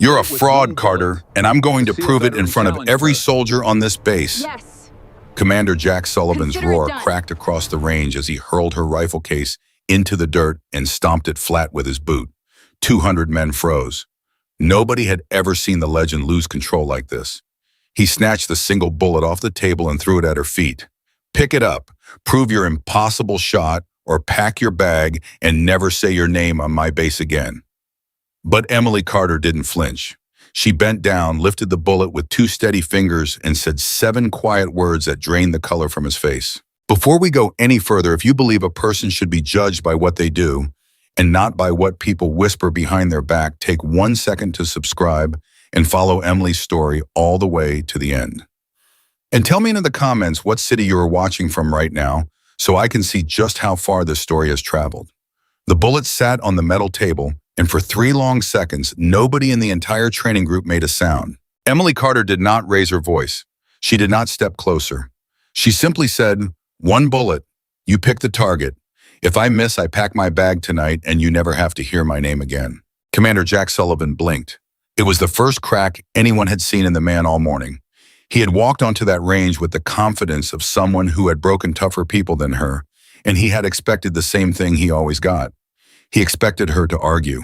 You're a fraud, Carter, and I'm going to prove it in front of every soldier on this base. Yes. Commander Jack Sullivan's Consider it roar done. cracked across the range as he hurled her rifle case into the dirt and stomped it flat with his boot. 200 men froze. Nobody had ever seen the legend lose control like this. He snatched the single bullet off the table and threw it at her feet. Pick it up, prove your impossible shot, or pack your bag and never say your name on my base again. But Emily Carter didn't flinch. She bent down, lifted the bullet with 2 steady fingers, and said 7 quiet words that drained the color from his face. Before we go any further, if you believe a person should be judged by what they do and not by what people whisper behind their back, take 1 second to subscribe and follow Emily's story all the way to the end. And tell me in the comments what city you are watching from right now so I can see just how far this story has traveled. The bullet sat on the metal table, and for 3 long seconds, nobody in the entire training group made a sound. Emily Carter did not raise her voice. She did not step closer. She simply said, "1 bullet. You pick the target. If I miss, I pack my bag tonight and you never have to hear my name again." Commander Jack Sullivan blinked. It was the first crack anyone had seen in the man all morning. He had walked onto that range with the confidence of someone who had broken tougher people than her, and he had expected the same thing he always got. He expected her to argue.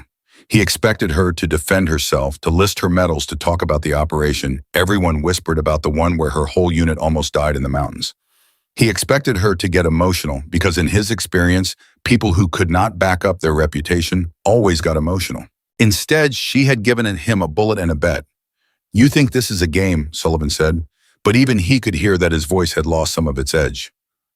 He expected her to defend herself, to list her medals, to talk about the operation everyone whispered about, the one where her whole unit almost died in the mountains. He expected her to get emotional because in his experience, people who could not back up their reputation always got emotional. Instead, she had given him a bullet and a bet. "You think this is a game," Sullivan said, but even he could hear that his voice had lost some of its edge.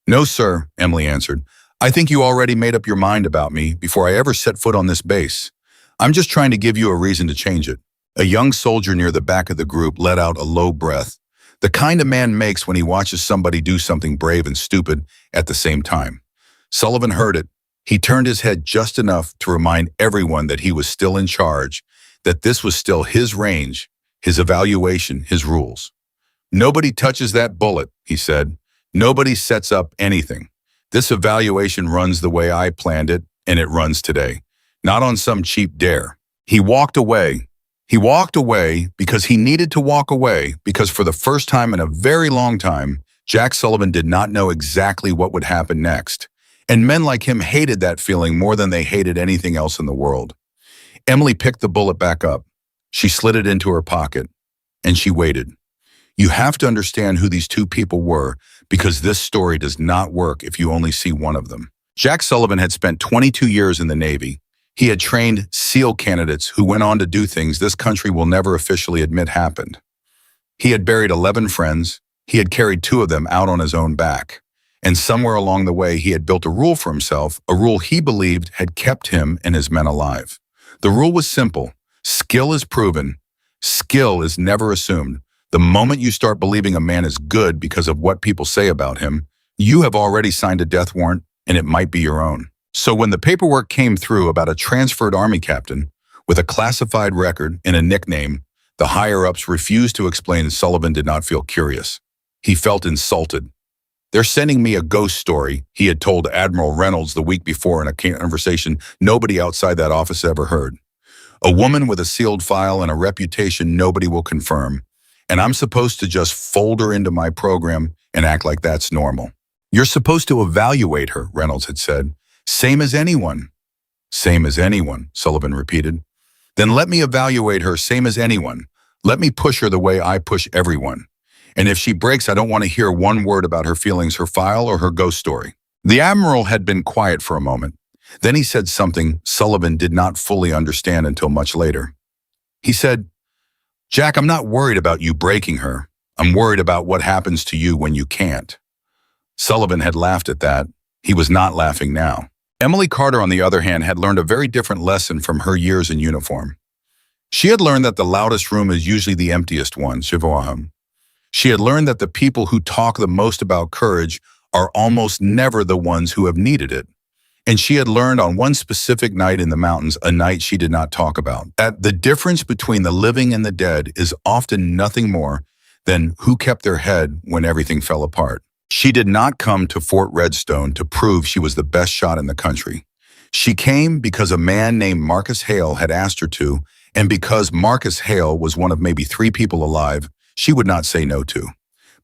"No, sir," Emily answered. "I think you already made up your mind about me before I ever set foot on this base. I'm just trying to give you a reason to change it." A young soldier near the back of the group let out a low breath, the kind a man makes when he watches somebody do something brave and stupid at the same time. Sullivan heard it. He turned his head just enough to remind everyone that he was still in charge, that this was still his range, his evaluation, his rules. "Nobody touches that bullet," he said. "Nobody sets up anything. This evaluation runs the way I planned it, and it runs today. Not on some cheap dare." He walked away. He walked away because he needed to walk away, because for the first time in a very long time, Jack Sullivan did not know exactly what would happen next. And men like him hated that feeling more than they hated anything else in the world. Emily picked the bullet back up. She slid it into her pocket, and she waited. You have to understand who these 2 people were, because this story does not work if you only see one of them. Jack Sullivan had spent 22 years in the Navy. He had trained SEAL candidates who went on to do things this country will never officially admit happened. He had buried 11 friends. He had carried 2 of them out on his own back. And somewhere along the way, he had built a rule for himself, a rule he believed had kept him and his men alive. The rule was simple. Skill is proven. Skill is never assumed. The moment you start believing a man is good because of what people say about him, you have already signed a death warrant, and it might be your own. So when the paperwork came through about a transferred Army captain with a classified record and a nickname, the higher-ups refused to explain, and Sullivan did not feel curious. He felt insulted. "They're sending me a ghost story," he had told Admiral Reynolds the week before in a conversation nobody outside that office ever heard. "A woman with a sealed file and a reputation nobody will confirm, and I'm supposed to just fold her into my program and act like that's normal." "You're supposed to evaluate her," Reynolds had said. "Same as anyone." "Same as anyone," Sullivan repeated. "Then let me evaluate her same as anyone. Let me push her the way I push everyone. And if she breaks, I don't want to hear one word about her feelings, her file, or her ghost story." The Admiral had been quiet for a moment. Then he said something Sullivan did not fully understand until much later. He said, "Jack, I'm not worried about you breaking her. I'm worried about what happens to you when you can't." Sullivan had laughed at that. He was not laughing now. Emily Carter, on the other hand, had learned a very different lesson from her years in uniform. She had learned that the loudest room is usually the emptiest one. She had learned that the people who talk the most about courage are almost never the ones who have needed it. And she had learned on one specific night in the mountains, a night she did not talk about, that the difference between the living and the dead is often nothing more than who kept their head when everything fell apart. She did not come to Fort Redstone to prove she was the best shot in the country. She came because a man named Marcus Hale had asked her to, And because Marcus Hale was one of maybe 3 people alive, she would not say no to.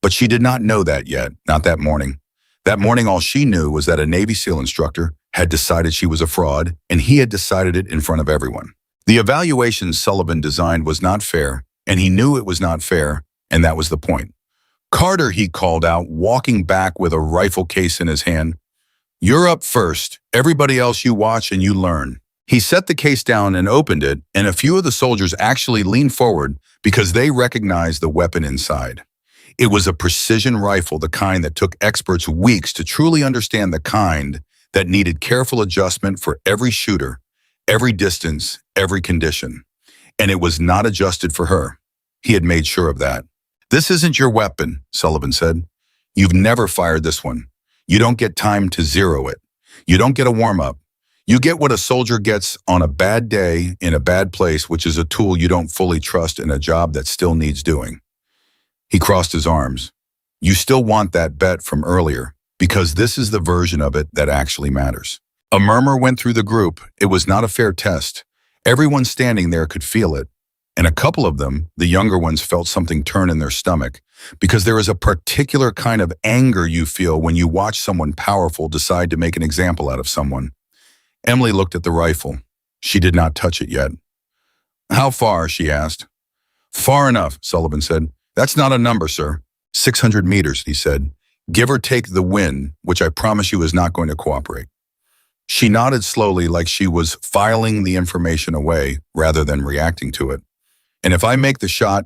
But she did not know that yet, not that morning. That morning, all she knew was that a Navy SEAL instructor had decided she was a fraud, and he had decided it in front of everyone. The evaluation Sullivan designed was not fair, and he knew it was not fair, and that was the point. Carter, he called out, walking back with a rifle case in his hand. You're up first. Everybody else, you watch and you learn. He set the case down and opened it, and a few of the soldiers actually leaned forward because they recognized the weapon inside. It was a precision rifle, the kind that took experts weeks to truly understand, the kind that needed careful adjustment for every shooter, every distance, every condition. And it was not adjusted for her. He had made sure of that. This isn't your weapon, Sullivan said. You've never fired this one. You don't get time to zero it. You don't get a warm-up. You get what a soldier gets on a bad day in a bad place, which is a tool you don't fully trust in a job that still needs doing. He crossed his arms. You still want that bet from earlier, because this is the version of it that actually matters. A murmur went through the group. It was not a fair test. Everyone standing there could feel it. And a couple of them, the younger ones, felt something turn in their stomach, because there is a particular kind of anger you feel when you watch someone powerful decide to make an example out of someone. Emily looked at the rifle. She did not touch it yet. How far? She asked. Far enough, Sullivan said. That's not a number, sir. 600 meters, he said. Give or take the wind, which I promise you is not going to cooperate. She nodded slowly, like she was filing the information away rather than reacting to it. And if I make the shot,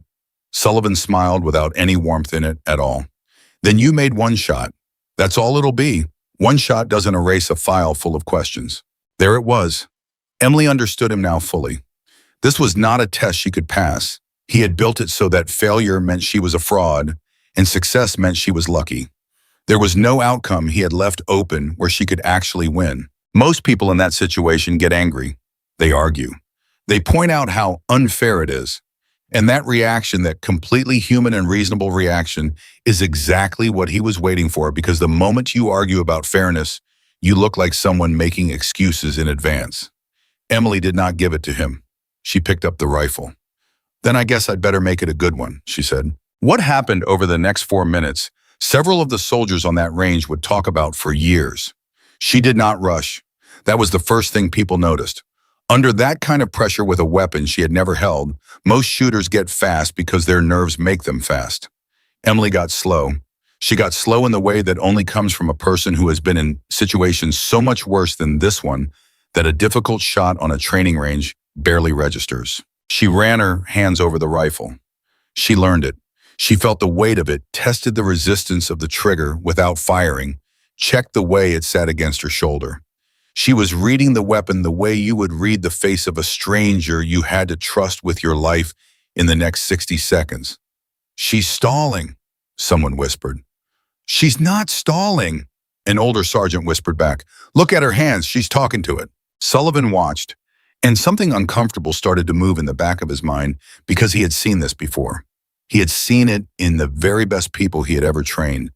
Sullivan smiled without any warmth in it at all. Then you made one shot. That's all it'll be. One shot doesn't erase a file full of questions. There it was. Emily understood him now fully. This was not a test she could pass. He had built it so that failure meant she was a fraud, and success meant she was lucky. There was no outcome he had left open where she could actually win. Most people in that situation get angry. They argue. They point out how unfair it is. And that reaction, that completely human and reasonable reaction, is exactly what he was waiting for, because the moment you argue about fairness, you look like someone making excuses in advance. Emily did not give it to him. She picked up the rifle. Then I guess I'd better make it a good one, she said. What happened over the next 4 minutes, several of the soldiers on that range would talk about for years. She did not rush. That was the first thing people noticed. Under that kind of pressure with a weapon she had never held, most shooters get fast because their nerves make them fast. Emily got slow. She got slow in the way that only comes from a person who has been in situations so much worse than this one that a difficult shot on a training range barely registers. She ran her hands over the rifle. She learned it. She felt the weight of it, tested the resistance of the trigger without firing, checked the way it sat against her shoulder. She was reading the weapon the way you would read the face of a stranger you had to trust with your life in the next 60 seconds. She's stalling, someone whispered. She's not stalling, an older sergeant whispered back. Look at her hands, she's talking to it. Sullivan watched, and something uncomfortable started to move in the back of his mind because he had seen this before. He had seen it in the very best people he had ever trained.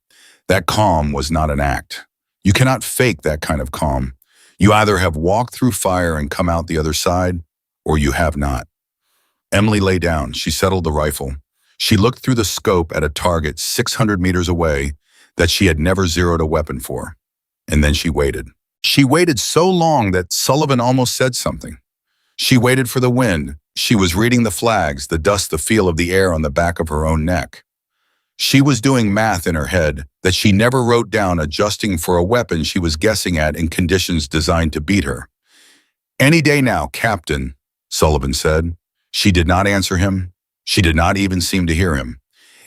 That calm was not an act. You cannot fake that kind of calm. You either have walked through fire and come out the other side, or you have not. Emily lay down. She settled the rifle. She looked through the scope at a target 600 meters away that she had never zeroed a weapon for. And then she waited. She waited so long that Sullivan almost said something. She waited for the wind. She was reading the flags, the dust, the feel of the air on the back of her own neck. She was doing math in her head that she never wrote down, adjusting for a weapon she was guessing at in conditions designed to beat her. Any day now, Captain, Sullivan said. She did not answer him. She did not even seem to hear him.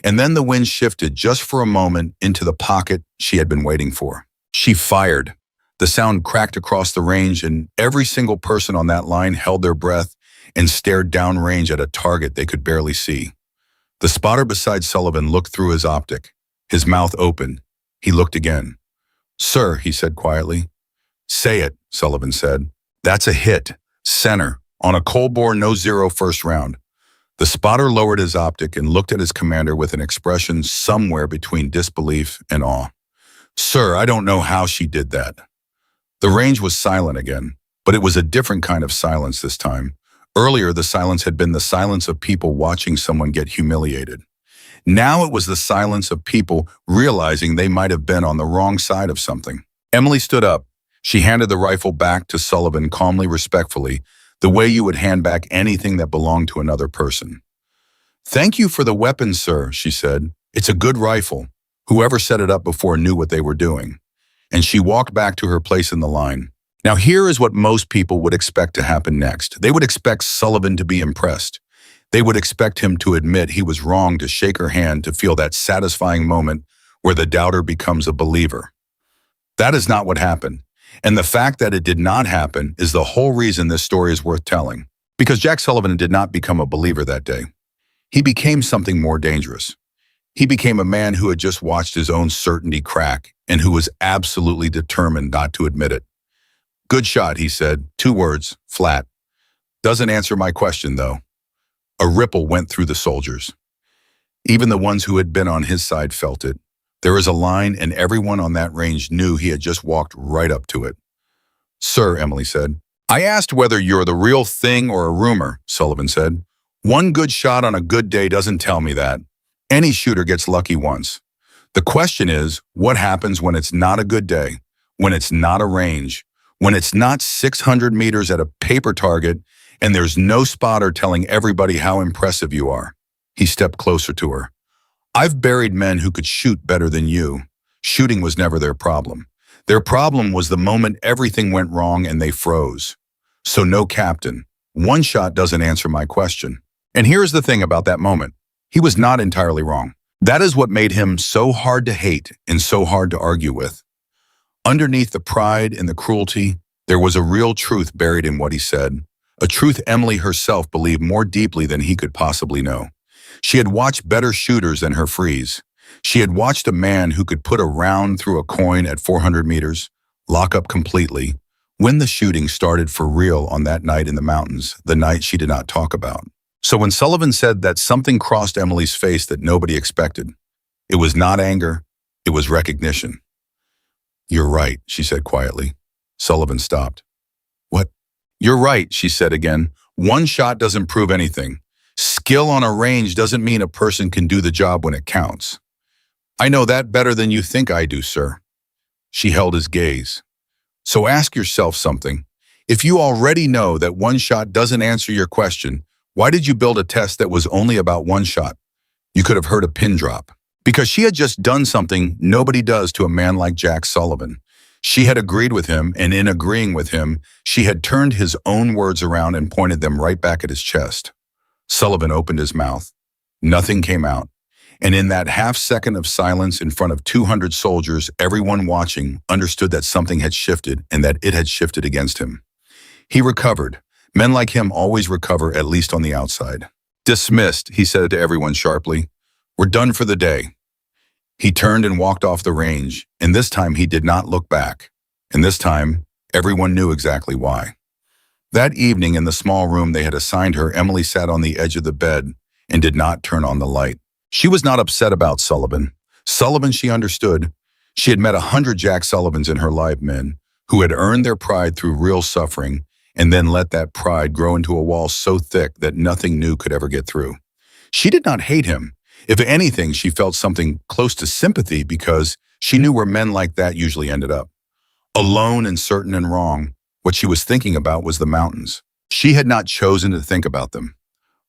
And then the wind shifted just for a moment into the pocket she had been waiting for. She fired. The sound cracked across the range, and every single person on that line held their breath and stared downrange at a target they could barely see. The spotter beside Sullivan looked through his optic. His mouth opened. He looked again. Sir, he said quietly. Say it, Sullivan said. That's a hit. Center. On a cold bore, no zero first round. The spotter lowered his optic and looked at his commander with an expression somewhere between disbelief and awe. Sir, I don't know how she did that. The range was silent again, but it was a different kind of silence this time. Earlier, the silence had been the silence of people watching someone get humiliated. Now it was the silence of people realizing they might have been on the wrong side of something. Emily stood up. She handed the rifle back to Sullivan calmly, respectfully, the way you would hand back anything that belonged to another person. "Thank you for the weapon, sir," she said. "It's a good rifle. Whoever set it up before knew what they were doing." And she walked back to her place in the line. Now here is what most people would expect to happen next. They would expect Sullivan to be impressed. They would expect him to admit he was wrong, to shake her hand, to feel that satisfying moment where the doubter becomes a believer. That is not what happened. And the fact that it did not happen is the whole reason this story is worth telling. Because Jack Sullivan did not become a believer that day. He became something more dangerous. He became a man who had just watched his own certainty crack and who was absolutely determined not to admit it. "Good shot," he said. 2 words, flat. "Doesn't answer my question, though." A ripple went through the soldiers. Even the ones who had been on his side felt it. There is a line, and everyone on that range knew he had just walked right up to it. "Sir," Emily said. "I asked whether you're the real thing or a rumor," Sullivan said. "One good shot on a good day doesn't tell me that. Any shooter gets lucky once. The question is, what happens when it's not a good day, when it's not a range, when it's not 600 meters at a paper target, and there's no spotter telling everybody how impressive you are?" He stepped closer to her. "I've buried men who could shoot better than you. Shooting was never their problem. Their problem was the moment everything went wrong and they froze. So no, Captain, one shot doesn't answer my question." And here's the thing about that moment. He was not entirely wrong. That is what made him so hard to hate and so hard to argue with. Underneath the pride and the cruelty, there was a real truth buried in what he said, a truth Emily herself believed more deeply than he could possibly know. She had watched better shooters than her freeze. She had watched a man who could put a round through a coin at 400 meters, lock up completely, when the shooting started for real on that night in the mountains, the night she did not talk about. So when Sullivan said that, something crossed Emily's face that nobody expected. It was not anger, it was recognition. "You're right," she said quietly. Sullivan stopped. "What?" "You're right," she said again. "One shot doesn't prove anything. Skill on a range doesn't mean a person can do the job when it counts. I know that better than you think I do, sir." She held his gaze. "So ask yourself something. If you already know that one shot doesn't answer your question, why did you build a test that was only about one shot? You could have heard a pin drop." Because she had just done something nobody does to a man like Jack Sullivan. She had agreed with him, and in agreeing with him, she had turned his own words around and pointed them right back at his chest. Sullivan opened his mouth. Nothing came out. And in that half second of silence in front of 200 soldiers, everyone watching understood that something had shifted and that it had shifted against him. He recovered. Men like him always recover, at least on the outside. "Dismissed," he said to everyone sharply. "We're done for the day." He turned and walked off the range, and this time he did not look back. And this time, everyone knew exactly why. That evening in the small room they had assigned her, Emily sat on the edge of the bed and did not turn on the light. She was not upset about Sullivan. Sullivan, she understood. She had met 100 Jack Sullivans in her life, men who had earned their pride through real suffering and then let that pride grow into a wall so thick that nothing new could ever get through. She did not hate him. If anything, she felt something close to sympathy because she knew where men like that usually ended up. Alone and certain and wrong, what she was thinking about was the mountains. She had not chosen to think about them.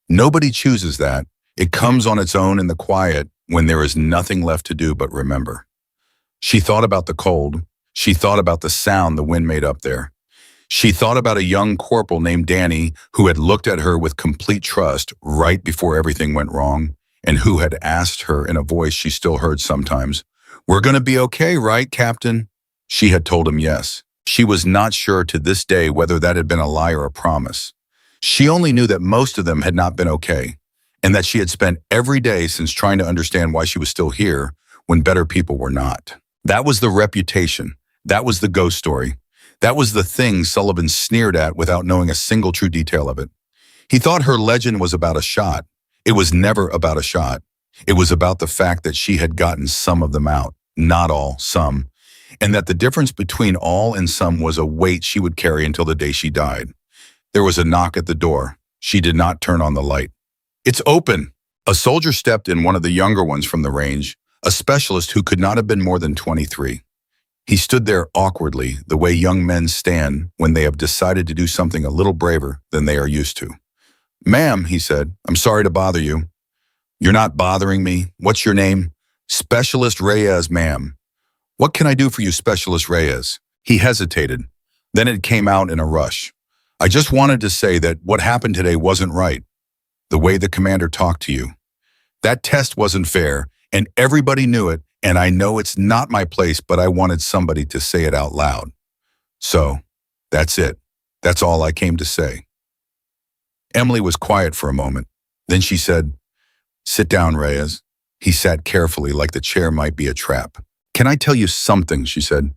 Nobody chooses that. It comes on its own in the quiet when there is nothing left to do but remember. She thought about the cold. She thought about the sound the wind made up there. She thought about a young corporal named Danny who had looked at her with complete trust right before everything went wrong, and who had asked her in a voice she still heard sometimes, "We're going to be okay, right, Captain?" She had told him yes. She was not sure to this day whether that had been a lie or a promise. She only knew that most of them had not been okay, and that she had spent every day since trying to understand why she was still here when better people were not. That was the reputation. That was the ghost story. That was the thing Sullivan sneered at without knowing a single true detail of it. He thought her legend was about a shot. It was never about a shot. It was about the fact that she had gotten some of them out, not all, some, and that the difference between all and some was a weight she would carry until the day she died. There was a knock at the door. She did not turn on the light. It's open. A soldier stepped in, one of the younger ones from the range, a specialist who could not have been more than 23. He stood there awkwardly, the way young men stand when they have decided to do something a little braver than they are used to. "Ma'am," he said, "I'm sorry to bother you." "You're not bothering me. What's your name?" "Specialist Reyes, ma'am." "What can I do for you, Specialist Reyes?" He hesitated. Then it came out in a rush. "I just wanted to say that what happened today wasn't right. The way the commander talked to you. That test wasn't fair, and everybody knew it, and I know it's not my place, but I wanted somebody to say it out loud. So, that's it. That's all I came to say." Emily was quiet for a moment. Then she said, "Sit down, Reyes." He sat carefully, like the chair might be a trap. "Can I tell you something?" she said.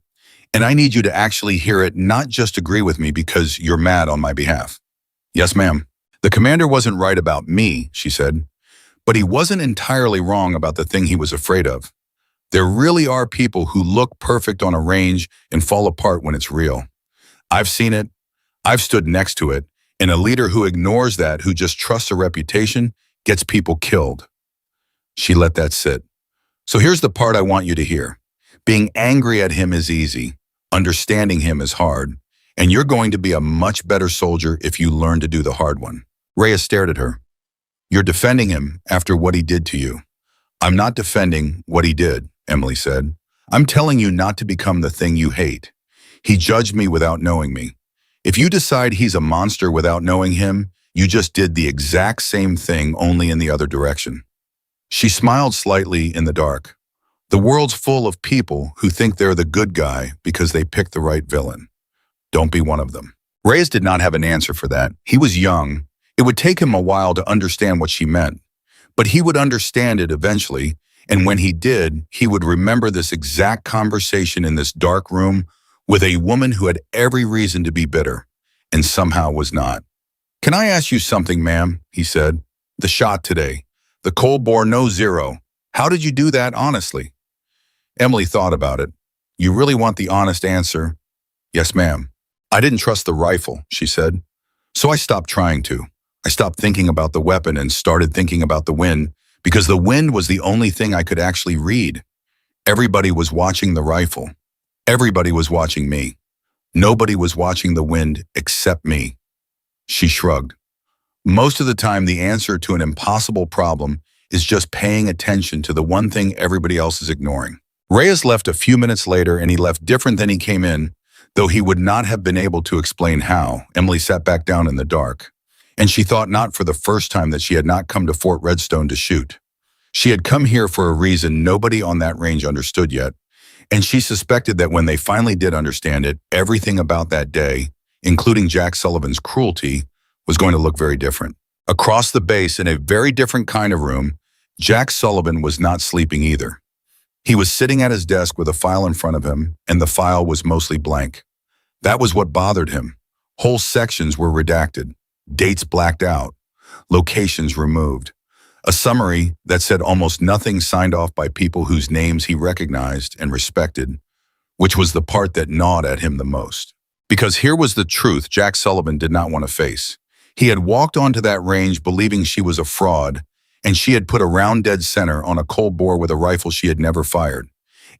"And I need you to actually hear it, not just agree with me because you're mad on my behalf." "Yes, ma'am." "The commander wasn't right about me," she said, "but he wasn't entirely wrong about the thing he was afraid of. There really are people who look perfect on a range and fall apart when it's real. I've seen it. I've stood next to it. And a leader who ignores that, who just trusts a reputation, gets people killed." She let that sit. "So here's the part I want you to hear. Being angry at him is easy. Understanding him is hard. And you're going to be a much better soldier if you learn to do the hard one." Reyes stared at her. "You're defending him after what he did to you." "I'm not defending what he did," Emily said. "I'm telling you not to become the thing you hate. He judged me without knowing me. If you decide he's a monster without knowing him, you just did the exact same thing, only in the other direction." She smiled slightly in the dark. "The world's full of people who think they're the good guy because they picked the right villain. Don't be one of them." Reyes did not have an answer for that. He was young. It would take him a while to understand what she meant. But he would understand it eventually, and when he did, he would remember this exact conversation in this dark room with a woman who had every reason to be bitter, and somehow was not. "Can I ask you something, ma'am?" he said. "The shot today. The cold bore no zero. How did you do that, honestly?" Emily thought about it. "You really want the honest answer?" "Yes, ma'am." "I didn't trust the rifle," she said. "So I stopped trying to. I stopped thinking about the weapon and started thinking about the wind, because the wind was the only thing I could actually read. Everybody was watching the rifle. Everybody was watching me. Nobody was watching the wind except me." She shrugged. "Most of the time, the answer to an impossible problem is just paying attention to the one thing everybody else is ignoring." Reyes left a few minutes later, and he left different than he came in, though he would not have been able to explain how. Emily sat back down in the dark, and she thought not for the first time that she had not come to Fort Redstone to shoot. She had come here for a reason nobody on that range understood yet, and she suspected that when they finally did understand it, everything about that day, including Jack Sullivan's cruelty, was going to look very different. Across the base, in a very different kind of room, Jack Sullivan was not sleeping either. He was sitting at his desk with a file in front of him, and the file was mostly blank. That was what bothered him. Whole sections were redacted, dates blacked out, locations removed. A summary that said almost nothing signed off by people whose names he recognized and respected, which was the part that gnawed at him the most. Because here was the truth Jack Sullivan did not want to face. He had walked onto that range believing she was a fraud, and she had put a round dead center on a cold bore with a rifle she had never fired.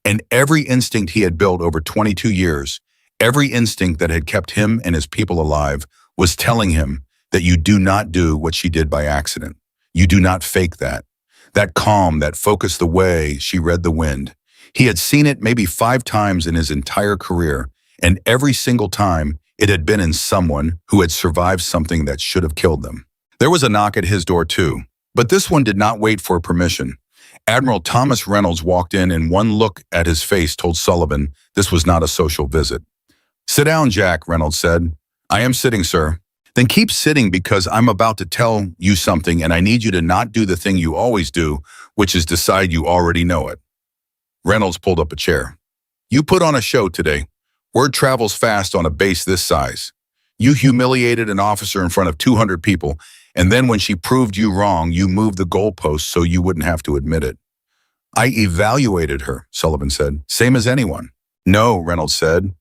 And every instinct he had built over 22 years, every instinct that had kept him and his people alive, was telling him that you do not do what she did by accident. You do not fake that. That calm, that focus, the way she read the wind. He had seen it maybe 5 times in his entire career, and every single time it had been in someone who had survived something that should have killed them. There was a knock at his door too, but this one did not wait for permission. Admiral Thomas Reynolds walked in, and one look at his face told Sullivan this was not a social visit. "Sit down, Jack," Reynolds said. "I am sitting, sir." "Then keep sitting, because I'm about to tell you something, and I need you to not do the thing you always do, which is decide you already know it." Reynolds pulled up a chair. "You put on a show today. Word travels fast on a base this size. You humiliated an officer in front of 200 people, and then when she proved you wrong, you moved the goalposts so you wouldn't have to admit it." "I evaluated her," Sullivan said. "Same as anyone." "No," Reynolds said.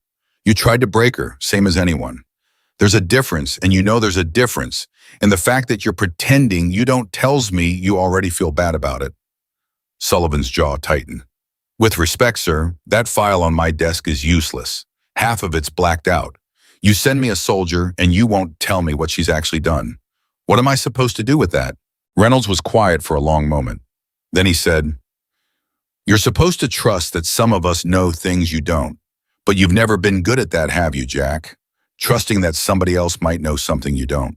"You tried to break her, same as anyone." There's a difference, and you know there's a difference. And the fact that you're pretending you don't tells me you already feel bad about it. Sullivan's jaw tightened. With respect, sir, that file on my desk is useless. Half of it's blacked out. You send me a soldier, and you won't tell me what she's actually done. What am I supposed to do with that? Reynolds was quiet for a long moment. Then he said, "You're supposed to trust that some of us know things you don't. But you've never been good at that, have you, Jack? Trusting that somebody else might know something you don't."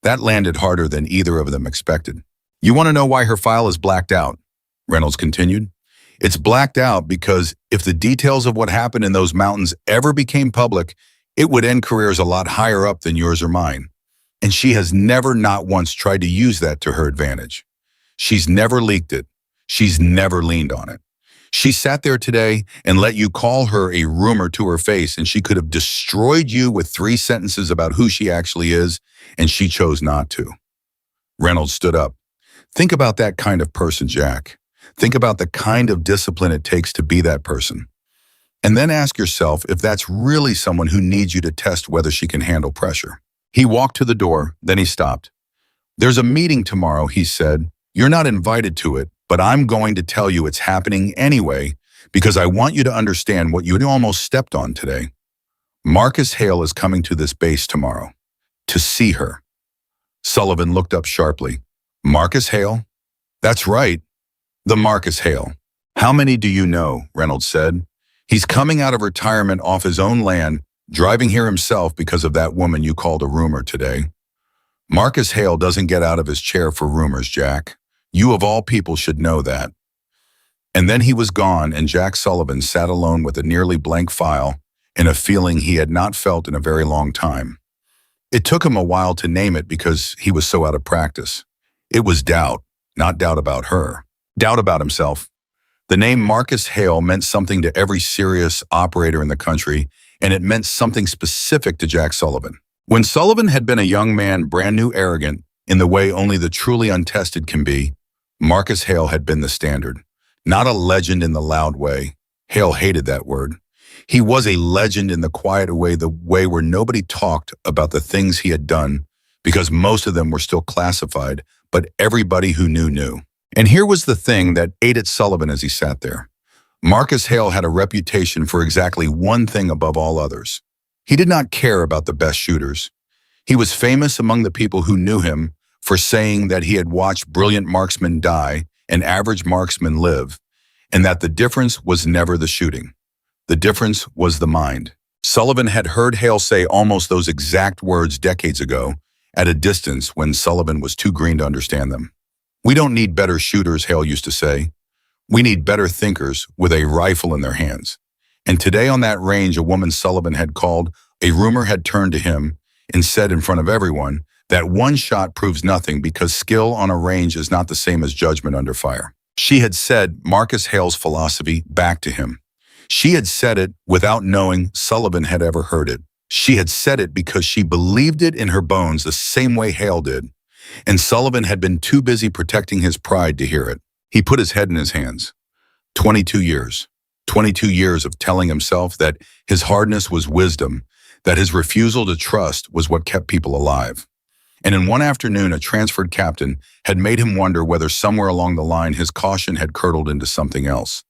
That landed harder than either of them expected. "You want to know why her file is blacked out?" Reynolds continued. "It's blacked out because if the details of what happened in those mountains ever became public, it would end careers a lot higher up than yours or mine. And she has never, not once, tried to use that to her advantage. She's never leaked it. She's never leaned on it. She sat there today and let you call her a rumor to her face, and she could have destroyed you with 3 sentences about who she actually is, and she chose not to." Reynolds stood up. "Think about that kind of person, Jack. Think about the kind of discipline it takes to be that person. And then ask yourself if that's really someone who needs you to test whether she can handle pressure." He walked to the door, then he stopped. "There's a meeting tomorrow," he said. "You're not invited to it, but I'm going to tell you it's happening anyway because I want you to understand what you almost stepped on today. Marcus Hale is coming to this base tomorrow. To see her." Sullivan looked up sharply. "Marcus Hale?" "That's right. The Marcus Hale." "How many do you know?" Reynolds said. "He's coming out of retirement off his own land, driving here himself because of that woman you called a rumor today. Marcus Hale doesn't get out of his chair for rumors, Jack. You of all people should know that." And then he was gone, and Jack Sullivan sat alone with a nearly blank file and a feeling he had not felt in a very long time. It took him a while to name it because he was so out of practice. It was doubt, not doubt about her. Doubt about himself. The name Marcus Hale meant something to every serious operator in the country, and it meant something specific to Jack Sullivan. When Sullivan had been a young man, brand new arrogant, in the way only the truly untested can be, Marcus Hale had been the standard. Not a legend in the loud way. Hale hated that word. He was a legend in the quiet way, the way where nobody talked about the things he had done, because most of them were still classified, but everybody who knew. And here was the thing that ate at Sullivan as he sat there. Marcus Hale had a reputation for exactly one thing above all others. He did not care about the best shooters. He was famous among the people who knew him for saying that he had watched brilliant marksmen die and average marksmen live, and that the difference was never the shooting. The difference was the mind. Sullivan had heard Hale say almost those exact words decades ago, at a distance when Sullivan was too green to understand them. "We don't need better shooters," Hale used to say. "We need better thinkers with a rifle in their hands." And today on that range, a woman Sullivan had called a rumor had turned to him and said in front of everyone that one shot proves nothing because skill on a range is not the same as judgment under fire. She had said Marcus Hale's philosophy back to him. She had said it without knowing Sullivan had ever heard it. She had said it because she believed it in her bones the same way Hale did. And Sullivan had been too busy protecting his pride to hear it. He put his head in his hands. 22 years. 22 years of telling himself that his hardness was wisdom, that his refusal to trust was what kept people alive. And in one afternoon, a transferred captain had made him wonder whether somewhere along the line his caution had curdled into something else,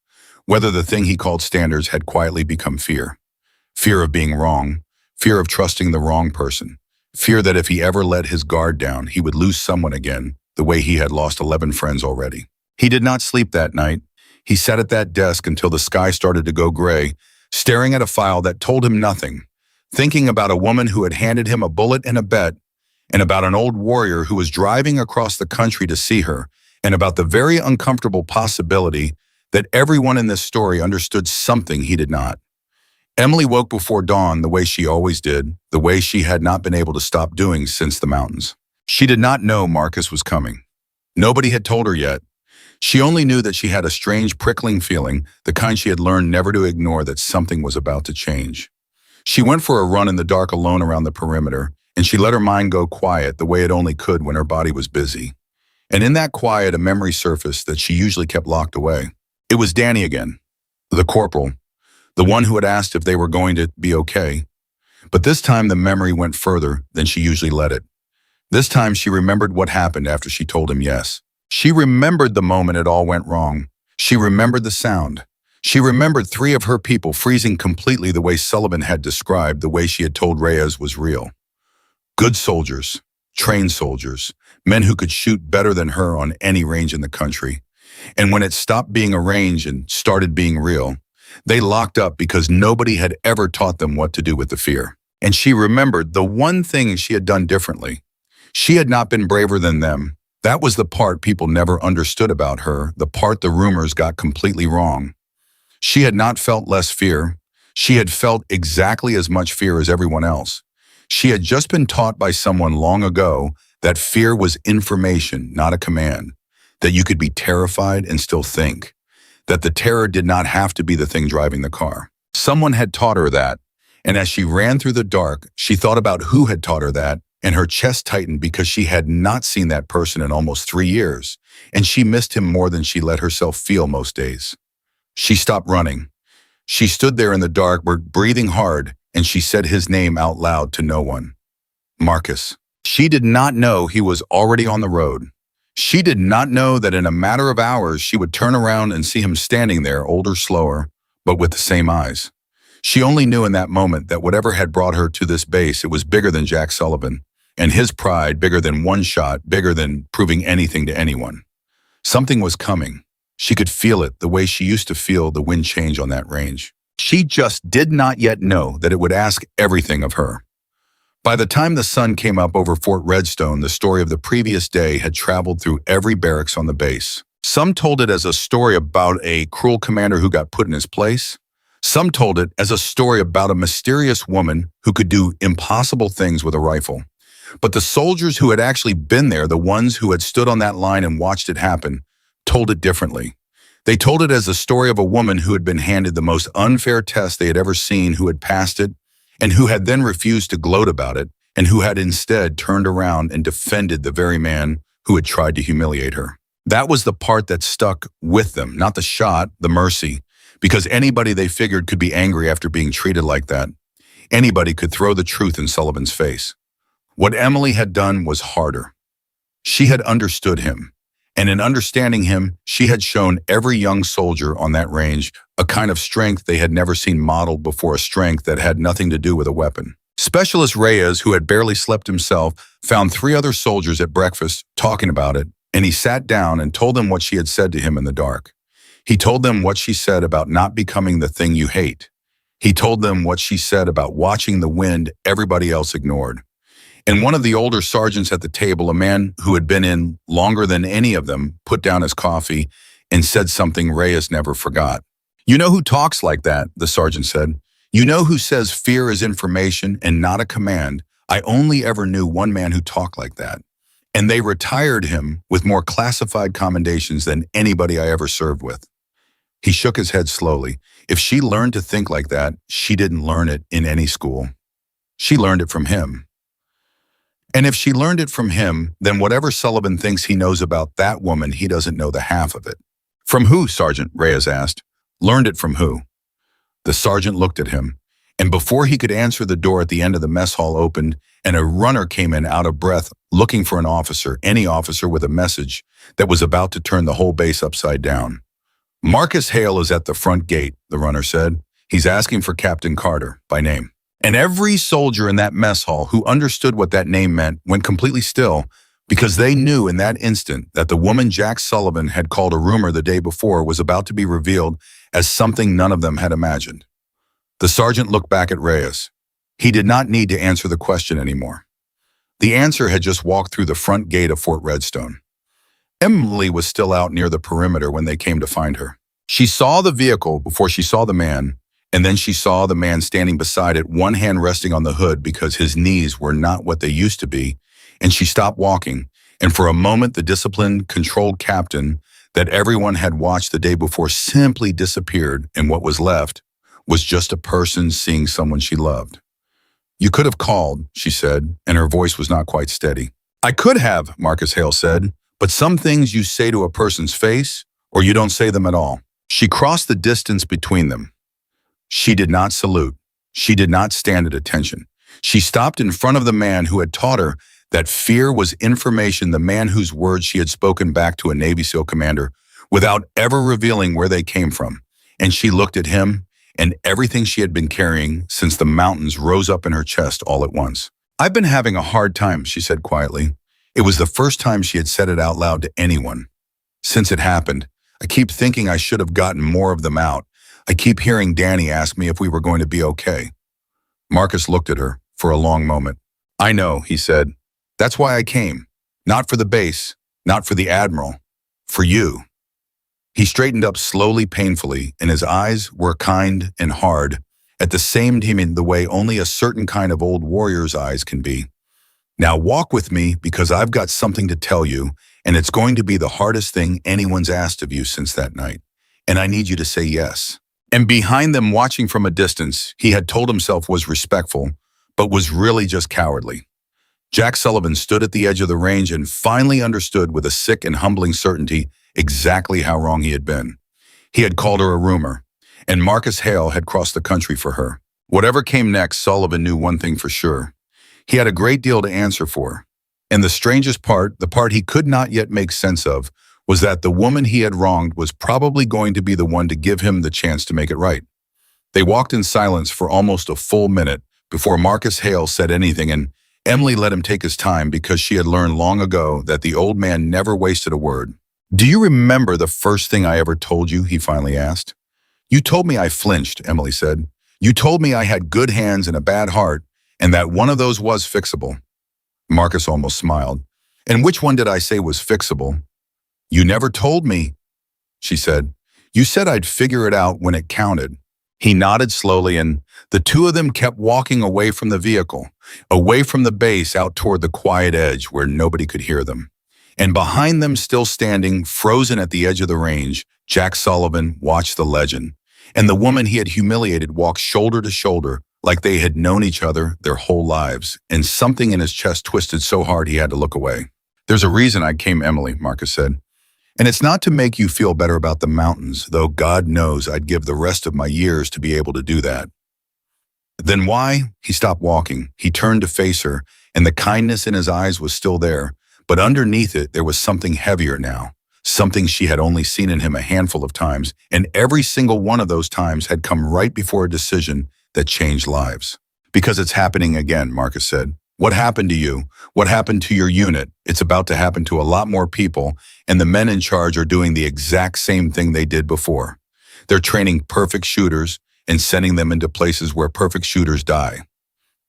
whether the thing he called standards had quietly become fear. Fear of being wrong, fear of trusting the wrong person, fear that if he ever let his guard down, he would lose someone again, the way he had lost 11 friends already. He did not sleep that night. He sat at that desk until the sky started to go gray, staring at a file that told him nothing, thinking about a woman who had handed him a bullet and a bet, and about an old warrior who was driving across the country to see her, and about the very uncomfortable possibility that everyone in this story understood something he did not. Emily woke before dawn the way she always did, the way she had not been able to stop doing since the mountains. She did not know Marcus was coming. Nobody had told her yet. She only knew that she had a strange prickling feeling, the kind she had learned never to ignore, that something was about to change. She went for a run in the dark alone around the perimeter, and she let her mind go quiet the way it only could when her body was busy. And in that quiet, a memory surfaced that she usually kept locked away. It was Danny again, the corporal, the one who had asked if they were going to be okay. But this time the memory went further than she usually let it. This time she remembered what happened after she told him yes. She remembered the moment it all went wrong. She remembered the sound. She remembered 3 of her people freezing completely the way Sullivan had described the way she had told Reyes was real. Good soldiers, trained soldiers, men who could shoot better than her on any range in the country. And when it stopped being a range and started being real, they locked up because nobody had ever taught them what to do with the fear. And she remembered the one thing she had done differently. She had not been braver than them. That was the part people never understood about her, the part the rumors got completely wrong. She had not felt less fear. She had felt exactly as much fear as everyone else. She had just been taught by someone long ago that fear was information, not a command, that you could be terrified and still think, that the terror did not have to be the thing driving the car. Someone had taught her that, and as she ran through the dark, she thought about who had taught her that, and her chest tightened because she had not seen that person in almost 3 years, and she missed him more than she let herself feel most days. She stopped running. She stood there in the dark, breathing hard, and she said his name out loud to no one. Marcus. She did not know he was already on the road. She did not know that in a matter of hours she would turn around and see him standing there, older, slower, but with the same eyes. She only knew in that moment that whatever had brought her to this base, it was bigger than Jack Sullivan, and his pride bigger than one shot, bigger than proving anything to anyone. Something was coming. She could feel it the way she used to feel the wind change on that range. She just did not yet know that it would ask everything of her. By the time the sun came up over Fort Redstone, the story of the previous day had traveled through every barracks on the base. Some told it as a story about a cruel commander who got put in his place. Some told it as a story about a mysterious woman who could do impossible things with a rifle. But the soldiers who had actually been there, the ones who had stood on that line and watched it happen, told it differently. They told it as a story of a woman who had been handed the most unfair test they had ever seen, who had passed it, and who had then refused to gloat about it, and who had instead turned around and defended the very man who had tried to humiliate her. That was the part that stuck with them, not the shot, the mercy, because anybody they figured could be angry after being treated like that. Anybody could throw the truth in Sullivan's face. What Emily had done was harder. She had understood him, and in understanding him, she had shown every young soldier on that range a kind of strength they had never seen modeled before, a strength that had nothing to do with a weapon. Specialist Reyes, who had barely slept himself, found 3 other soldiers at breakfast talking about it, and he sat down and told them what she had said to him in the dark. He told them what she said about not becoming the thing you hate. He told them what she said about watching the wind everybody else ignored. And one of the older sergeants at the table, a man who had been in longer than any of them, put down his coffee and said something Reyes never forgot. "You know who talks like that," the sergeant said. "You know who says fear is information and not a command. I only ever knew one man who talked like that. And they retired him with more classified commendations than anybody I ever served with." He shook his head slowly. If she learned to think like that, she didn't learn it in any school. She learned it from him. And if she learned it from him, then whatever Sullivan thinks he knows about that woman, he doesn't know the half of it. "From who, Sergeant?" Reyes asked. "Learned it from who?" The sergeant looked at him, and before he could answer, the door at the end of the mess hall opened, and a runner came in out of breath, looking for an officer, any officer with a message that was about to turn the whole base upside down. "Marcus Hale is at the front gate," the runner said. "He's asking for Captain Carter, by name." And every soldier in that mess hall who understood what that name meant went completely still, because they knew in that instant that the woman Jack Sullivan had called a rumor the day before was about to be revealed as something none of them had imagined. The sergeant looked back at Reyes. He did not need to answer the question anymore. The answer had just walked through the front gate of Fort Redstone. Emily was still out near the perimeter when they came to find her. She saw the vehicle before she saw the man, and then she saw the man standing beside it, one hand resting on the hood because his knees were not what they used to be, and she stopped walking, and for a moment the disciplined, controlled captain that everyone had watched the day before simply disappeared, and what was left was just a person seeing someone she loved. "You could have called," she said, and her voice was not quite steady. "I could have," Marcus Hale said, "but some things you say to a person's face, or you don't say them at all." She crossed the distance between them. She did not salute. She did not stand at attention. She stopped in front of the man who had taught her that fear was information, the man whose words she had spoken back to a Navy SEAL commander without ever revealing where they came from. And she looked at him, and everything she had been carrying since the mountains rose up in her chest all at once. "I've been having a hard time," she said quietly. It was the first time she had said it out loud to anyone. "Since it happened, I keep thinking I should have gotten more of them out. I keep hearing Danny ask me if we were going to be okay." Marcus looked at her for a long moment. "I know," he said. "That's why I came. Not for the base, not for the admiral, for you." He straightened up slowly, painfully, and his eyes were kind and hard, at the same time in the way only a certain kind of old warrior's eyes can be. "Now walk with me, because I've got something to tell you, and it's going to be the hardest thing anyone's asked of you since that night. And I need you to say yes." And behind them, watching from a distance, he had told himself was respectful, but was really just cowardly. Jack Sullivan stood at the edge of the range and finally understood with a sick and humbling certainty exactly how wrong he had been. He had called her a rumor, and Marcus Hale had crossed the country for her. Whatever came next, Sullivan knew one thing for sure. He had a great deal to answer for. And the strangest part, the part he could not yet make sense of, was that the woman he had wronged was probably going to be the one to give him the chance to make it right. They walked in silence for almost a full minute before Marcus Hale said anything, and Emily let him take his time because she had learned long ago that the old man never wasted a word. "Do you remember the first thing I ever told you?" he finally asked. "You told me I flinched," Emily said. "You told me I had good hands and a bad heart, and that one of those was fixable." Marcus almost smiled. "And which one did I say was fixable?" "You never told me," she said. "You said I'd figure it out when it counted." He nodded slowly, and the two of them kept walking away from the vehicle, away from the base, out toward the quiet edge where nobody could hear them. And behind them, still standing, frozen at the edge of the range, Jack Sullivan watched the legend. And the woman he had humiliated walked shoulder to shoulder, like they had known each other their whole lives, and something in his chest twisted so hard he had to look away. "There's a reason I came, Emily," Marcus said. "And it's not to make you feel better about the mountains, though God knows I'd give the rest of my years to be able to do that." "Then why?" He stopped walking. He turned to face her, and the kindness in his eyes was still there, but underneath it there was something heavier now, something she had only seen in him a handful of times, and every single one of those times had come right before a decision that changed lives. "Because it's happening again," Marcus said. "What happened to you? What happened to your unit? It's about to happen to a lot more people, and the men in charge are doing the exact same thing they did before. They're training perfect shooters and sending them into places where perfect shooters die."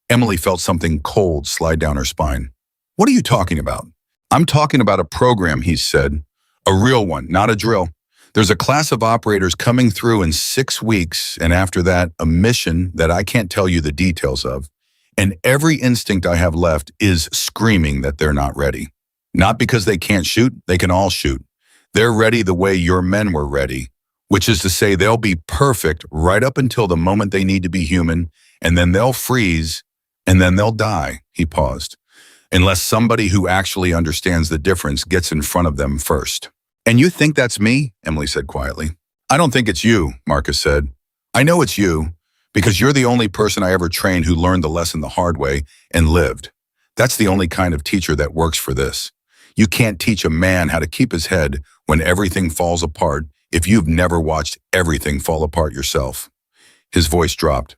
Emily felt something cold slide down her spine. "What are you talking about?" "I'm talking about a program," he said. "A real one, not a drill. There's a class of operators coming through in 6 weeks, and after that, a mission that I can't tell you the details of. And every instinct I have left is screaming that they're not ready. Not because they can't shoot, they can all shoot. They're ready the way your men were ready, which is to say they'll be perfect right up until the moment they need to be human, and then they'll freeze, and then they'll die." He paused. "Unless somebody who actually understands the difference gets in front of them first." "And you think that's me?" Emily said quietly. "I don't think it's you," Marcus said. "I know it's you, because you're the only person I ever trained who learned the lesson the hard way and lived. That's the only kind of teacher that works for this. You can't teach a man how to keep his head when everything falls apart if you've never watched everything fall apart yourself." His voice dropped.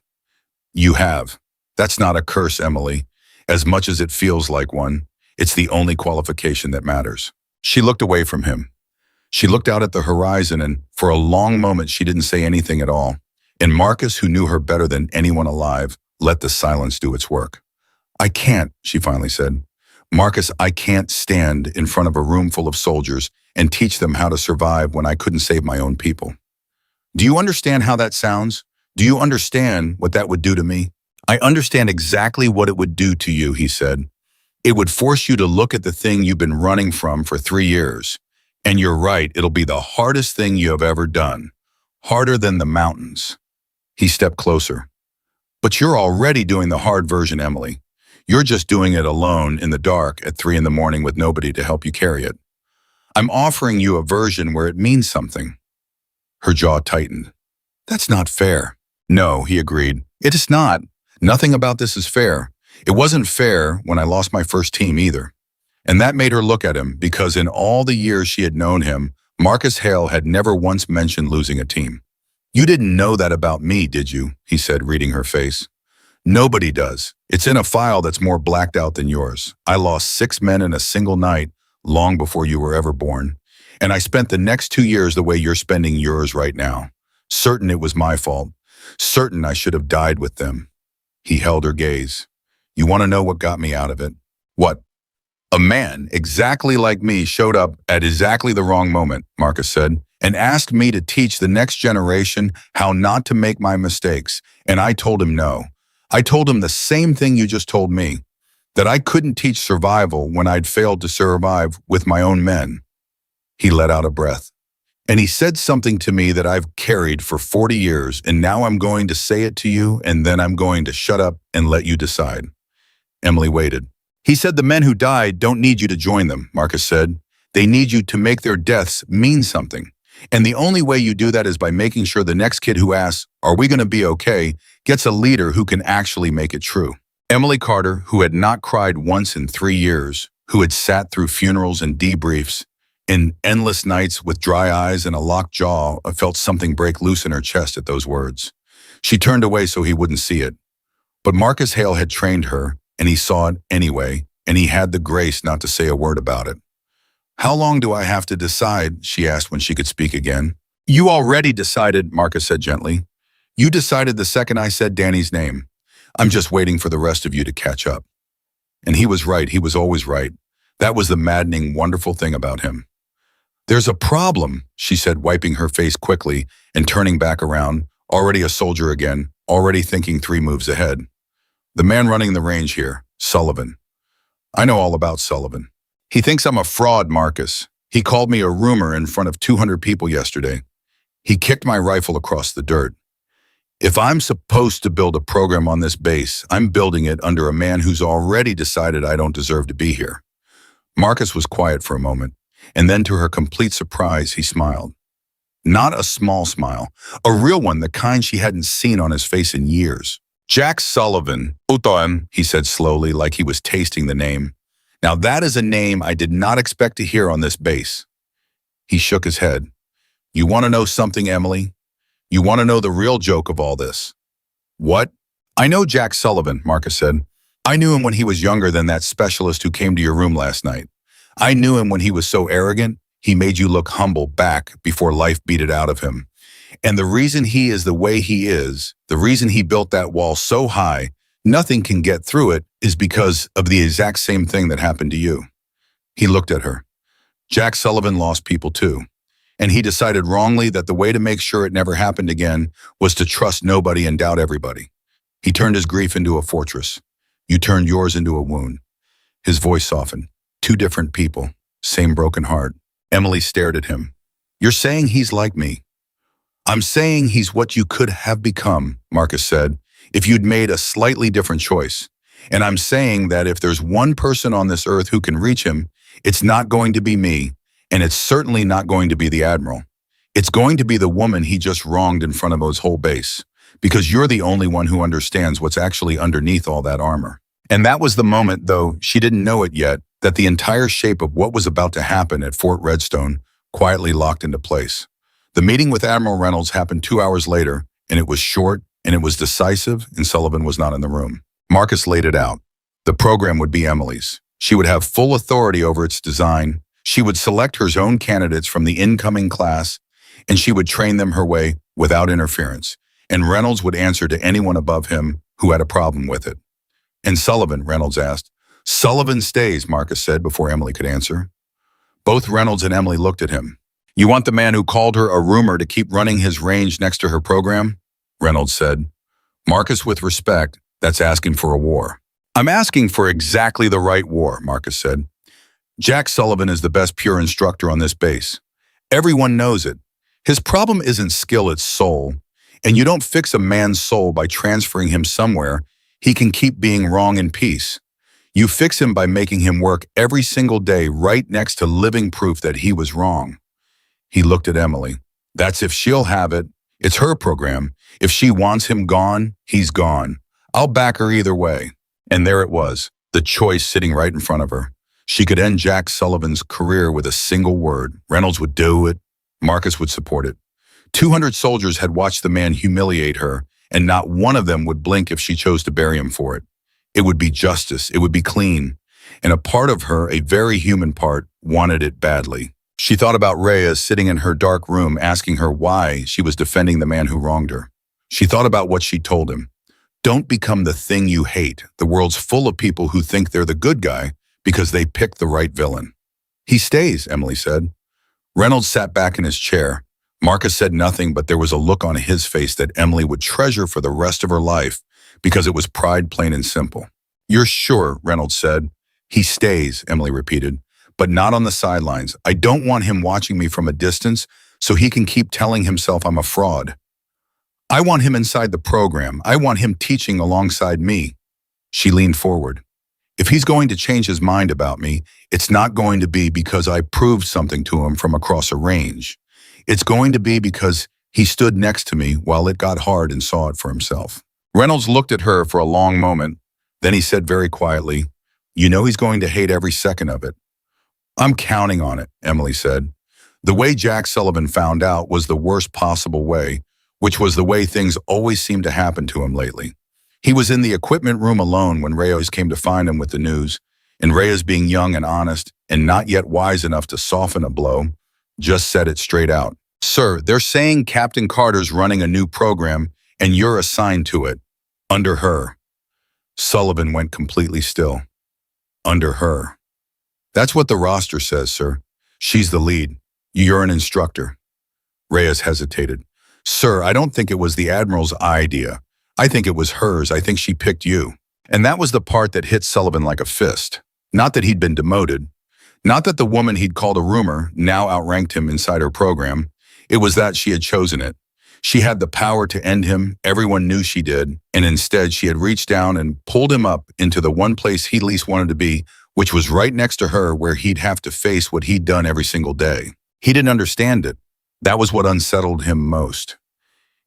"You have. That's not a curse, Emily. As much as it feels like one, it's the only qualification that matters." She looked away from him. She looked out at the horizon, and for a long moment she didn't say anything at all. And Marcus, who knew her better than anyone alive, let the silence do its work. "I can't," she finally said. "Marcus, I can't stand in front of a room full of soldiers and teach them how to survive when I couldn't save my own people. Do you understand how that sounds? Do you understand what that would do to me?" "I understand exactly what it would do to you," he said. "It would force you to look at the thing you've been running from for 3 years. And you're right, it'll be the hardest thing you have ever done. Harder than the mountains." He stepped closer. "But you're already doing the hard version, Emily. You're just doing it alone in the dark at 3 in the morning with nobody to help you carry it. I'm offering you a version where it means something." Her jaw tightened. "That's not fair." "No," he agreed. "It is not. Nothing about this is fair. It wasn't fair when I lost my first team either. And that made her look at him because in all the years she had known him, Marcus Hale had never once mentioned losing a team. You didn't know that about me, did you? He said, reading her face. Nobody does. It's in a file that's more blacked out than yours. I lost 6 men in a single night long before you were ever born. And I spent the next 2 years the way you're spending yours right now. Certain it was my fault. Certain I should have died with them. He held her gaze. You want to know what got me out of it? What? A man exactly like me showed up at exactly the wrong moment, Marcus said, and asked me to teach the next generation how not to make my mistakes. And I told him no. I told him the same thing you just told me, that I couldn't teach survival when I'd failed to survive with my own men. He let out a breath. And he said something to me that I've carried for 40 years, and now I'm going to say it to you, and then I'm going to shut up and let you decide. Emily waited. He said the men who died don't need you to join them, Marcus said. They need you to make their deaths mean something. And the only way you do that is by making sure the next kid who asks, are we going to be okay, gets a leader who can actually make it true. Emily Carter, who had not cried once in 3 years, who had sat through funerals and debriefs, in endless nights with dry eyes and a locked jaw, felt something break loose in her chest at those words. She turned away so he wouldn't see it. But Marcus Hale had trained her, and he saw it anyway, and he had the grace not to say a word about it. How long do I have to decide? She asked when she could speak again. You already decided, Marcus said gently. You decided the second I said Danny's name. I'm just waiting for the rest of you to catch up. And he was right. He was always right. That was the maddening, wonderful thing about him. There's a problem, she said, wiping her face quickly and turning back around, already a soldier again, already thinking 3 moves ahead. The man running the range here, Sullivan. I know all about Sullivan. He thinks I'm a fraud, Marcus. He called me a rumor in front of 200 people yesterday. He kicked my rifle across the dirt. If I'm supposed to build a program on this base, I'm building it under a man who's already decided I don't deserve to be here. Marcus was quiet for a moment, and then to her complete surprise, he smiled. Not a small smile, a real one, the kind she hadn't seen on his face in years. Jack Sullivan, Utoem, he said slowly, like he was tasting the name. Now that is a name I did not expect to hear on this base. He shook his head. You want to know something, Emily? You want to know the real joke of all this? What? I know Jack Sullivan, Marcus said. I knew him when he was younger than that specialist who came to your room last night. I knew him when he was so arrogant, he made you look humble back before life beat it out of him. And the reason he is the way he is, the reason he built that wall so high, nothing can get through it, is because of the exact same thing that happened to you. He looked at her. Jack Sullivan lost people too. And he decided wrongly that the way to make sure it never happened again was to trust nobody and doubt everybody. He turned his grief into a fortress. You turned yours into a wound. His voice softened. 2 different people, same broken heart. Emily stared at him. You're saying he's like me. I'm saying he's what you could have become, Marcus said, if you'd made a slightly different choice. And I'm saying that if there's one person on this earth who can reach him, it's not going to be me, and it's certainly not going to be the Admiral. It's going to be the woman he just wronged in front of his whole base, because you're the only one who understands what's actually underneath all that armor. And that was the moment, though she didn't know it yet, that the entire shape of what was about to happen at Fort Redstone quietly locked into place. The meeting with Admiral Reynolds happened 2 hours later, and it was short, and it was decisive, and Sullivan was not in the room. Marcus laid it out. The program would be Emily's. She would have full authority over its design. She would select her own candidates from the incoming class, and she would train them her way without interference. And Reynolds would answer to anyone above him who had a problem with it. And Sullivan, Reynolds asked. Sullivan stays, Marcus said before Emily could answer. Both Reynolds and Emily looked at him. You want the man who called her a rumor to keep running his range next to her program? Reynolds said. Marcus, with respect, that's asking for a war. I'm asking for exactly the right war, Marcus said. Jack Sullivan is the best pure instructor on this base. Everyone knows it. His problem isn't skill, it's soul. And you don't fix a man's soul by transferring him somewhere he can keep being wrong in peace. You fix him by making him work every single day right next to living proof that he was wrong. He looked at Emily. That's if she'll have it. It's her program. If she wants him gone, he's gone. I'll back her either way. And there it was, the choice sitting right in front of her. She could end Jack Sullivan's career with a single word. Reynolds would do it. Marcus would support it. 200 soldiers had watched the man humiliate her, and not one of them would blink if she chose to bury him for it. It would be justice. It would be clean. And a part of her, a very human part, wanted it badly. She thought about Reyes sitting in her dark room asking her why she was defending the man who wronged her. She thought about what she told him. Don't become the thing you hate. The world's full of people who think they're the good guy because they picked the right villain. He stays, Emily said. Reynolds sat back in his chair. Marcus said nothing, but there was a look on his face that Emily would treasure for the rest of her life because it was pride, plain and simple. You're sure, Reynolds said. He stays, Emily repeated, but not on the sidelines. I don't want him watching me from a distance so he can keep telling himself I'm a fraud. I want him inside the program. I want him teaching alongside me. She leaned forward. If he's going to change his mind about me, it's not going to be because I proved something to him from across a range. It's going to be because he stood next to me while it got hard and saw it for himself. Reynolds looked at her for a long moment. Then he said very quietly, you know he's going to hate every second of it. I'm counting on it, Emily said. The way Jack Sullivan found out was the worst possible way, which was the way things always seemed to happen to him lately. He was in the equipment room alone when Reyes came to find him with the news, and Reyes, being young and honest and not yet wise enough to soften a blow, just said it straight out. Sir, they're saying Captain Carter's running a new program and you're assigned to it. Under her. Sullivan went completely still. Under her. That's what the roster says, sir. She's the lead. You're an instructor. Reyes hesitated. Sir, I don't think it was the Admiral's idea. I think it was hers. I think she picked you. And that was the part that hit Sullivan like a fist. Not that he'd been demoted. Not that the woman he'd called a rumor now outranked him inside her program. It was that she had chosen it. She had the power to end him. Everyone knew she did. And instead, she had reached down and pulled him up into the one place he least wanted to be, which was right next to her where he'd have to face what he'd done every single day. He didn't understand it. That was what unsettled him most.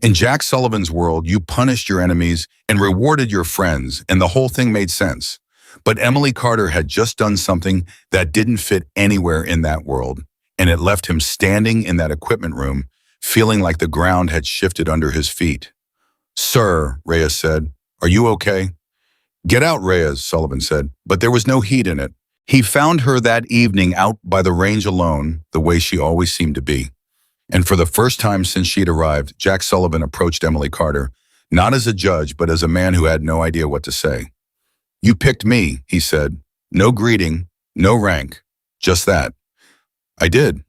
In Jack Sullivan's world, you punished your enemies and rewarded your friends, and the whole thing made sense. But Emily Carter had just done something that didn't fit anywhere in that world, and it left him standing in that equipment room, feeling like the ground had shifted under his feet. Sir, Reyes said, are you okay? Get out, Reyes, Sullivan said, but there was no heat in it. He found her that evening out by the range alone, the way she always seemed to be. And for the first time since she'd arrived, Jack Sullivan approached Emily Carter, not as a judge, but as a man who had no idea what to say. You picked me, he said. No greeting, no rank, just that. I did.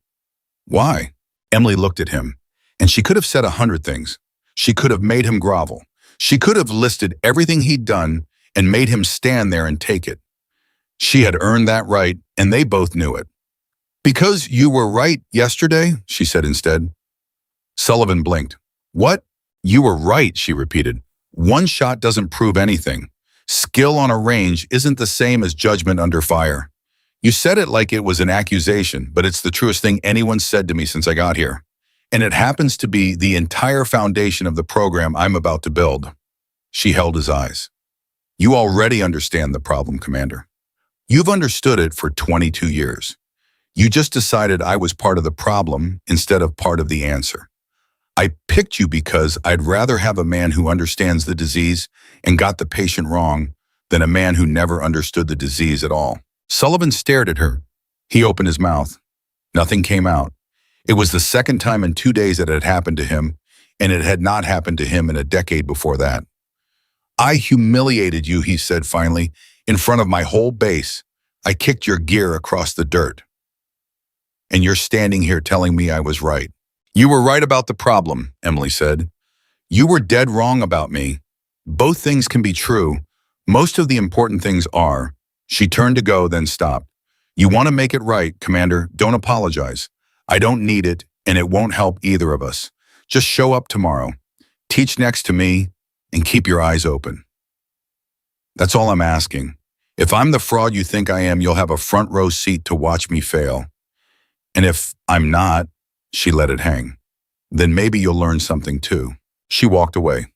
Why? Emily looked at him, and she could have said 100 things. She could have made him grovel. She could have listed everything he'd done and made him stand there and take it. She had earned that right, and they both knew it. Because you were right yesterday, she said instead. Sullivan blinked. What? You were right, she repeated. One shot doesn't prove anything. Skill on a range isn't the same as judgment under fire. You said it like it was an accusation, but it's the truest thing anyone's said to me since I got here. And it happens to be the entire foundation of the program I'm about to build. She held his eyes. You already understand the problem, Commander. You've understood it for 22 years. You just decided I was part of the problem instead of part of the answer. I picked you because I'd rather have a man who understands the disease and got the patient wrong than a man who never understood the disease at all. Sullivan stared at her. He opened his mouth. Nothing came out. It was the second time in 2 days that it had happened to him, and it had not happened to him in a decade before that. I humiliated you, he said finally, in front of my whole base. I kicked your gear across the dirt. And you're standing here telling me I was right. You were right about the problem, Emily said. You were dead wrong about me. Both things can be true. Most of the important things are. She turned to go, then stopped. You want to make it right, Commander. Don't apologize. I don't need it, and it won't help either of us. Just show up tomorrow. Teach next to me, and keep your eyes open. That's all I'm asking. If I'm the fraud you think I am, you'll have a front row seat to watch me fail. And if I'm not, she let it hang, then maybe you'll learn something too. She walked away.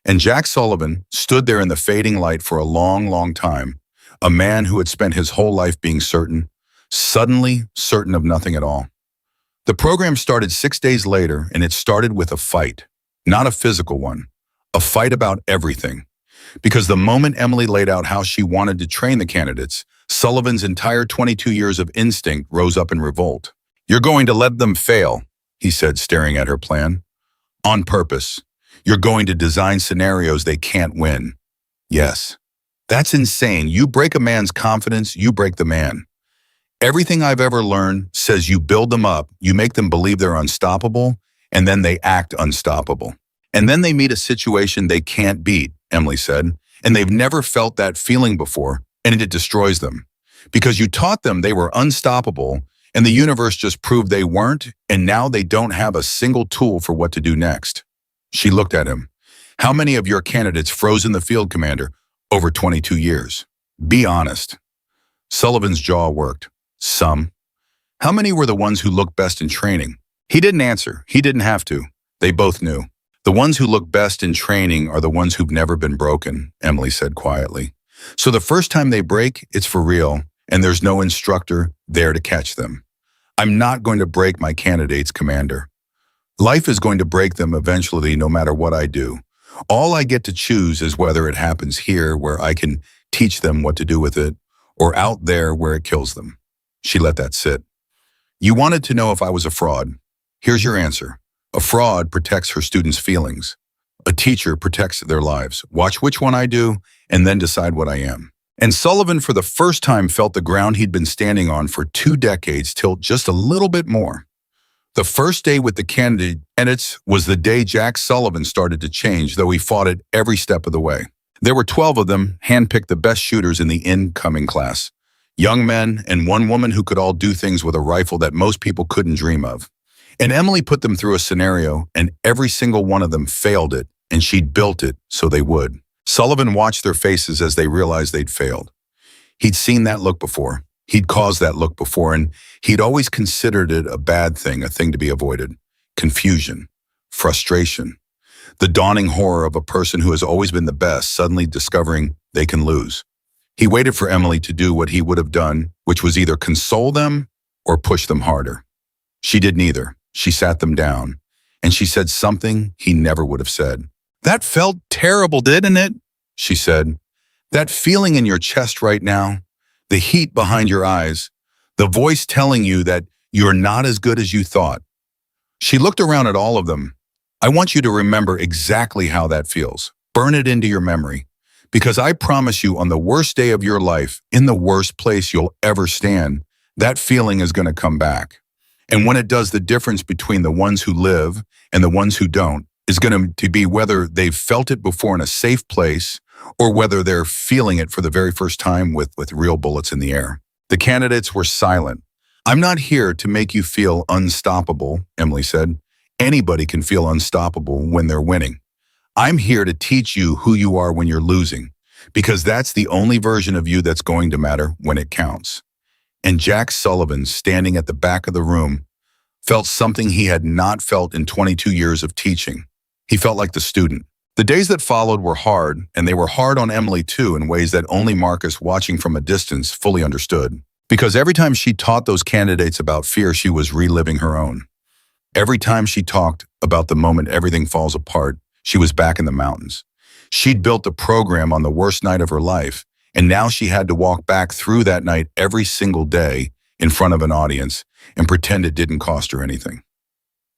And Jack Sullivan stood there in the fading light for a long, long time, a man who had spent his whole life being certain, suddenly certain of nothing at all. The program started 6 days later, and it started with a fight, not a physical one, a fight about everything. Because the moment Emily laid out how she wanted to train the candidates, Sullivan's entire 22 years of instinct rose up in revolt. "You're going to let them fail," he said, staring at her plan. "On purpose. You're going to design scenarios they can't win." Yes. That's insane. You break a man's confidence, you break the man. Everything I've ever learned says you build them up, you make them believe they're unstoppable, and then they act unstoppable. And then they meet a situation they can't beat, Emily said, and they've never felt that feeling before, and it destroys them. Because you taught them they were unstoppable, and the universe just proved they weren't, and now they don't have a single tool for what to do next. She looked at him. "How many of your candidates froze in the field, Commander, over 22 years? Be honest." Sullivan's jaw worked. "Some." "How many were the ones who looked best in training?" He didn't answer. He didn't have to. They both knew. "The ones who look best in training are the ones who've never been broken," Emily said quietly. "So the first time they break, it's for real, and there's no instructor there to catch them. I'm not going to break my candidates, Commander. Life is going to break them eventually no matter what I do. All I get to choose is whether it happens here where I can teach them what to do with it, or out there where it kills them." She let that sit. "You wanted to know if I was a fraud. Here's your answer. A fraud protects her students' feelings. A teacher protects their lives. Watch which one I do, and then decide what I am." And Sullivan, for the first time, felt the ground he'd been standing on for 2 decades tilt just a little bit more. The first day with the candidates was the day Jack Sullivan started to change, though he fought it every step of the way. There were 12 of them, handpicked the best shooters in the incoming class. Young men and one woman who could all do things with a rifle that most people couldn't dream of. And Emily put them through a scenario, and every single one of them failed it, and she'd built it so they would. Sullivan watched their faces as they realized they'd failed. He'd seen that look before. He'd caused that look before, and he'd always considered it a bad thing, a thing to be avoided. Confusion, frustration, the dawning horror of a person who has always been the best suddenly discovering they can lose. He waited for Emily to do what he would have done, which was either console them or push them harder. She did neither. She sat them down, and she said something he never would have said. "That felt terrible, didn't it?" she said. "That feeling in your chest right now, the heat behind your eyes, the voice telling you that you're not as good as you thought." She looked around at all of them. "I want you to remember exactly how that feels. Burn it into your memory. Because I promise you, on the worst day of your life, in the worst place you'll ever stand, that feeling is going to come back. And when it does, the difference between the ones who live and the ones who don't is going to be whether they've felt it before in a safe place or whether they're feeling it for the very first time with real bullets in the air." The candidates were silent. "I'm not here to make you feel unstoppable," Emily said. "Anybody can feel unstoppable when they're winning. I'm here to teach you who you are when you're losing, because that's the only version of you that's going to matter when it counts." And Jack Sullivan, standing at the back of the room, felt something he had not felt in 22 years of teaching. He felt like the student. The days that followed were hard, and they were hard on Emily too in ways that only Marcus, watching from a distance, fully understood. Because every time she taught those candidates about fear, she was reliving her own. Every time she talked about the moment everything falls apart, she was back in the mountains. She'd built the program on the worst night of her life, and now she had to walk back through that night every single day in front of an audience and pretend it didn't cost her anything.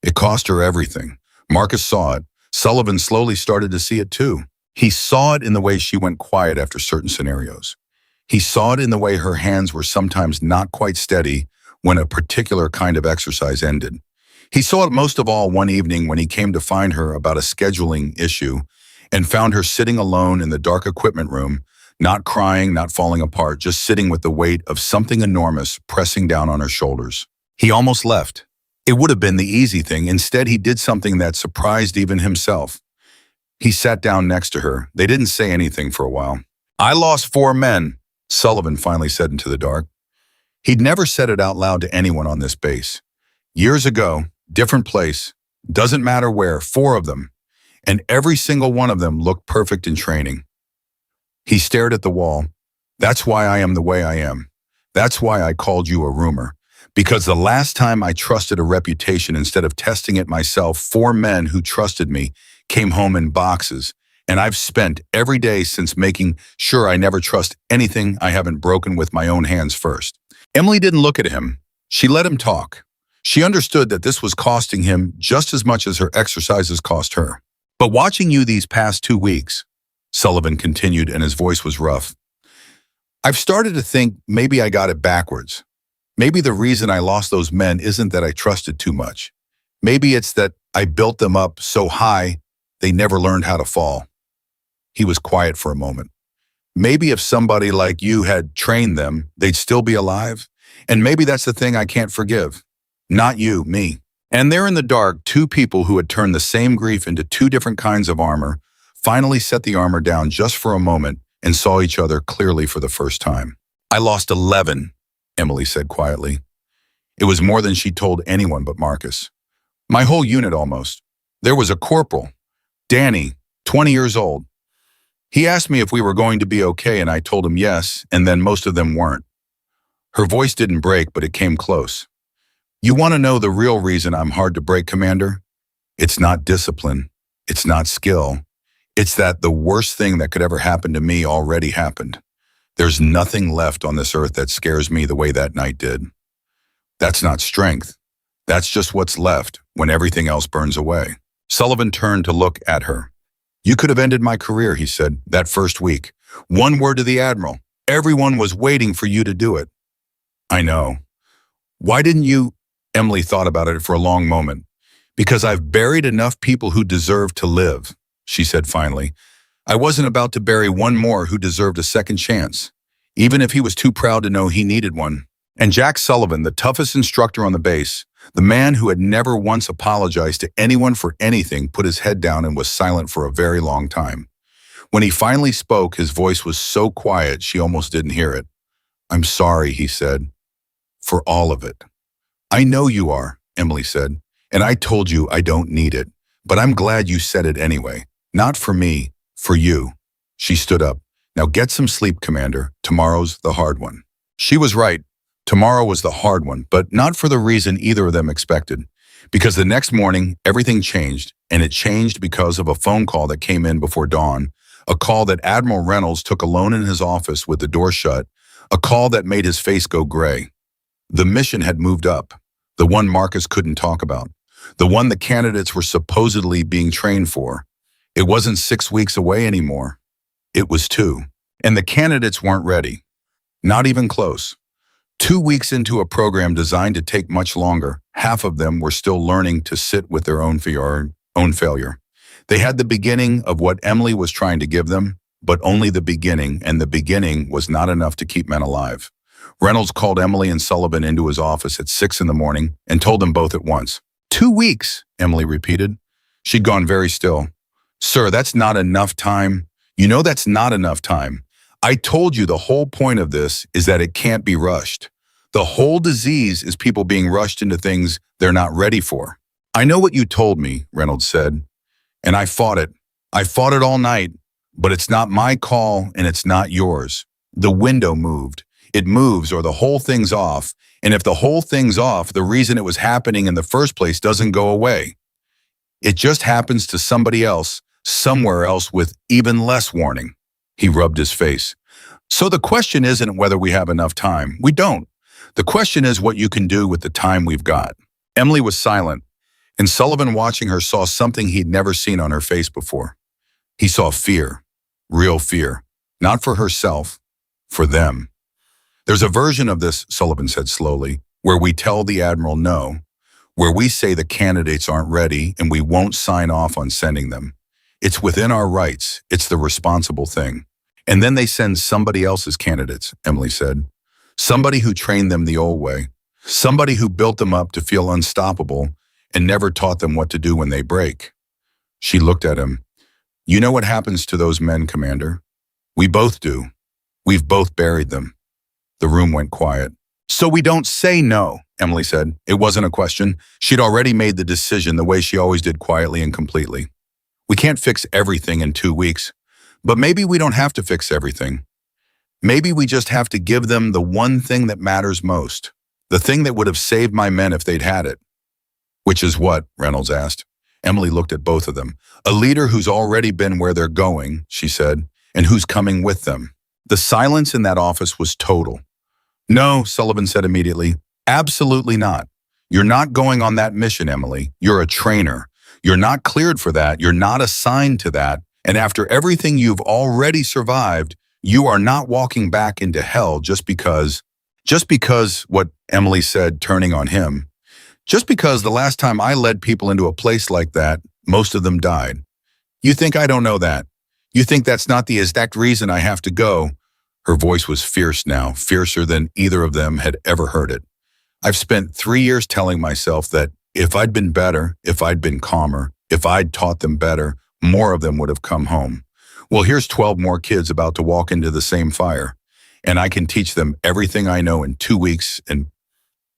It cost her everything. Marcus saw it. Sullivan slowly started to see it too. He saw it in the way she went quiet after certain scenarios. He saw it in the way her hands were sometimes not quite steady when a particular kind of exercise ended. He saw it most of all one evening when he came to find her about a scheduling issue and found her sitting alone in the dark equipment room, not crying, not falling apart, just sitting with the weight of something enormous pressing down on her shoulders. He almost left. It would have been the easy thing. Instead, he did something that surprised even himself. He sat down next to her. They didn't say anything for a while. "I lost 4 men, Sullivan finally said into the dark. He'd never said it out loud to anyone on this base. Years ago, different place, doesn't matter where, 4 of them. and every single one of them looked perfect in training. He stared at the wall. That's why I am the way I am. That's why I called you a rumor. Because the last time I trusted a reputation instead of testing it myself, 4 men who trusted me came home in boxes, and I've spent every day since making sure I never trust anything I haven't broken with my own hands first. Emily didn't look at him. She let him talk. She understood that this was costing him just as much as her exercises cost her. But watching you these past 2 weeks, Sullivan continued, and his voice was rough, I've started to think maybe I got it backwards. Maybe the reason I lost those men isn't that I trusted too much. Maybe it's that I built them up so high they never learned how to fall. He was quiet for a moment. Maybe if somebody like you had trained them, they'd still be alive. And maybe that's the thing I can't forgive. Not you, me. And there in the dark, 2 people who had turned the same grief into 2 different kinds of armor finally set the armor down just for a moment and saw each other clearly for the first time. I lost 11, Emily said quietly. It was more than she told anyone but Marcus. My whole unit almost. There was a corporal, Danny, 20 years old. He asked me if we were going to be okay, and I told him yes, and then most of them weren't. Her voice didn't break, but it came close. You want to know the real reason I'm hard to break, Commander? It's not discipline. It's not skill. It's that the worst thing that could ever happen to me already happened. There's nothing left on this earth that scares me the way that night did. That's not strength. That's just what's left when everything else burns away. Sullivan turned to look at her. You could have ended my career, he said, that first week. 1 word to the Admiral. Everyone was waiting for you to do it. I know. Why didn't you? Emily thought about it for a long moment. Because I've buried enough people who deserve to live, she said finally. I wasn't about to bury 1 more who deserved a second chance, even if he was too proud to know he needed one. And Jack Sullivan, the toughest instructor on the base, the man who had never once apologized to anyone for anything, put his head down and was silent for a very long time. When he finally spoke, his voice was so quiet she almost didn't hear it. I'm sorry, he said, for all of it. I know you are, Emily said, and I told you I don't need it, but I'm glad you said it anyway. Not for me, for you. She stood up. Now get some sleep, Commander. Tomorrow's the hard one. She was right. Tomorrow was the hard one, but not for the reason either of them expected. Because the next morning, everything changed, and it changed because of a phone call that came in before dawn, a call that Admiral Reynolds took alone in his office with the door shut, a call that made his face go gray. The mission had moved up, the one Marcus couldn't talk about, the one the candidates were supposedly being trained for. It wasn't 6 weeks away anymore. It was 2. And the candidates weren't ready. Not even close. 2 weeks into a program designed to take much longer, half of them were still learning to sit with their own failure. They had the beginning of what Emily was trying to give them, but only the beginning, and the beginning was not enough to keep men alive. Reynolds called Emily and Sullivan into his office at 6 in the morning and told them both at once. 2 weeks, Emily repeated. She'd gone very still. Sir, that's not enough time. You know that's not enough time. I told you the whole point of this is that it can't be rushed. The whole disease is people being rushed into things they're not ready for. I know what you told me, Reynolds said, and I fought it. I fought it all night, but it's not my call and it's not yours. The window moved. It moves or the whole thing's off, and if the whole thing's off, the reason it was happening in the first place doesn't go away. It just happens to somebody else, somewhere else with even less warning. He rubbed his face. So the question isn't whether we have enough time. We don't. The question is what you can do with the time we've got. Emily was silent, and Sullivan, watching her, saw something he'd never seen on her face before. He saw fear, real fear, not for herself, for them. There's a version of this, Sullivan said slowly, where we tell the Admiral no, where we say the candidates aren't ready and we won't sign off on sending them. It's within our rights. It's the responsible thing. And then they send somebody else's candidates, Emily said. Somebody who trained them the old way. Somebody who built them up to feel unstoppable and never taught them what to do when they break. She looked at him. You know what happens to those men, Commander? We both do. We've both buried them. The room went quiet. So we don't say no, Emily said. It wasn't a question. She'd already made the decision the way she always did, quietly and completely. We can't fix everything in 2 weeks, but maybe we don't have to fix everything. Maybe we just have to give them the one thing that matters most, the thing that would have saved my men if they'd had it. Which is what? Reynolds asked. Emily looked at both of them. A leader who's already been where they're going, she said, and who's coming with them. The silence in that office was total. No, Sullivan said immediately. Absolutely not. You're not going on that mission, Emily. You're a trainer. You're not cleared for that. You're not assigned to that. And after everything you've already survived, you are not walking back into hell just because, what Emily said, turning on him, just because the last time I led people into a place like that, most of them died. You think I don't know that? You think that's not the exact reason I have to go? Her voice was fierce now, fiercer than either of them had ever heard it. I've spent 3 years telling myself that if I'd been better, if I'd been calmer, if I'd taught them better, more of them would have come home. Well, here's 12 more kids about to walk into the same fire, and I can teach them everything I know in 2 weeks and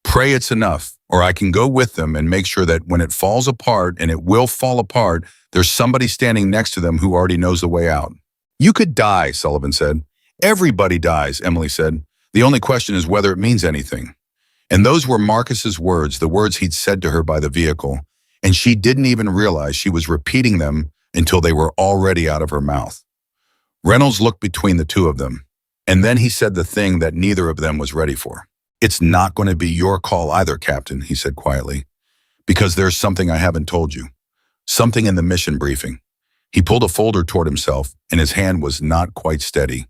pray it's enough, or I can go with them and make sure that when it falls apart, and it will fall apart, there's somebody standing next to them who already knows the way out. You could die, Sullivan said. Everybody dies, Emily said. The only question is whether it means anything. And those were Marcus's words, the words he'd said to her by the vehicle, and she didn't even realize she was repeating them until they were already out of her mouth. Reynolds looked between the two of them, and then he said the thing that neither of them was ready for. It's not going to be your call either, Captain, he said quietly, because there's something I haven't told you. Something in the mission briefing. He pulled a folder toward himself, and his hand was not quite steady.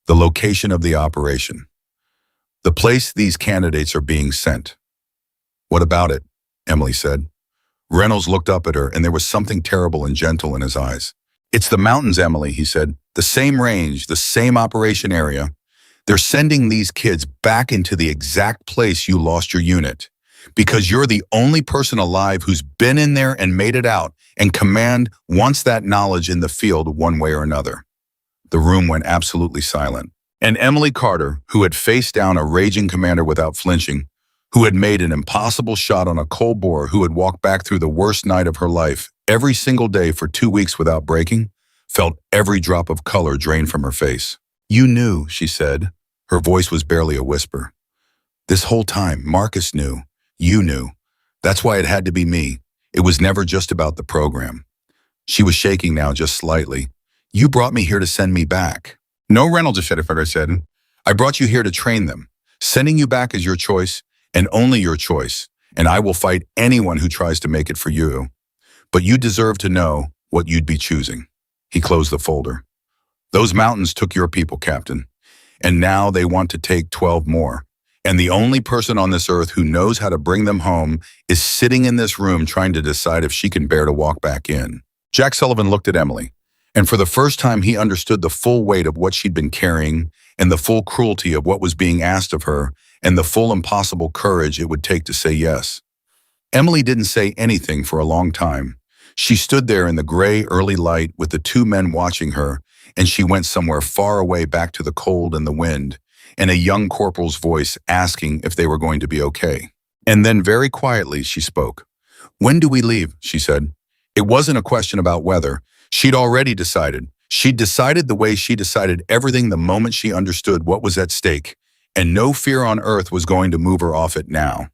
The location of the operation. The place these candidates are being sent. What about it? Emily said. Reynolds looked up at her, and there was something terrible and gentle in his eyes. It's the mountains, Emily, he said. The same range, the same operation area. They're sending these kids back into the exact place you lost your unit, because you're the only person alive who's been in there and made it out, and command wants that knowledge in the field one way or another. The room went absolutely silent. And Emily Carter, who had faced down a raging commander without flinching, who had made an impossible shot on a cold bore, who had walked back through the worst night of her life every single day for 2 weeks without breaking, felt every drop of color drain from her face. You knew, she said. Her voice was barely a whisper. This whole time, Marcus knew. You knew. That's why it had to be me. It was never just about the program. She was shaking now just slightly. You brought me here to send me back. No, Reynolds said. I brought you here to train them. Sending you back is your choice, and only your choice, and I will fight anyone who tries to make it for you. But you deserve to know what you'd be choosing. He closed the folder. Those mountains took your people, Captain, and now they want to take 12 more. And the only person on this earth who knows how to bring them home is sitting in this room trying to decide if she can bear to walk back in. Jack Sullivan looked at Emily. And for the first time, he understood the full weight of what she'd been carrying, and the full cruelty of what was being asked of her, and the full impossible courage it would take to say yes. Emily didn't say anything for a long time. She stood there in the gray early light with the two men watching her, and she went somewhere far away back to the cold and the wind, and a young corporal's voice asking if they were going to be okay. And then very quietly she spoke. When do we leave? She said. It wasn't a question about whether. She'd already decided. She'd decided the way she decided everything the moment she understood what was at stake, and no fear on earth was going to move her off it now.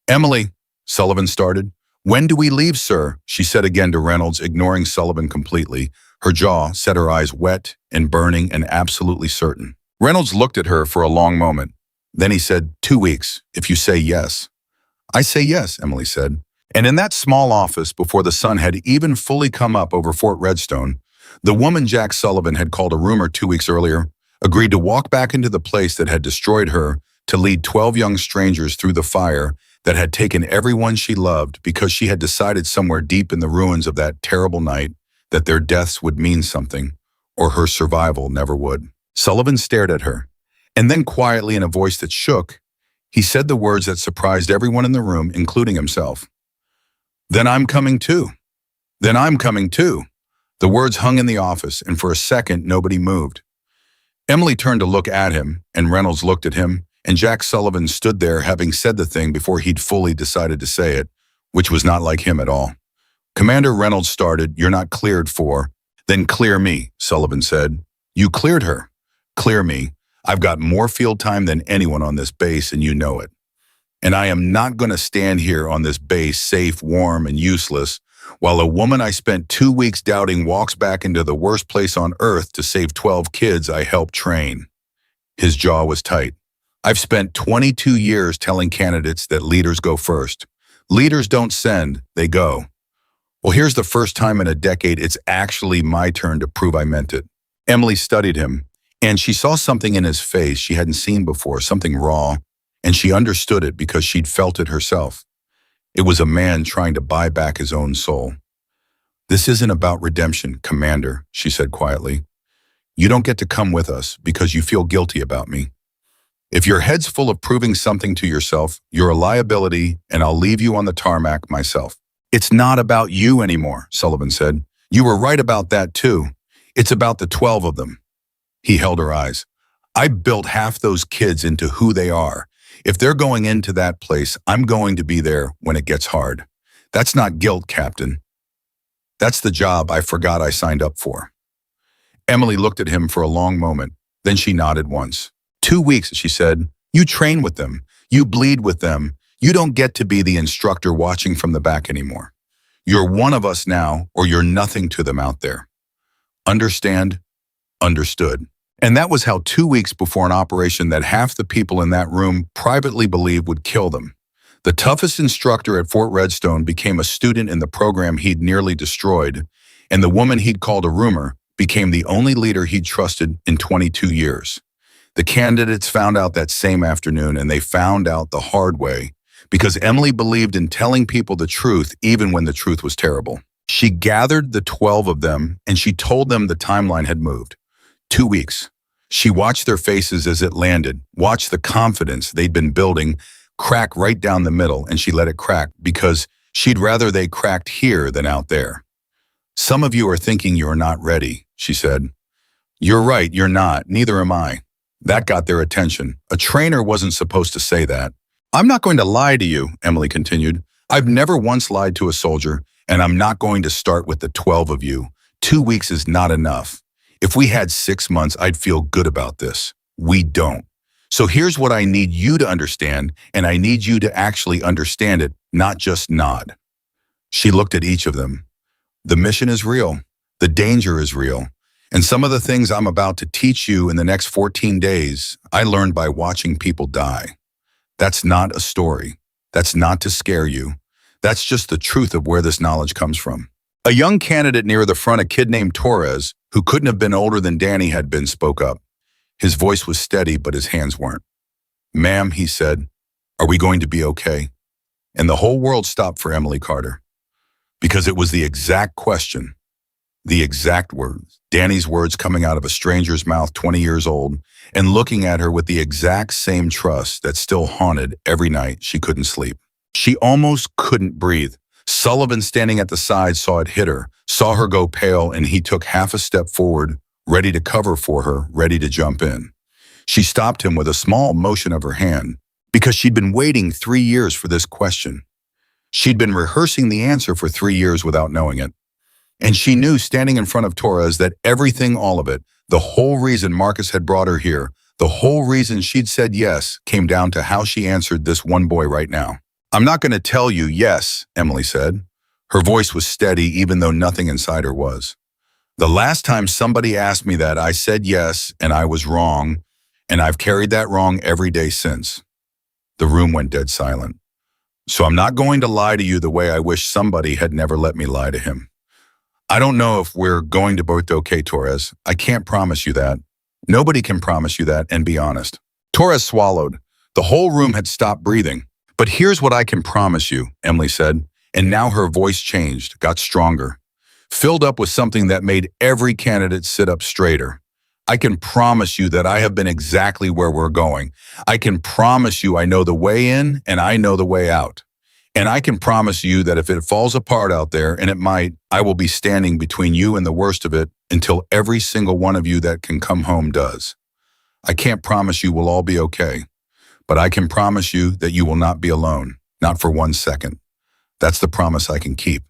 Emily, Sullivan started. When do we leave, sir? She said again to Reynolds, ignoring Sullivan completely. Her jaw set, her eyes wet and burning and absolutely certain. Reynolds looked at her for a long moment. Then he said, 2 weeks, if you say yes. I say yes, Emily said. And in that small office, before the sun had even fully come up over Fort Redstone, the woman Jack Sullivan had called a rumor 2 weeks earlier agreed to walk back into the place that had destroyed her to lead 12 young strangers through the fire that had taken everyone she loved, because she had decided somewhere deep in the ruins of that terrible night that their deaths would mean something, or her survival never would. Sullivan stared at her, and then quietly, in a voice that shook, he said the words that surprised everyone in the room, including himself. Then I'm coming too. Then I'm coming too. The words hung in the office, and for a second, nobody moved. Emily turned to look at him, and Reynolds looked at him, and Jack Sullivan stood there having said the thing before he'd fully decided to say it, which was not like him at all. Commander Reynolds started, "You're not cleared for." "Then clear me," Sullivan said. "You cleared her. Clear me. I've got more field time than anyone on this base, and you know it. And I am not going to stand here on this base, safe, warm, and useless, while a woman I spent 2 weeks doubting walks back into the worst place on Earth to save 12 kids I helped train." His jaw was tight. "I've spent 22 years telling candidates that leaders go first. Leaders don't send, they go. Well, here's the first time in a decade it's actually my turn to prove I meant it." Emily studied him, and she saw something in his face she hadn't seen before, something raw, and she understood it because she'd felt it herself. It was a man trying to buy back his own soul. "This isn't about redemption, Commander," she said quietly. "You don't get to come with us because you feel guilty about me. If your head's full of proving something to yourself, you're a liability, and I'll leave you on the tarmac myself." "It's not about you anymore," Sullivan said. "You were right about that too. It's about the 12 of them." He held her eyes. "I built half those kids into who they are. If they're going into that place, I'm going to be there when it gets hard. That's not guilt, Captain. That's the job I forgot I signed up for." Emily looked at him for a long moment. Then she nodded once. "2 weeks," she said. "You train with them. You bleed with them. You don't get to be the instructor watching from the back anymore. You're one of us now, or you're nothing to them out there. Understand?" Understood. And that was how 2 weeks before an operation that half the people in that room privately believed would kill them, the toughest instructor at Fort Redstone became a student in the program he'd nearly destroyed, and the woman he'd called a rumor became the only leader he'd trusted in 22 years. The candidates found out that same afternoon, and they found out the hard way, because Emily believed in telling people the truth even when the truth was terrible. She gathered the 12 of them, and she told them the timeline had moved. 2 weeks. She watched their faces as it landed, watched the confidence they'd been building crack right down the middle, and she let it crack because she'd rather they cracked here than out there. "Some of you are thinking you're not ready," she said. "You're right, you're not. Neither am I." That got their attention. A trainer wasn't supposed to say that. "I'm not going to lie to you," Emily continued. "I've never once lied to a soldier, and I'm not going to start with the 12 of you. 2 weeks is not enough. If we had 6 months, I'd feel good about this. We don't. So here's what I need you to understand, and I need you to actually understand it, not just nod." She looked at each of them. "The mission is real. The danger is real. And some of the things I'm about to teach you in the next 14 days, I learned by watching people die. That's not a story. That's not to scare you. That's just the truth of where this knowledge comes from." A young candidate near the front, a kid named Torres, who couldn't have been older than Danny had been, spoke up. His voice was steady, but his hands weren't. "Ma'am," he said, "are we going to be okay?" And the whole world stopped for Emily Carter. Because it was the exact question, the exact words, Danny's words coming out of a stranger's mouth 20 years old, and looking at her with the exact same trust that still haunted every night she couldn't sleep. She almost couldn't breathe. Sullivan, standing at the side, saw it hit her, saw her go pale, and he took half a step forward, ready to cover for her, ready to jump in. She stopped him with a small motion of her hand, because she'd been waiting 3 years for this question. She'd been rehearsing the answer for 3 years without knowing it. And she knew, standing in front of Torres, that everything, all of it, the whole reason Marcus had brought her here, the whole reason she'd said yes, came down to how she answered this one boy right now. "I'm not going to tell you yes," Emily said. Her voice was steady, even though nothing inside her was. "The last time somebody asked me that, I said yes, and I was wrong, and I've carried that wrong every day since." The room went dead silent. "So I'm not going to lie to you the way I wish somebody had never let me lie to him. I don't know if we're going to both okay, Torres. I can't promise you that. Nobody can promise you that, and be honest." Torres swallowed. The whole room had stopped breathing. "But here's what I can promise you," Emily said, and now her voice changed, got stronger, filled up with something that made every candidate sit up straighter. "I can promise you that I have been exactly where we're going. I can promise you I know the way in and I know the way out. And I can promise you that if it falls apart out there, and it might, I will be standing between you and the worst of it until every single one of you that can come home does. I can't promise you we'll all be okay, but I can promise you that you will not be alone, not for 1 second. That's the promise I can keep.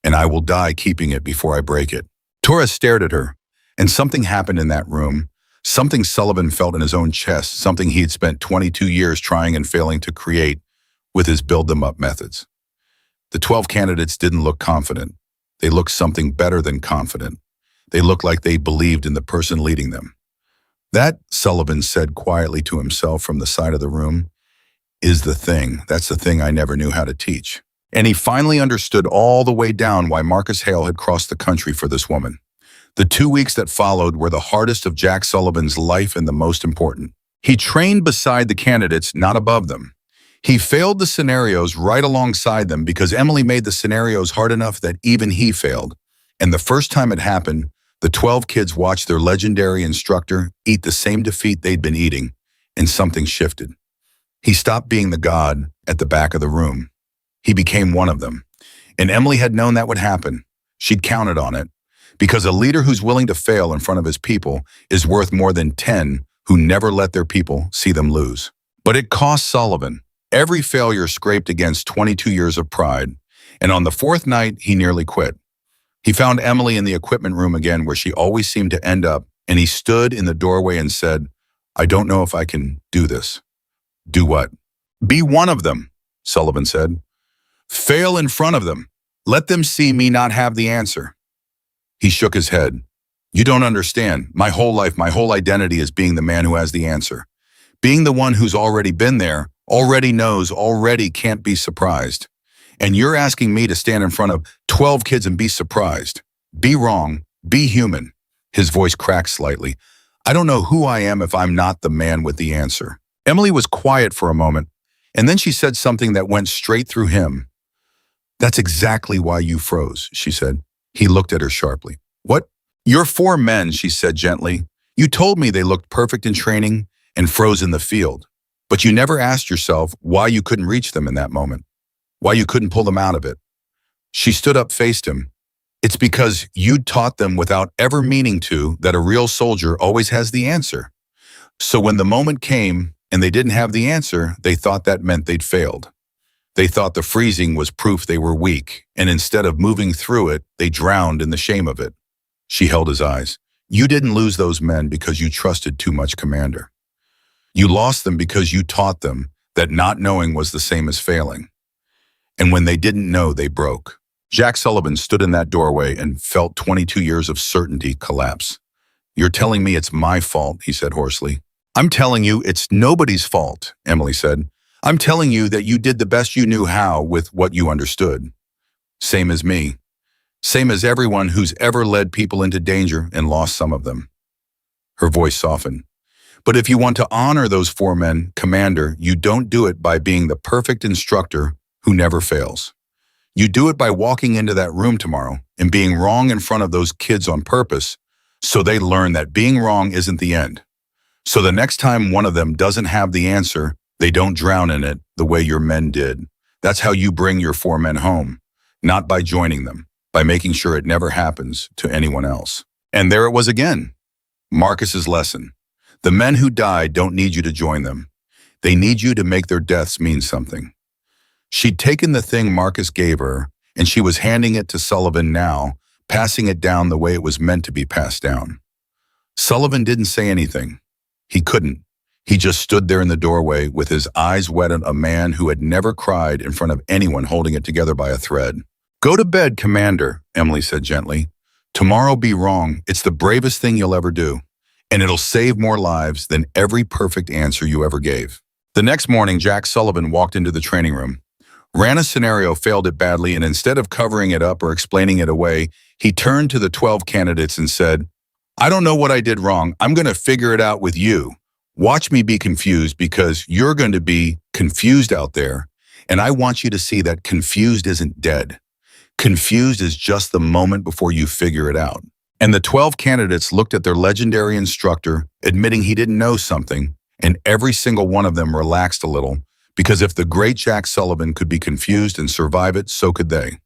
and I will die keeping it before I break it. Torres stared at her, and something happened in that room. Something Sullivan felt in his own chest, something he'd spent 22 years trying and failing to create with his build-them-up methods. The 12 candidates didn't look confident. They looked something better than confident. They looked like they believed in the person leading them. That, Sullivan said quietly to himself from the side of the room, is the thing. That's the thing I never knew how to teach. And he finally understood all the way down why Marcus Hale had crossed the country for this woman. The 2 weeks that followed were the hardest of Jack Sullivan's life and the most important. He trained beside the candidates, not above them. He failed the scenarios right alongside them because Emily made the scenarios hard enough that even he failed. And the first time it happened, the 12 kids watched their legendary instructor eat the same defeat they'd been eating, and something shifted. He stopped being the god at the back of the room. He became one of them. And Emily had known that would happen. She'd counted on it. Because a leader who's willing to fail in front of his people is worth more than 10 who never let their people see them lose. But it cost Sullivan. Every failure scraped against 22 years of pride, and on the fourth night, he nearly quit. He found Emily in the equipment room again where she always seemed to end up, and he stood in the doorway and said, I don't know if I can do this. Do what? Be one of them, Sullivan said. Fail in front of them. Let them see me not have the answer. He shook his head. You don't understand. My whole life, my whole identity is being the man who has the answer. Being the one who's already been there, already knows, already can't be surprised. And you're asking me to stand in front of 12 kids and be surprised. Be wrong. Be human. His voice cracked slightly. I don't know who I am if I'm not the man with the answer. Emily was quiet for a moment, and then she said something that went straight through him. That's exactly why you froze, she said. He looked at her sharply. What? You're 4 men, she said gently. You told me they looked perfect in training and froze in the field. But you never asked yourself why you couldn't reach them in that moment, why you couldn't pull them out of it. She stood up, faced him. It's because you'd taught them without ever meaning to that a real soldier always has the answer. So when the moment came and they didn't have the answer, they thought that meant they'd failed. They thought the freezing was proof they were weak, and instead of moving through it, they drowned in the shame of it. She held his eyes. You didn't lose those men because you trusted too much, Commander. You lost them because you taught them that not knowing was the same as failing. And when they didn't know, they broke. Jack Sullivan stood in that doorway and felt 22 years of certainty collapse. You're telling me it's my fault, he said hoarsely. I'm telling you it's nobody's fault, Emily said. I'm telling you that you did the best you knew how with what you understood. Same as me. Same as everyone who's ever led people into danger and lost some of them. Her voice softened. But if you want to honor those 4 men, Commander, you don't do it by being the perfect instructor who never fails. You do it by walking into that room tomorrow and being wrong in front of those kids on purpose so they learn that being wrong isn't the end. So the next time one of them doesn't have the answer, they don't drown in it the way your men did. That's how you bring your 4 men home, not by joining them, by making sure it never happens to anyone else. And there it was again. Marcus's lesson. The men who died don't need you to join them. They need you to make their deaths mean something. She'd taken the thing Marcus gave her, and she was handing it to Sullivan now, passing it down the way it was meant to be passed down. Sullivan didn't say anything. He couldn't. He just stood there in the doorway with his eyes wet on a man who had never cried in front of anyone holding it together by a thread. Go to bed, Commander, Emily said gently. Tomorrow be wrong. It's the bravest thing you'll ever do. And it'll save more lives than every perfect answer you ever gave. The next morning, Jack Sullivan walked into the training room. Ran a scenario, failed it badly, and instead of covering it up or explaining it away, he turned to the 12 candidates and said, I don't know what I did wrong. I'm going to figure it out with you. Watch me be confused because you're going to be confused out there, and I want you to see that confused isn't dead. Confused is just the moment before you figure it out. And the 12 candidates looked at their legendary instructor, admitting he didn't know something, and every single one of them relaxed a little, because if the great Jack Sullivan could be confused and survive it, so could they.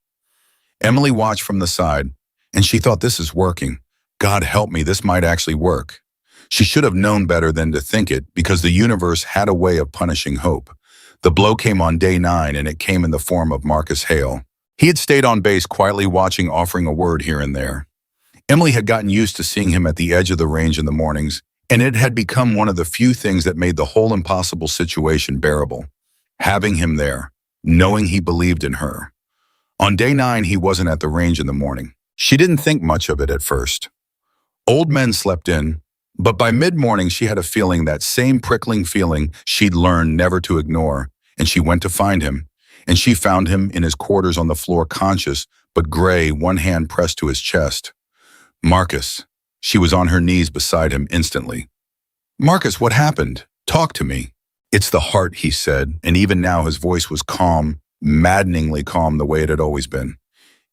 Emily watched from the side, and she thought, this is working. God help me, this might actually work. She should have known better than to think it, because the universe had a way of punishing hope. The blow came on day 9, and it came in the form of Marcus Hale. He had stayed on base quietly watching, offering a word here and there. Emily had gotten used to seeing him at the edge of the range in the mornings, and it had become one of the few things that made the whole impossible situation bearable. Having him there, knowing he believed in her. On day 9, he wasn't at the range in the morning. She didn't think much of it at first. Old men slept in, but by mid-morning she had a feeling, that same prickling feeling she'd learned never to ignore, and she went to find him, and she found him in his quarters on the floor, conscious but gray, one hand pressed to his chest. Marcus. She was on her knees beside him instantly. Marcus, what happened? Talk to me. It's the heart, he said, and even now his voice was calm, maddeningly calm, the way it had always been.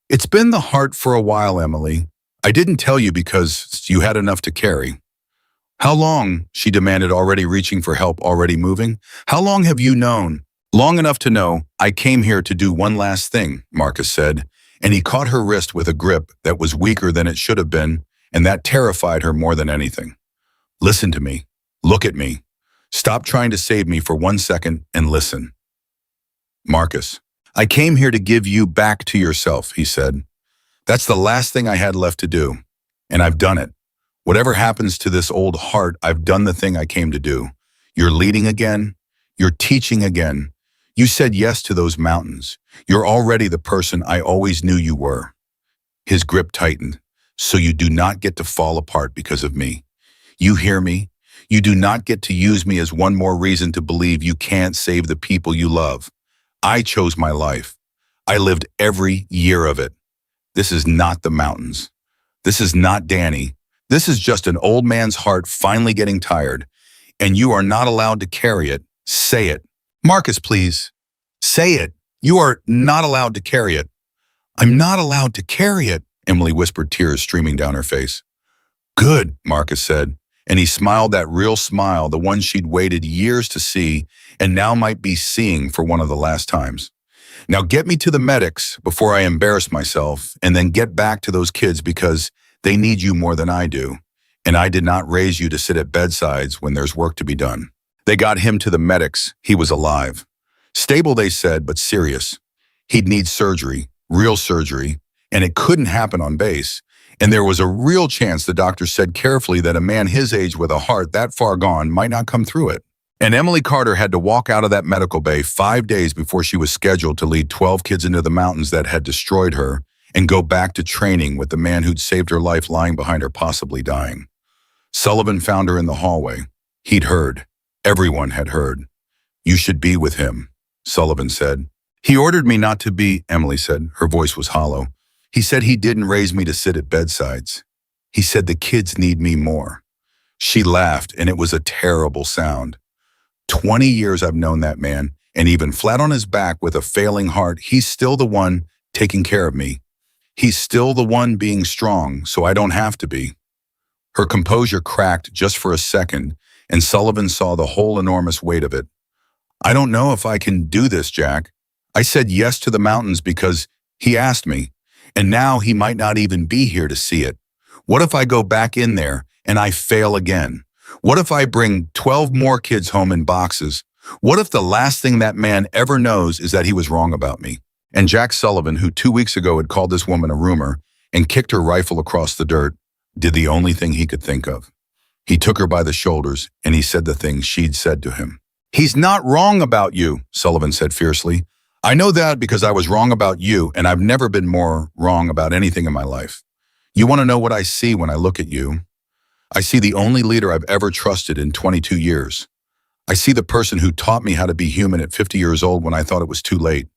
It's been the heart for a while, Emily. I didn't tell you because you had enough to carry. How long? She demanded, already reaching for help, already moving. How long have you known? Long enough to know I came here to do one last thing, Marcus said, and he caught her wrist with a grip that was weaker than it should have been, and that terrified her more than anything. Listen to me. Look at me. Stop trying to save me for 1 second and listen. Marcus, I came here to give you back to yourself, he said. That's the last thing I had left to do, and I've done it. Whatever happens to this old heart, I've done the thing I came to do. You're leading again. You're teaching again. You said yes to those mountains. You're already the person I always knew you were. His grip tightened. So you do not get to fall apart because of me. You hear me? You do not get to use me as one more reason to believe you can't save the people you love. I chose my life. I lived every year of it. This is not the mountains. This is not Danny. This is just an old man's heart finally getting tired, and you are not allowed to carry it. Say it. Marcus, please. Say it. You are not allowed to carry it. I'm not allowed to carry it, Emily whispered, tears streaming down her face. Good, Marcus said, and he smiled, that real smile, the one she'd waited years to see and now might be seeing for one of the last times. Now get me to the medics before I embarrass myself, and then get back to those kids because they need you more than I do, and I did not raise you to sit at bedsides when there's work to be done. They got him to the medics. He was alive. Stable, they said, but serious. He'd need surgery, real surgery, and it couldn't happen on base. And there was a real chance, the doctor said carefully, that a man his age with a heart that far gone might not come through it. And Emily Carter had to walk out of that medical bay 5 days before she was scheduled to lead 12 kids into the mountains that had destroyed her and go back to training with the man who'd saved her life lying behind her, possibly dying. Sullivan found her in the hallway. He'd heard. Everyone had heard. You should be with him, Sullivan said. He ordered me not to be, Emily said. Her voice was hollow. He said he didn't raise me to sit at bedsides. He said the kids need me more. She laughed, and it was a terrible sound. 20 years I've known that man, and even flat on his back with a failing heart, he's still the one taking care of me. He's still the one being strong, so I don't have to be. Her composure cracked just for a second, and Sullivan saw the whole enormous weight of it. I don't know if I can do this, Jack. I said yes to the mountains because he asked me, and now he might not even be here to see it. What if I go back in there and I fail again? What if I bring 12 more kids home in boxes? What if the last thing that man ever knows is that he was wrong about me? And Jack Sullivan, who 2 weeks ago had called this woman a rumor and kicked her rifle across the dirt, did the only thing he could think of. He took her by the shoulders and he said the things she'd said to him. He's not wrong about you, Sullivan said fiercely. I know that because I was wrong about you, and I've never been more wrong about anything in my life. You want to know what I see when I look at you? I see the only leader I've ever trusted in 22 years. I see the person who taught me how to be human at 50 years old when I thought it was too late.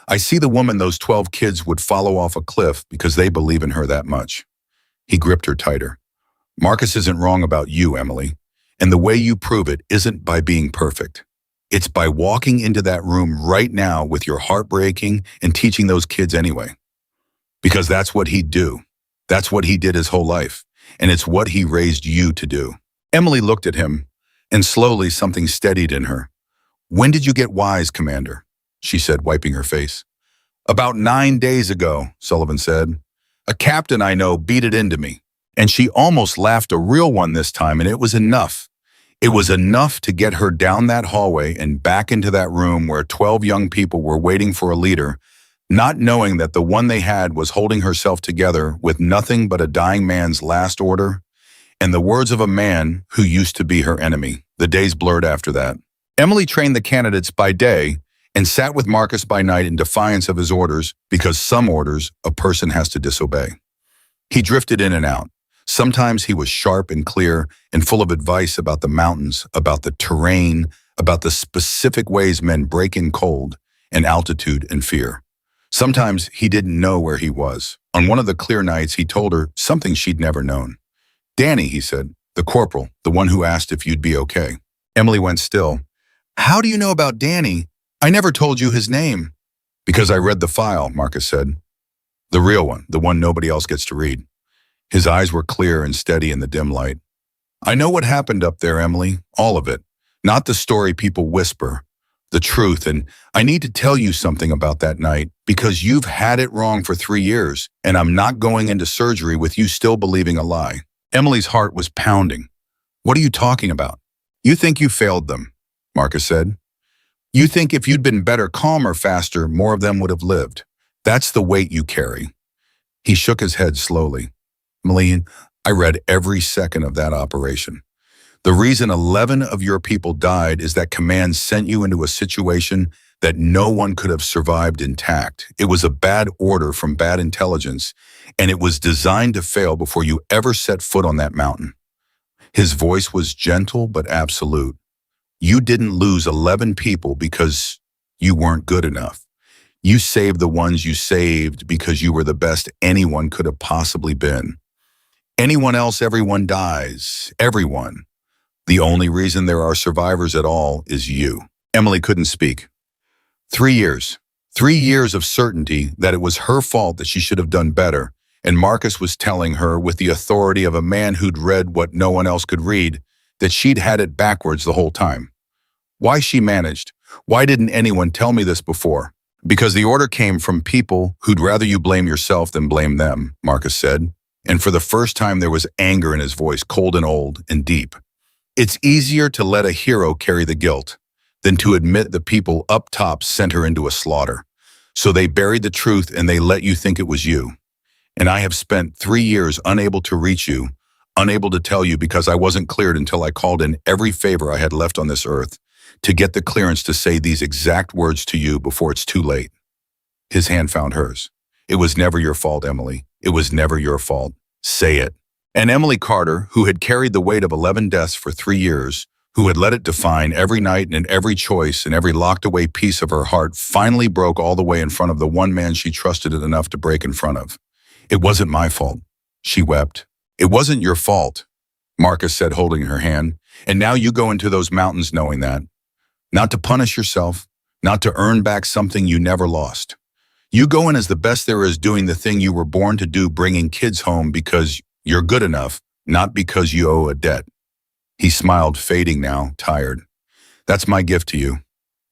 I see the woman those 12 kids would follow off a cliff because they believe in her that much. He gripped her tighter. Marcus isn't wrong about you, Emily, and the way you prove it isn't by being perfect. It's by walking into that room right now with your heart breaking and teaching those kids anyway. Because that's what he'd do. That's what he did his whole life, and it's what he raised you to do. Emily looked at him, and slowly something steadied in her. When did you get wise, Commander? She said, wiping her face. About 9 days ago, Sullivan said. A captain I know beat it into me. And she almost laughed, a real one this time, and it was enough. It was enough to get her down that hallway and back into that room where 12 young people were waiting for a leader not knowing that the one they had was holding herself together with nothing but a dying man's last order and the words of a man who used to be her enemy. The days blurred after that. Emily trained the candidates by day and sat with Marcus by night in defiance of his orders, because some orders a person has to disobey. He drifted in and out. Sometimes he was sharp and clear and full of advice about the mountains, about the terrain, about the specific ways men break in cold and altitude and fear. Sometimes he didn't know where he was. On one of the clear nights, he told her something she'd never known. "Danny," he said, "the corporal, the one who asked if you'd be okay." Emily went still. "How do you know about Danny? I never told you his name." "Because I read the file," Marcus said. "The real one, the one nobody else gets to read." His eyes were clear and steady in the dim light. "I know what happened up there, Emily, all of it. Not the story people whisper, the truth, and I need to tell you something about that night, because you've had it wrong for 3 years, and I'm not going into surgery with you still believing a lie." Emily's heart was pounding. "What are you talking about?" "You think you failed them," Marcus said. "You think if you'd been better, calmer, faster, more of them would have lived. That's the weight you carry." He shook his head slowly. "Emily, I read every second of that operation. The reason 11 of your people died is that command sent you into a situation that no one could have survived intact. It was a bad order from bad intelligence, and it was designed to fail before you ever set foot on that mountain." His voice was gentle but absolute. "You didn't lose 11 people because you weren't good enough. You saved the ones you saved because you were the best anyone could have possibly been. Anyone else, everyone dies. Everyone. The only reason there are survivors at all is you." Emily couldn't speak. 3 years. 3 years of certainty that it was her fault, that she should have done better, and Marcus was telling her, with the authority of a man who'd read what no one else could read, that she'd had it backwards the whole time. Why she managed? Why didn't anyone tell me this before? "Because the order came from people who'd rather you blame yourself than blame them," Marcus said, and for the first time there was anger in his voice, cold and old and deep. "It's easier to let a hero carry the guilt than to admit the people up top sent her into a slaughter. So they buried the truth and they let you think it was you. And I have spent 3 years unable to reach you, unable to tell you, because I wasn't cleared until I called in every favor I had left on this earth to get the clearance to say these exact words to you before it's too late." His hand found hers. "It was never your fault, Emily. It was never your fault. Say it." And Emily Carter, who had carried the weight of 11 deaths for 3 years, who had let it define every night and every choice and every locked-away piece of her heart, finally broke all the way in front of the one man she trusted it enough to break in front of. "It wasn't my fault," she wept. "It wasn't your fault," Marcus said, holding her hand. "And now you go into those mountains knowing that. Not to punish yourself, not to earn back something you never lost. You go in as the best there is, doing the thing you were born to do, bringing kids home because you're good enough, not because you owe a debt." He smiled, fading now, tired. "That's my gift to you.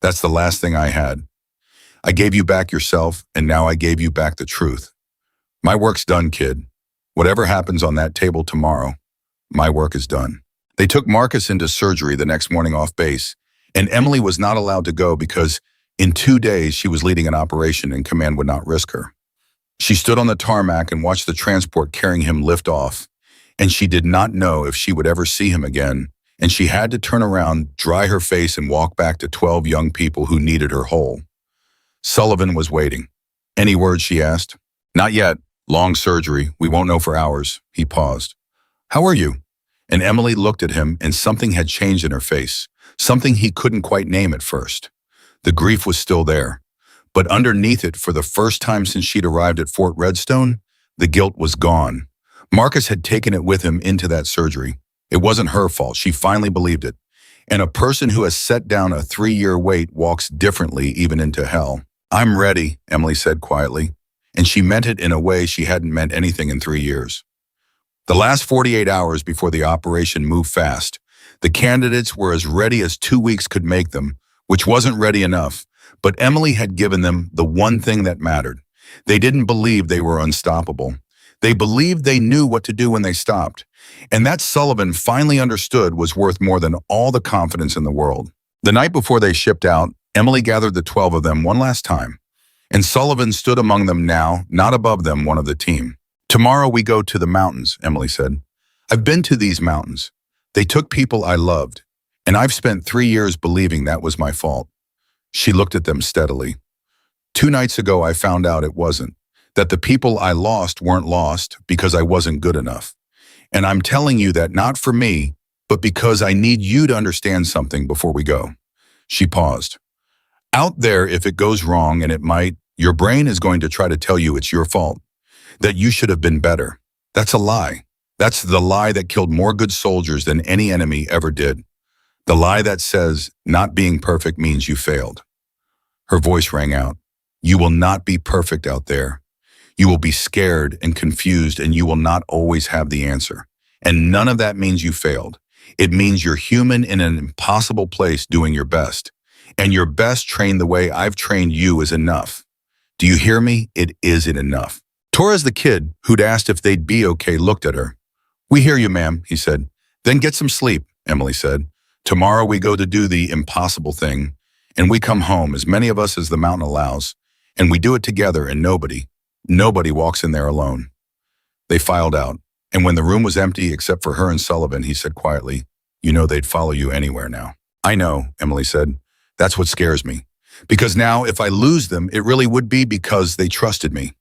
That's the last thing I had. I gave you back yourself, and now I gave you back the truth. My work's done, kid. Whatever happens on that table tomorrow, my work is done." They took Marcus into surgery the next morning off base, and Emily was not allowed to go because in 2 days she was leading an operation and command would not risk her. She stood on the tarmac and watched the transport carrying him lift off, and she did not know if she would ever see him again, and she had to turn around, dry her face, and walk back to 12 young people who needed her whole. Sullivan was waiting. "Any word?" she asked. "Not yet. Long surgery. We won't know for hours." He paused. "How are you?" And Emily looked at him, and something had changed in her face, something he couldn't quite name at first. The grief was still there, but underneath it, for the first time since she'd arrived at Fort Redstone, the guilt was gone. Marcus had taken it with him into that surgery. It wasn't her fault. She finally believed it. And a person who has set down a 3-year wait walks differently even into hell. "I'm ready," Emily said quietly, and she meant it in a way she hadn't meant anything in 3 years. The last 48 hours before the operation moved fast. The candidates were as ready as 2 weeks could make them, which wasn't ready enough, but Emily had given them the one thing that mattered. They didn't believe they were unstoppable. They believed they knew what to do when they stopped. And that Sullivan finally understood was worth more than all the confidence in the world. The night before they shipped out, Emily gathered the 12 of them one last time. And Sullivan stood among them now, not above them, one of the team. Tomorrow we go to the mountains, Emily said. I've been to these mountains. They took people I loved, and I've spent 3 years believing that was my fault. She looked at them steadily. 2 nights ago I found out it wasn't, that the people I lost weren't lost because I wasn't good enough. And I'm telling you that not for me, but because I need you to understand something before we go. She paused. Out there, if it goes wrong, and it might, your brain is going to try to tell you it's your fault, that you should have been better. That's a lie. That's the lie that killed more good soldiers than any enemy ever did. The lie that says not being perfect means you failed. Her voice rang out. You will not be perfect out there. You will be scared and confused, and you will not always have the answer. And none of that means you failed. It means you're human in an impossible place doing your best. And your best trained the way I've trained you is enough. Do you hear me? It isn't enough. Torres, the kid, who'd asked if they'd be okay, looked at her. We hear you, ma'am, he said. Then get some sleep, Emily said. Tomorrow we go to do the impossible thing, and we come home, as many of us as the mountain allows, and we do it together, and nobody walks in there alone. They filed out, and when the room was empty except for her and Sullivan, he said quietly, you know they'd follow you anywhere now. I know, Emily said. That's what scares me. Because now, if I lose them, it really would be because they trusted me.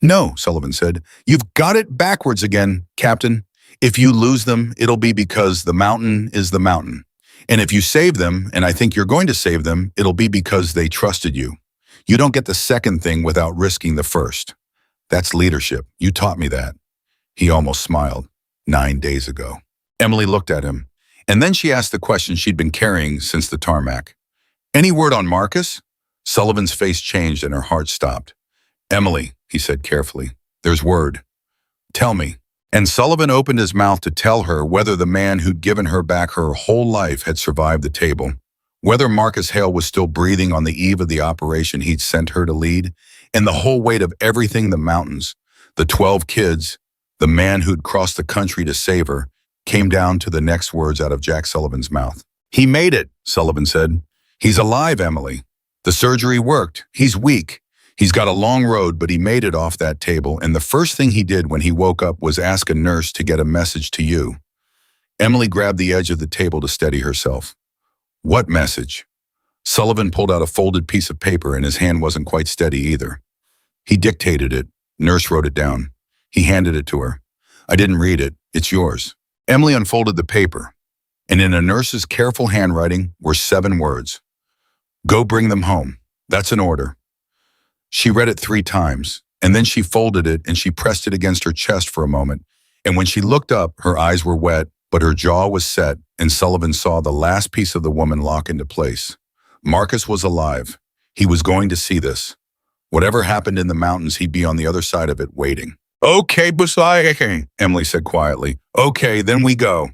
No, Sullivan said. You've got it backwards again, Captain. If you lose them, it'll be because the mountain is the mountain. And if you save them, and I think you're going to save them, it'll be because they trusted you. You don't get the second thing without risking the first. That's leadership. You taught me that. He almost smiled. 9 days ago. Emily looked at him, and then she asked the question she'd been carrying since the tarmac. Any word on Marcus? Sullivan's face changed and her heart stopped. Emily, he said carefully, there's word. Tell me. And Sullivan opened his mouth to tell her whether the man who'd given her back her whole life had survived the table, whether Marcus Hale was still breathing on the eve of the operation he'd sent her to lead, and the whole weight of everything, the mountains, the 12 kids, the man who'd crossed the country to save her, came down to the next words out of Jack Sullivan's mouth. He made it, Sullivan said. He's alive, Emily. The surgery worked. He's weak. He's got a long road, but he made it off that table, and the first thing he did when he woke up was ask a nurse to get a message to you. Emily grabbed the edge of the table to steady herself. What message? Sullivan pulled out a folded piece of paper, and his hand wasn't quite steady either. He dictated it. Nurse wrote it down. He handed it to her. I didn't read it. It's yours. Emily unfolded the paper, and in a nurse's careful handwriting were 7 words. Go bring them home. That's an order. She read it 3 times, and then she folded it and she pressed it against her chest for a moment. And when she looked up, her eyes were wet, but her jaw was set, and Sullivan saw the last piece of the woman lock into place. Marcus was alive. He was going to see this. Whatever happened in the mountains, he'd be on the other side of it, waiting. Okay, Busai, Emily said quietly. Okay, then we go.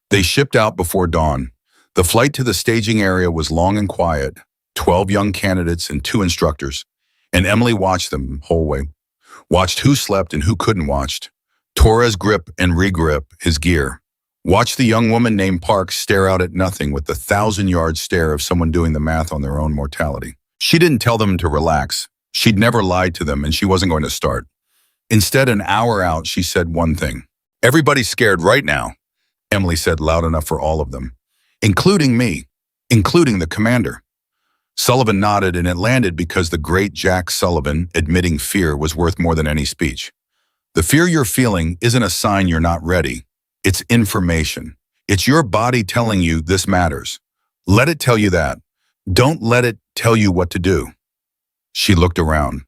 They shipped out before dawn. The flight to the staging area was long and quiet. 12 young candidates and 2 instructors. And Emily watched them whole way. Watched who slept and who couldn't watched. Torres grip and regrip his gear. Watched the young woman named Parks stare out at nothing with the 1,000-yard stare of someone doing the math on their own mortality. She didn't tell them to relax. She'd never lied to them, and she wasn't going to start. Instead, an hour out, she said one thing. Everybody's scared right now, Emily said loud enough for all of them. Including me, including the commander. Sullivan nodded, and it landed because the great Jack Sullivan admitting fear was worth more than any speech. The fear you're feeling isn't a sign you're not ready. It's information. It's your body telling you this matters. Let it tell you that. Don't let it tell you what to do. She looked around.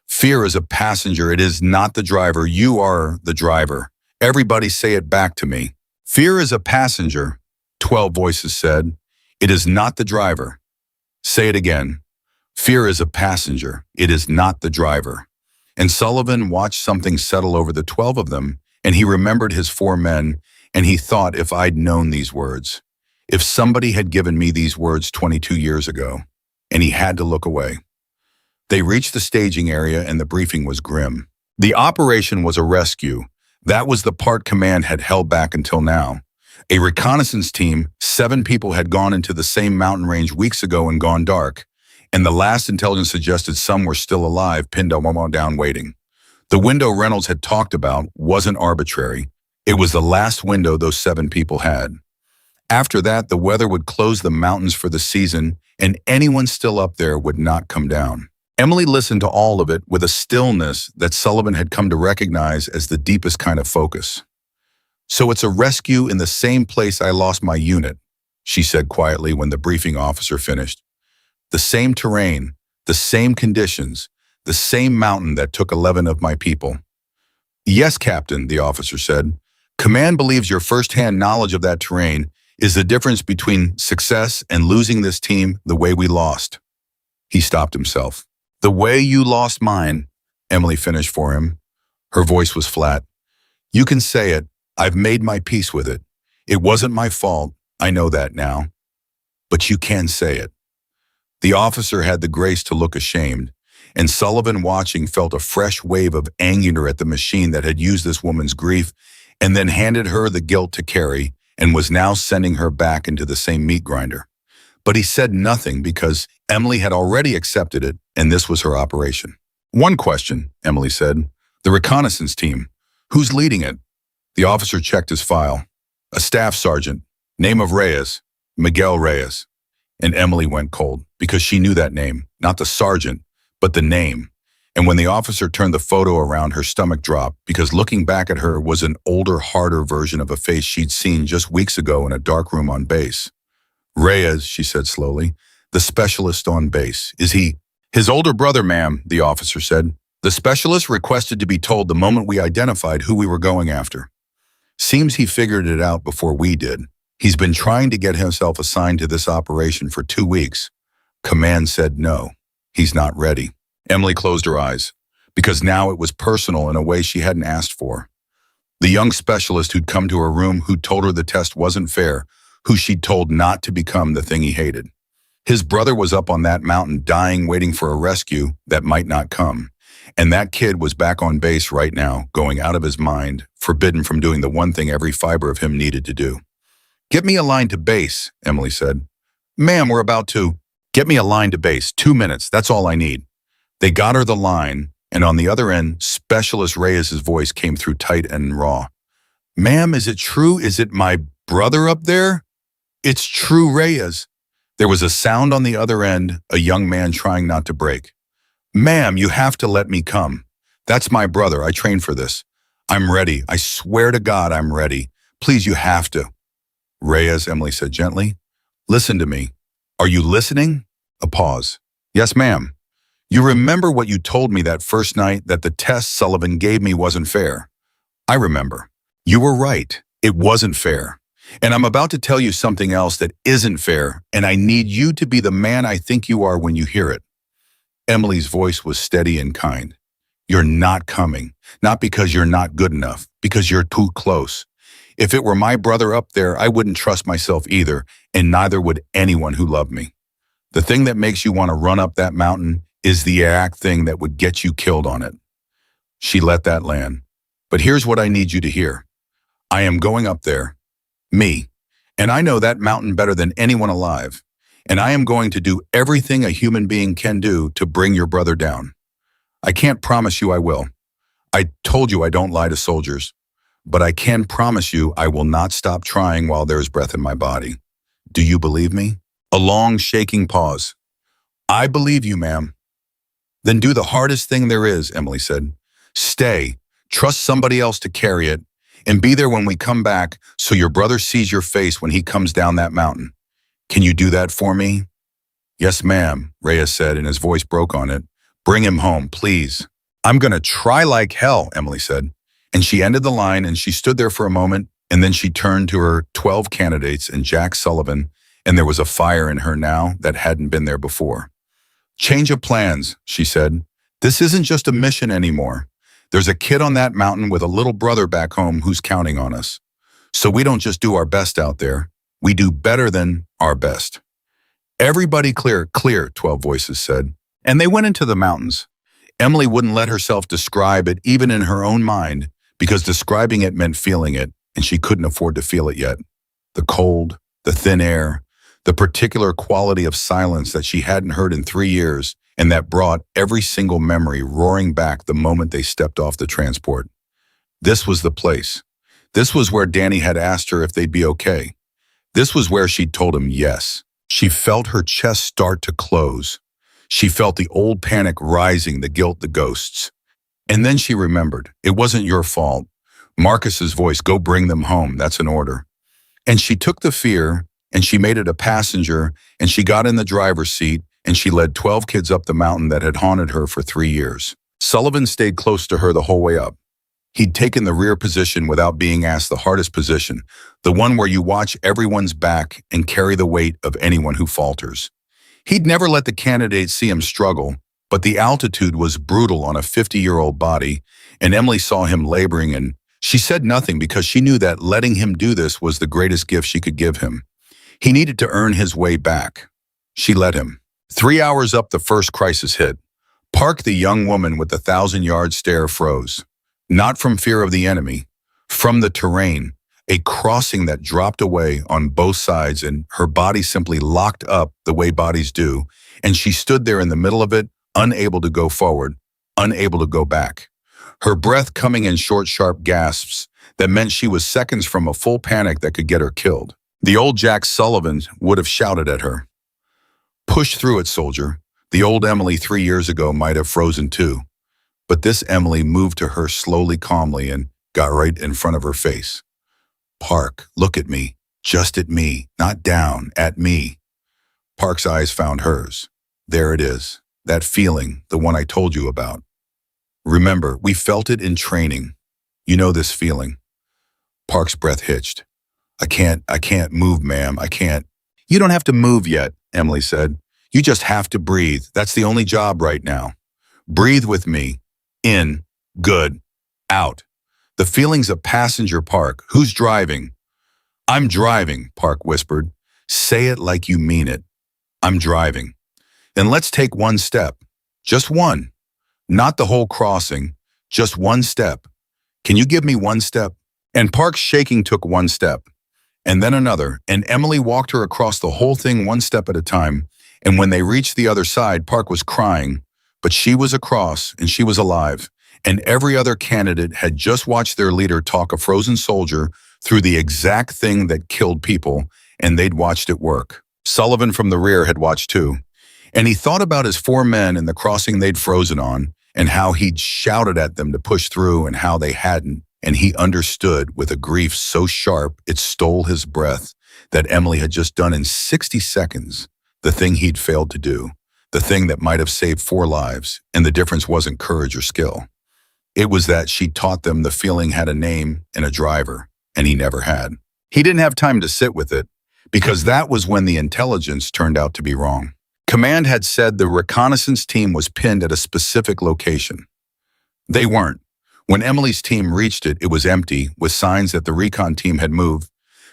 Fear is a passenger. It is not the driver. You are the driver. Everybody say it back to me. Fear is a passenger, 12 voices said. It is not the driver. Say it again. Fear is a passenger. It is not the driver. And Sullivan watched something settle over the 12 of them, and he remembered his 4 men, and he thought, if I'd known these words, if somebody had given me these words 22 years ago, and he had to look away. They reached the staging area, and the briefing was grim. The operation was a rescue. That was the part command had held back until now. A reconnaissance team, 7 people had gone into the same mountain range weeks ago and gone dark, and the last intelligence suggested some were still alive, pinned down waiting. The window Reynolds had talked about wasn't arbitrary. It was the last window those 7 people had. After that, the weather would close the mountains for the season, and anyone still up there would not come down. Emily listened to all of it with a stillness that Sullivan had come to recognize as the deepest kind of focus. "So it's a rescue in the same place I lost my unit," she said quietly when the briefing officer finished. "The same terrain, the same conditions, the same mountain that took 11 of my people." "Yes, Captain," the officer said. "Command believes your first-hand knowledge of that terrain is the difference between success and losing this team the way we lost." He stopped himself. "The way you lost mine," Emily finished for him. Her voice was flat. "You can say it. I've made my peace with it. It wasn't my fault. I know that now. But you can say it." The officer had the grace to look ashamed, and Sullivan, watching, felt a fresh wave of anger at the machine that had used this woman's grief and then handed her the guilt to carry and was now sending her back into the same meat grinder. But he said nothing because Emily had already accepted it, and this was her operation. "One question," Emily said. "The reconnaissance team. Who's leading it?" The officer checked his file. "A staff sergeant. Name of Reyes. Miguel Reyes." And Emily went cold because she knew that name, not the sergeant, but the name. And when the officer turned the photo around, her stomach dropped because looking back at her was an older, harder version of a face she'd seen just weeks ago in a dark room on base. "Reyes," she said slowly, "the specialist on base. Is he—" "His older brother, ma'am," the officer said. "The specialist requested to be told the moment we identified who we were going after. Seems he figured it out before we did. He's been trying to get himself assigned to this operation for 2 weeks. Command said no. He's not ready." Emily closed her eyes, because now it was personal in a way she hadn't asked for. The young specialist who'd come to her room, who'd told her the test wasn't fair, who she'd told not to become the thing he hated. His brother was up on that mountain dying, waiting for a rescue that might not come. And that kid was back on base right now, going out of his mind, forbidden from doing the one thing every fiber of him needed to do. "Get me a line to base," Emily said. "Ma'am, we're about to—" "Get me a line to base. 2 minutes. That's all I need." They got her the line, and on the other end, Specialist Reyes' voice came through tight and raw. "Ma'am, is it true? Is it my brother up there?" "It's true, Reyes." There was a sound on the other end, a young man trying not to break. "Ma'am, you have to let me come. That's my brother. I trained for this. I'm ready. I swear to God I'm ready. Please, you have to." "Reyes," Emily said gently, "listen to me. Are you listening?" A pause. "Yes, ma'am." "You remember what you told me that first night, that the test Sullivan gave me wasn't fair?" "I remember." "You were right. It wasn't fair. And I'm about to tell you something else that isn't fair, and I need you to be the man I think you are when you hear it." Emily's voice was steady and kind. "You're not coming. Not because you're not good enough, because you're too close. If it were my brother up there, I wouldn't trust myself either, and neither would anyone who loved me. The thing that makes you want to run up that mountain is the exact thing that would get you killed on it." She let that land. "But here's what I need you to hear. I am going up there. Me. And I know that mountain better than anyone alive. And I am going to do everything a human being can do to bring your brother down. I can't promise you I will. I told you I don't lie to soldiers. But I can promise you I will not stop trying while there is breath in my body. Do you believe me?" A long, shaking pause. "I believe you, ma'am." "Then do the hardest thing there is," Emily said. "Stay, trust somebody else to carry it, and be there when we come back so your brother sees your face when he comes down that mountain. Can you do that for me?" "Yes, ma'am," Reyes said, and his voice broke on it. "Bring him home, please." "I'm gonna try like hell," Emily said. And she ended the line, and she stood there for a moment, and then she turned to her 12 candidates and Jack Sullivan, and there was a fire in her now that hadn't been there before. "Change of plans," she said. "This isn't just a mission anymore. There's a kid on that mountain with a little brother back home who's counting on us. So we don't just do our best out there. We do better than our best." "Everybody clear, clear," 12 voices said. And they went into the mountains. Emily wouldn't let herself describe it even in her own mind, because describing it meant feeling it, and she couldn't afford to feel it yet. The cold, the thin air, the particular quality of silence that she hadn't heard in 3 years and that brought every single memory roaring back the moment they stepped off the transport. This was the place. This was where Danny had asked her if they'd be okay. This was where she'd told him yes. She felt her chest start to close. She felt the old panic rising, the guilt, the ghosts. And then she remembered, it wasn't your fault. Marcus's voice, go bring them home, that's an order. And she took the fear, and she made it a passenger, and she got in the driver's seat, and she led 12 kids up the mountain that had haunted her for 3 years. Sullivan stayed close to her the whole way up. He'd taken the rear position without being asked, the hardest position, the one where you watch everyone's back and carry the weight of anyone who falters. He'd never let the candidates see him struggle, but the altitude was brutal on a 50-year-old body, and Emily saw him laboring, and she said nothing because she knew that letting him do this was the greatest gift she could give him. He needed to earn his way back. She let him. 3 hours up, the first crisis hit. Park, the young woman with the 1,000-yard stare, froze. Not from fear of the enemy, from the terrain, a crossing that dropped away on both sides, and her body simply locked up the way bodies do, and she stood there in the middle of it, unable to go forward, unable to go back. Her breath coming in short, sharp gasps that meant she was seconds from a full panic that could get her killed. The old Jack Sullivan would have shouted at her. Push through it, soldier. The old Emily 3 years ago might have frozen too. But this Emily moved to her slowly, calmly, and got right in front of her face. Park, look at me. Just at me, not down, at me. Park's eyes found hers. There it is. That feeling, the one I told you about. Remember, we felt it in training. You know this feeling. Park's breath hitched. I can't move, ma'am, I can't. You don't have to move yet, Emily said. You just have to breathe. That's the only job right now. Breathe with me. In. Good. Out. The feeling's a passenger, Park. Who's driving? I'm driving, Park whispered. Say it like you mean it. I'm driving. Then let's take one step. Just one. Not the whole crossing. Just one step. Can you give me one step? And Park's shaking took one step. And then another, and Emily walked her across the whole thing one step at a time. And when they reached the other side, Park was crying. But she was across, and she was alive. And every other candidate had just watched their leader talk a frozen soldier through the exact thing that killed people, and they'd watched it work. Sullivan from the rear had watched too. And he thought about his 4 men in the crossing they'd frozen on, and how he'd shouted at them to push through and how they hadn't. And he understood with a grief so sharp it stole his breath that Emily had just done in 60 seconds the thing he'd failed to do, the thing that might have saved 4 lives, and the difference wasn't courage or skill. It was that she taught them the feeling had a name and a driver, and he never had. He didn't have time to sit with it, because that was when the intelligence turned out to be wrong. Command had said the reconnaissance team was pinned at a specific location. They weren't. When Emily's team reached it, it was empty, with signs that the recon team had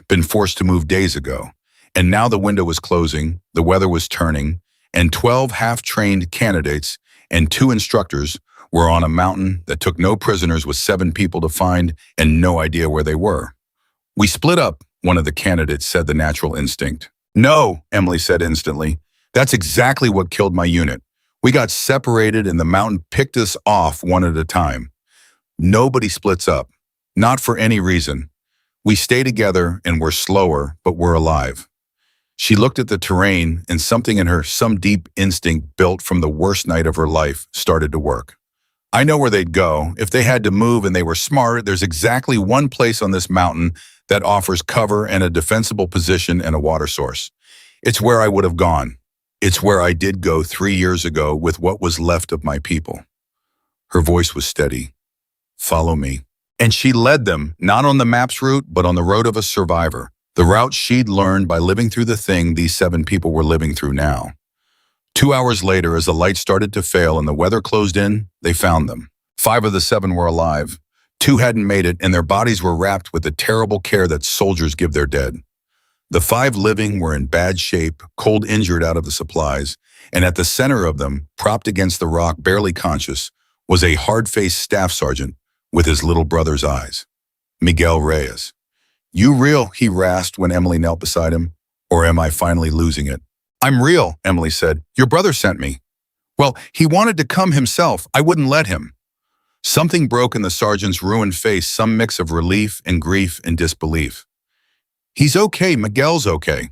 been forced to move days ago. And now the window was closing, the weather was turning, and 12 half-trained candidates and 2 instructors were on a mountain that took no prisoners with 7 people to find and no idea where they were. We split up, one of the candidates said, the natural instinct. No, Emily said instantly. That's exactly what killed my unit. We got separated and the mountain picked us off one at a time. Nobody splits up, not for any reason. We stay together and we're slower, but we're alive. She looked at the terrain and something in her, some deep instinct built from the worst night of her life, started to work. I know where they'd go. If they had to move and they were smart, there's exactly one place on this mountain that offers cover and a defensible position and a water source. It's where I would have gone. It's where I did go 3 years ago with what was left of my people. Her voice was steady. Follow me. And she led them, not on the map's route, but on the road of a survivor. The route she'd learned by living through the thing these 7 people were living through now. 2 hours later, as the lights started to fail and the weather closed in, they found them. 5 of the 7 were alive. 2 hadn't made it, and their bodies were wrapped with the terrible care that soldiers give their dead. The 5 living were in bad shape, cold injured out of the supplies, and at the center of them, propped against the rock, barely conscious, was a hard-faced staff sergeant with his little brother's eyes. Miguel Reyes. You real, he rasped when Emily knelt beside him. Or am I finally losing it? I'm real, Emily said. Your brother sent me. Well, he wanted to come himself. I wouldn't let him. Something broke in the sergeant's ruined face, some mix of relief and grief and disbelief. He's okay, Miguel's okay.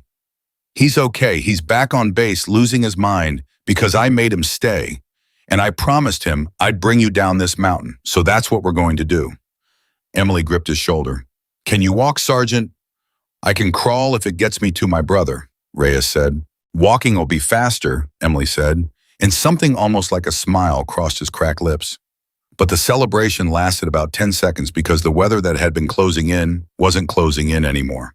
He's okay, he's back on base losing his mind because I made him stay. And I promised him I'd bring you down this mountain, so that's what we're going to do. Emily gripped his shoulder. Can you walk, Sergeant? I can crawl if it gets me to my brother, Reyes said. Walking will be faster, Emily said, and something almost like a smile crossed his cracked lips. But the celebration lasted about 10 seconds because the weather that had been closing in wasn't closing in anymore.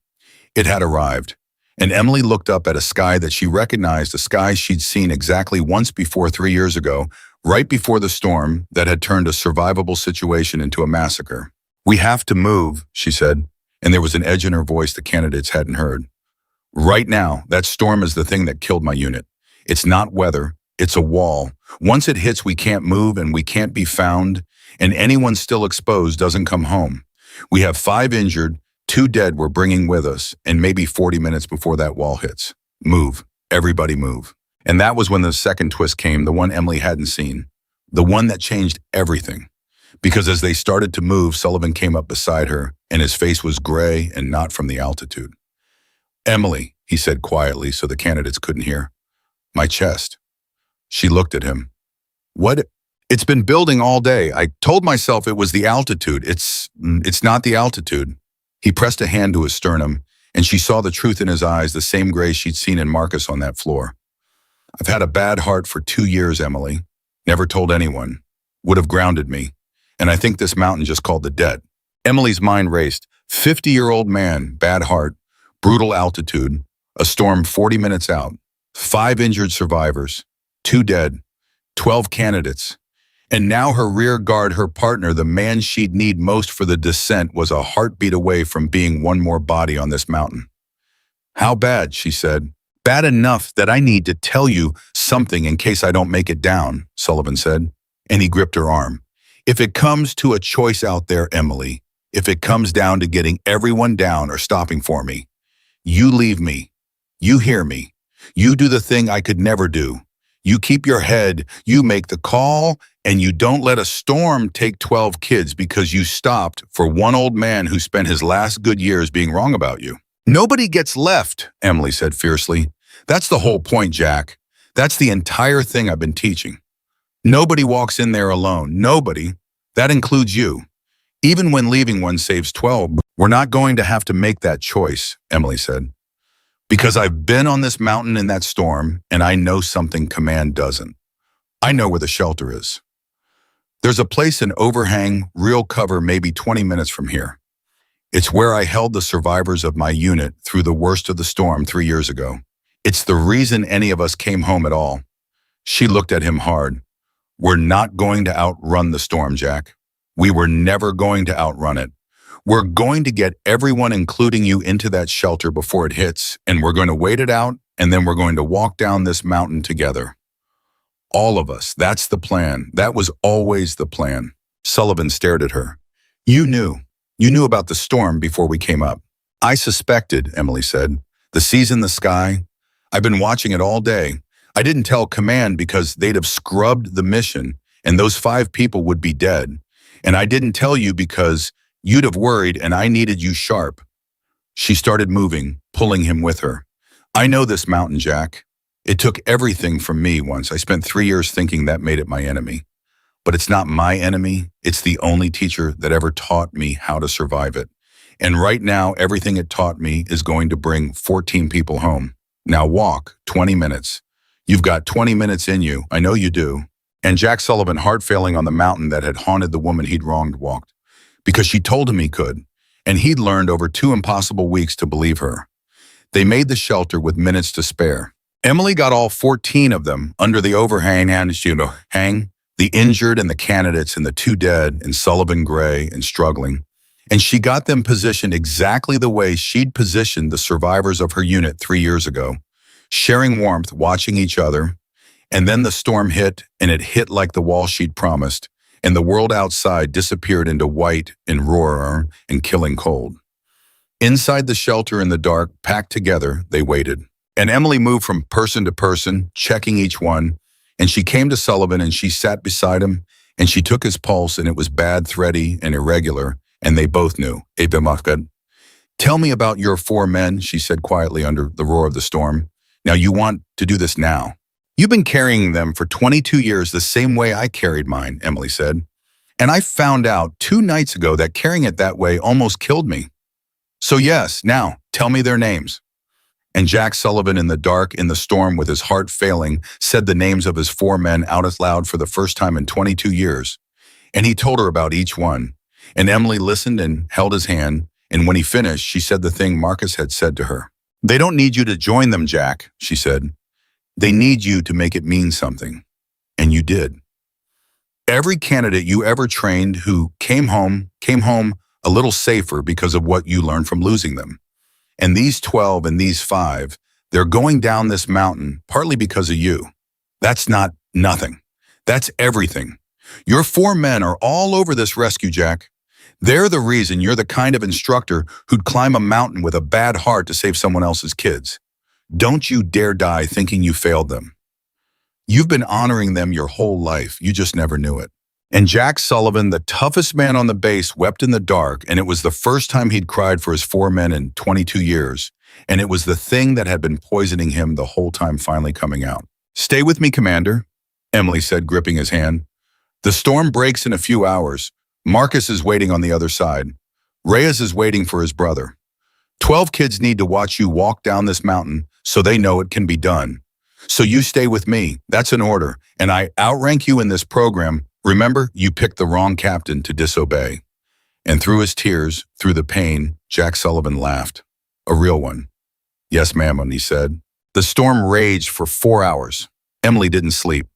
It had arrived, and Emily looked up at a sky that she recognized, a sky she'd seen exactly once before 3 years ago, right before the storm that had turned a survivable situation into a massacre. We have to move, she said, and there was an edge in her voice the candidates hadn't heard. Right now, that storm is the thing that killed my unit. It's not weather, it's a wall. Once it hits, we can't move and we can't be found, and anyone still exposed doesn't come home. We have 5 injured, 2 dead we're bringing with us, and maybe 40 minutes before that wall hits. Move. Everybody move. And that was when the second twist came, the one Emily hadn't seen. The one that changed everything. Because as they started to move, Sullivan came up beside her, and his face was gray and not from the altitude. Emily, he said quietly so the candidates couldn't hear. My chest. She looked at him. What? It's been building all day. I told myself it was the altitude. It's not the altitude. He pressed a hand to his sternum, and she saw the truth in his eyes, the same gray she'd seen in Marcus on that floor. I've had a bad heart for 2 years, Emily. Never told anyone. Would have grounded me. And I think this mountain just called the debt. Emily's mind raced. 50-year-old man, bad heart, brutal altitude, a storm 40 minutes out, 5 injured survivors, 2 dead, 12 candidates. And now her rear guard, her partner, the man she'd need most for the descent, was a heartbeat away from being one more body on this mountain. How bad, she said. Bad enough that I need to tell you something in case I don't make it down, Sullivan said, and he gripped her arm. If it comes to a choice out there, Emily, if it comes down to getting everyone down or stopping for me, you leave me. You hear me. You do the thing I could never do. You keep your head, you make the call, and you don't let a storm take 12 kids because you stopped for one old man who spent his last good years being wrong about you. Nobody gets left, Emily said fiercely. That's the whole point, Jack. That's the entire thing I've been teaching. Nobody walks in there alone. Nobody. That includes you. Even when leaving one saves 12, we're not going to have to make that choice, Emily said. Because I've been on this mountain in that storm, and I know something Command doesn't. I know where the shelter is. There's a place in overhang, real cover, maybe 20 minutes from here. It's where I held the survivors of my unit through the worst of the storm 3 years ago. It's the reason any of us came home at all. She looked at him hard. We're not going to outrun the storm, Jack. We were never going to outrun it. We're going to get everyone, including you, into that shelter before it hits, and we're going to wait it out, and then we're going to walk down this mountain together. All of us. That's the plan. That was always the plan. Sullivan stared at her. You knew. You knew about the storm before we came up. I suspected, Emily said. The seas in the sky. I've been watching it all day. I didn't tell Command because they'd have scrubbed the mission, and those 5 people would be dead. And I didn't tell you because you'd have worried, and I needed you sharp. She started moving, pulling him with her. I know this mountain, Jack. It took everything from me once. I spent 3 years thinking that made it my enemy. But it's not my enemy. It's the only teacher that ever taught me how to survive it. And right now, everything it taught me is going to bring 14 people home. Now walk 20 minutes. You've got 20 minutes in you. I know you do. And Jack Sullivan, heart failing on the mountain that had haunted the woman he'd wronged, walked. Because she told him he could, and he'd learned over 2 impossible weeks to believe her. They made the shelter with minutes to spare. Emily got all 14 of them under the overhang and, the injured and the candidates and the 2 dead and Sullivan gray and struggling. And she got them positioned exactly the way she'd positioned the survivors of her unit 3 years ago, sharing warmth, watching each other. And then the storm hit, and it hit like the wall she'd promised, and the world outside disappeared into white and roar and killing cold. Inside the shelter in the dark, packed together, they waited. And Emily moved from person to person, checking each one, and she came to Sullivan and she sat beside him, and she took his pulse, and it was bad, thready, and irregular, and they both knew. Tell me about your 4 men, she said quietly under the roar of the storm. Now you want to do this now. You've been carrying them for 22 years the same way I carried mine, Emily said. And I found out 2 nights ago that carrying it that way almost killed me. So yes, now, tell me their names. And Jack Sullivan, in the dark, in the storm, with his heart failing, said the names of his 4 men out loud for the first time in 22 years. And he told her about each one. And Emily listened and held his hand, and when he finished, she said the thing Marcus had said to her. They don't need you to join them, Jack, she said. They need you to make it mean something. And you did. Every candidate you ever trained who came home a little safer because of what you learned from losing them. And these 12 and these 5, they're going down this mountain partly because of you. That's not nothing. That's everything. Your 4 men are all over this rescue, Jack. They're the reason you're the kind of instructor who'd climb a mountain with a bad heart to save someone else's kids. Don't you dare die thinking you failed them. You've been honoring them your whole life. You just never knew it. And Jack Sullivan, the toughest man on the base, wept in the dark, and it was the first time he'd cried for his 4 men in 22 years, and it was the thing that had been poisoning him the whole time finally coming out. Stay with me, Commander, Emily said, gripping his hand. The storm breaks in a few hours. Marcus is waiting on the other side. Reyes is waiting for his brother. 12 kids need to watch you walk down this mountain so they know it can be done. So you stay with me. That's an order, and I outrank you in this program. Remember, you picked the wrong captain to disobey. And through his tears, through the pain, Jack Sullivan laughed. A real one. Yes, ma'am, he said. The storm raged for 4 hours. Emily didn't sleep.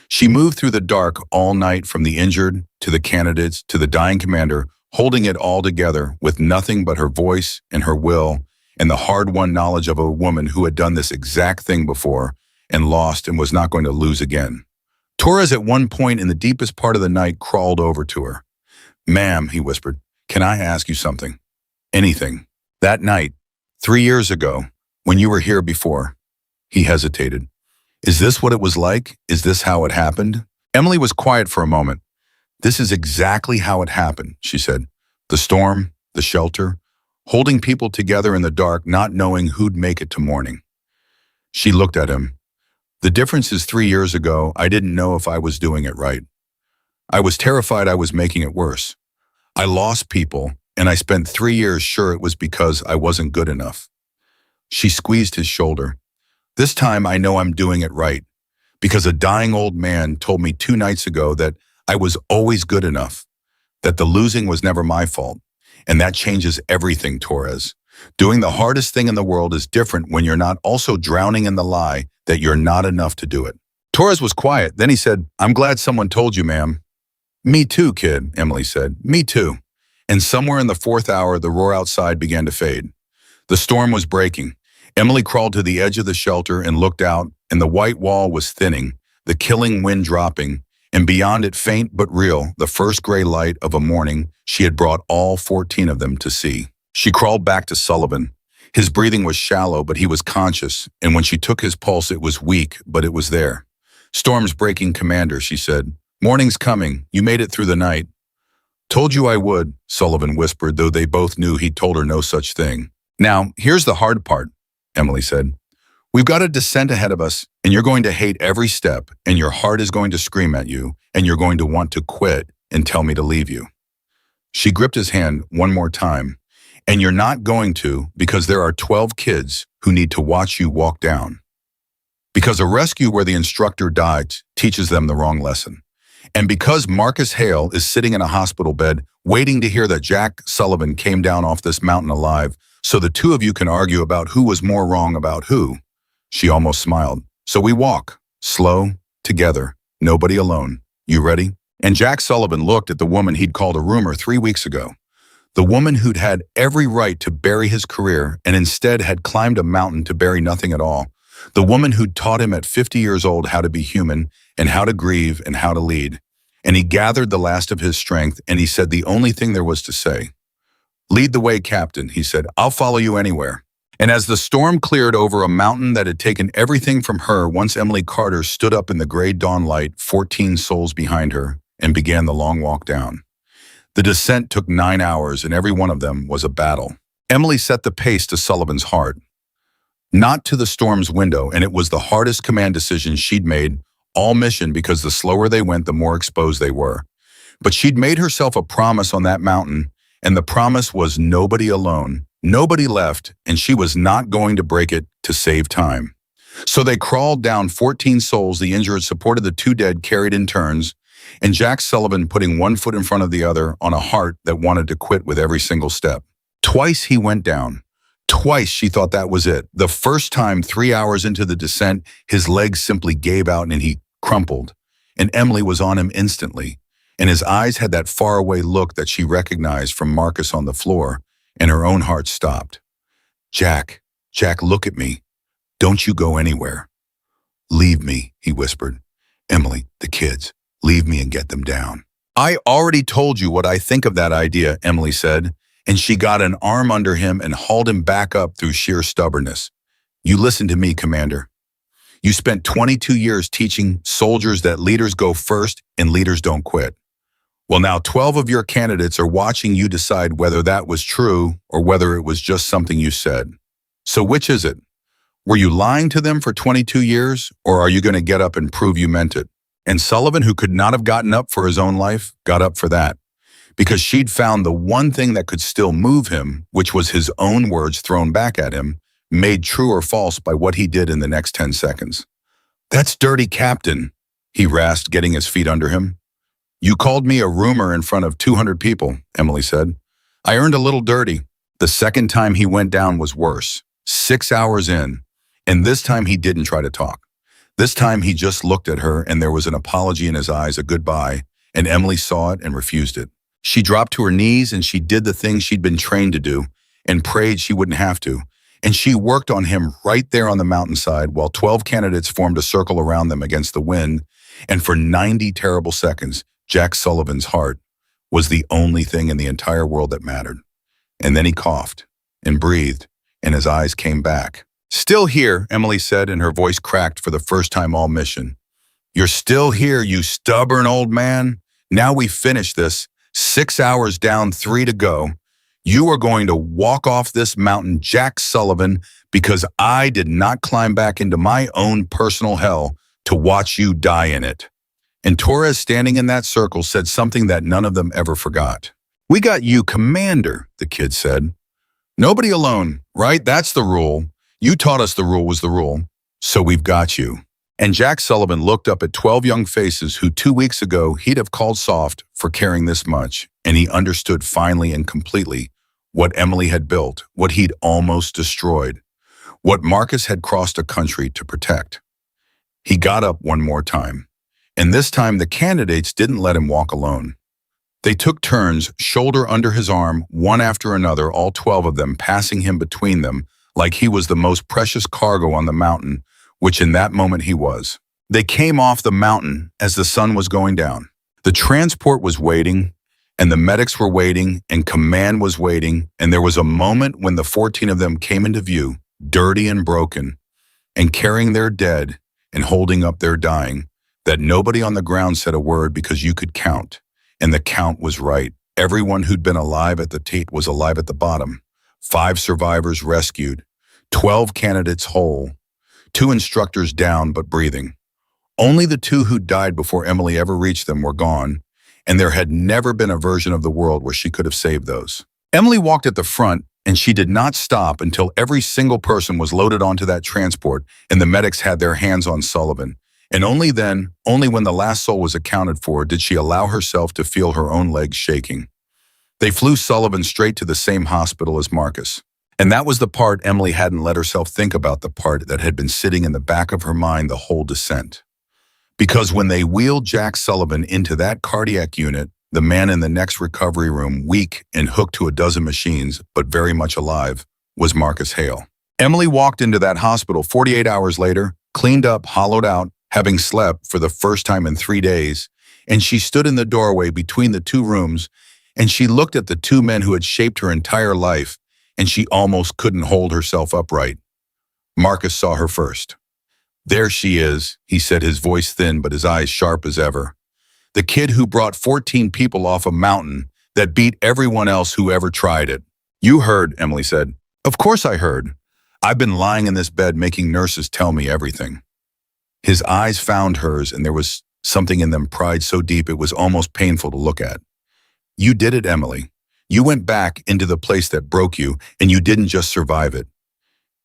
She moved through the dark all night, from the injured to the candidates to the dying commander, holding it all together with nothing but her voice and her will and the hard-won knowledge of a woman who had done this exact thing before and lost and was not going to lose again. Torres, at one point in the deepest part of the night, crawled over to her. Ma'am, he whispered, can I ask you something? Anything. That night, 3 years ago, when you were here before. He hesitated. Is this what it was like? Is this how it happened? Emily was quiet for a moment. This is exactly how it happened, she said. The storm, the shelter, holding people together in the dark, not knowing who'd make it to morning. She looked at him. The difference is 3 years ago, I didn't know if I was doing it right. I was terrified I was making it worse. I lost people, and I spent 3 years sure it was because I wasn't good enough. She squeezed his shoulder. This time I know I'm doing it right, because a dying old man told me 2 nights ago that I was always good enough, that the losing was never my fault, and that changes everything, Torres. Doing the hardest thing in the world is different when you're not also drowning in the lie that you're not enough to do it. Torres was quiet. Then he said, I'm glad someone told you, ma'am. Me too, kid, Emily said. Me too. And somewhere in the 4th hour, the roar outside began to fade. The storm was breaking. Emily crawled to the edge of the shelter and looked out, and the white wall was thinning, the killing wind dropping, and beyond it, faint but real, the first gray light of a morning she had brought all 14 of them to see. She crawled back to Sullivan. His breathing was shallow, but he was conscious, and when she took his pulse, it was weak, but it was there. Storm's breaking, Commander, she said. Morning's coming. You made it through the night. Told you I would, Sullivan whispered, though they both knew he'd told her no such thing. Now, here's the hard part, Emily said. We've got a descent ahead of us, and you're going to hate every step, and your heart is going to scream at you, and you're going to want to quit and tell me to leave you. She gripped his hand one more time. And you're not going to, because there are 12 kids who need to watch you walk down. Because a rescue where the instructor died teaches them the wrong lesson. And because Marcus Hale is sitting in a hospital bed waiting to hear that Jack Sullivan came down off this mountain alive, so the 2 of you can argue about who was more wrong about who. She almost smiled. So we walk, slow, together, nobody alone. You ready? And Jack Sullivan looked at the woman he'd called a rumor 3 weeks ago. The woman who'd had every right to bury his career and instead had climbed a mountain to bury nothing at all. The woman who'd taught him at 50 years old how to be human and how to grieve and how to lead. And he gathered the last of his strength and he said the only thing there was to say. "Lead the way, Captain," he said. "I'll follow you anywhere." And as the storm cleared over a mountain that had taken everything from her, once Emily Carter stood up in the gray dawn light, 14 souls behind her, and began the long walk down. The descent took 9 hours, and every one of them was a battle. Emily set the pace to Sullivan's heart, not to the storm's window, and it was the hardest command decision she'd made all mission, because the slower they went, the more exposed they were. But she'd made herself a promise on that mountain, and the promise was nobody alone, nobody left, and she was not going to break it to save time. So they crawled down, 14 souls, the injured supported the 2 dead, carried in turns, and Jack Sullivan putting one foot in front of the other on a heart that wanted to quit with every single step. Twice he went down. Twice she thought that was it. The first time, 3 hours into the descent, his legs simply gave out and he crumpled. And Emily was on him instantly. And his eyes had that faraway look that she recognized from Marcus on the floor, and her own heart stopped. Jack, look at me. Don't you go anywhere." "Leave me," he whispered. "Emily, the kids, leave me and get them down." "I already told you what I think of that idea," Emily said, and she got an arm under him and hauled him back up through sheer stubbornness. "You listen to me, Commander. You spent 22 years teaching soldiers that leaders go first and leaders don't quit. Well, now 12 of your candidates are watching you decide whether that was true or whether it was just something you said. So which is it? Were you lying to them for 22 years, or are you going to get up and prove you meant it?" And Sullivan, who could not have gotten up for his own life, got up for that, because she'd found the one thing that could still move him, which was his own words thrown back at him, made true or false by what he did in the next 10 seconds. "That's dirty, Captain," he rasped, getting his feet under him. "You called me a rumor in front of 200 people, Emily said. "I earned a little dirty." The second time he went down was worse. 6 hours in, and this time he didn't try to talk. This time he just looked at her, and there was an apology in his eyes, a goodbye, and Emily saw it and refused it. She dropped to her knees and she did the thing she'd been trained to do and prayed she wouldn't have to. And she worked on him right there on the mountainside while 12 candidates formed a circle around them against the wind, and for 90 terrible seconds, Jack Sullivan's heart was the only thing in the entire world that mattered. And then he coughed and breathed, and his eyes came back. "Still here," Emily said, and her voice cracked for the first time all mission. "You're still here, you stubborn old man. Now we finish this. 6 hours down, 3 to go. You are going to walk off this mountain, Jack Sullivan, because I did not climb back into my own personal hell to watch you die in it." And Torres, standing in that circle, said something that none of them ever forgot. "We got you, Commander," the kid said. "Nobody alone, right? That's the rule. You taught us the rule was the rule, so we've got you." And Jack Sullivan looked up at 12 young faces who 2 weeks ago he'd have called soft for caring this much, and he understood finally and completely what Emily had built, what he'd almost destroyed, what Marcus had crossed a country to protect. He got up one more time, and this time the candidates didn't let him walk alone. They took turns, shoulder under his arm, one after another, all 12 of them, passing him between them like he was the most precious cargo on the mountain, which in that moment he was. They came off the mountain as the sun was going down. The transport was waiting, and the medics were waiting, and command was waiting, and there was a moment when the 14 of them came into view, dirty and broken, and carrying their dead and holding up their dying, that nobody on the ground said a word because you could count, and the count was right. Everyone who'd been alive at the tape was alive at the bottom. 5 survivors rescued, 12 candidates whole, 2 instructors down but breathing. Only the 2 who died before Emily ever reached them were gone, and there had never been a version of the world where she could have saved those. Emily walked at the front, and she did not stop until every single person was loaded onto that transport and the medics had their hands on Sullivan. And only then, only when the last soul was accounted for, did she allow herself to feel her own legs shaking. They flew Sullivan straight to the same hospital as Marcus. And that was the part Emily hadn't let herself think about, the part that had been sitting in the back of her mind the whole descent. Because when they wheeled Jack Sullivan into that cardiac unit, the man in the next recovery room, weak and hooked to a dozen machines, but very much alive, was Marcus Hale. Emily walked into that hospital 48 hours later, cleaned up, hollowed out, having slept for the first time in 3 days, and she stood in the doorway between the 2 rooms, and she looked at the two men who had shaped her entire life, and she almost couldn't hold herself upright. Marcus saw her first. "There she is," he said, his voice thin but his eyes sharp as ever. "The kid who brought 14 people off a mountain that beat everyone else who ever tried it." "You heard," Emily said. "Of course I heard. I've been lying in this bed making nurses tell me everything." His eyes found hers, and there was something in them pried so deep it was almost painful to look at. "You did it, Emily. You went back into the place that broke you, and you didn't just survive it.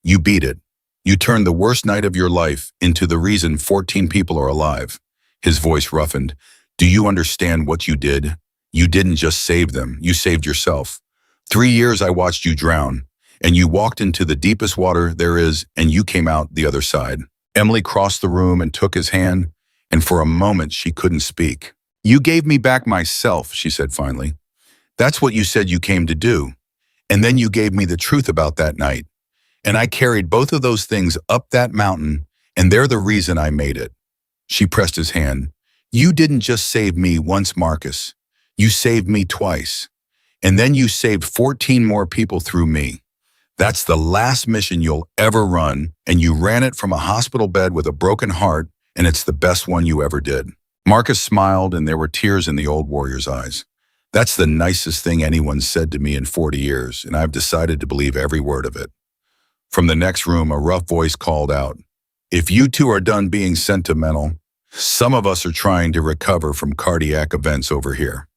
You beat it. You turned the worst night of your life into the reason 14 people are alive." His voice roughened. "Do you understand what you did? You didn't just save them, you saved yourself. 3 years I watched you drown, and you walked into the deepest water there is, and you came out the other side." Emily crossed the room and took his hand, and for a moment she couldn't speak. "You gave me back myself," she said finally. "That's what you said you came to do. And then you gave me the truth about that night. And I carried both of those things up that mountain, and they're the reason I made it." She pressed his hand. "You didn't just save me once, Marcus. You saved me twice. And then you saved 14 more people through me. That's the last mission you'll ever run, and you ran it from a hospital bed with a broken heart, and it's the best one you ever did." Marcus smiled, and there were tears in the old warrior's eyes. "That's the nicest thing anyone's said to me in 40 years, and I've decided to believe every word of it." From the next room, a rough voice called out, "If you two are done being sentimental, some of us are trying to recover from cardiac events over here."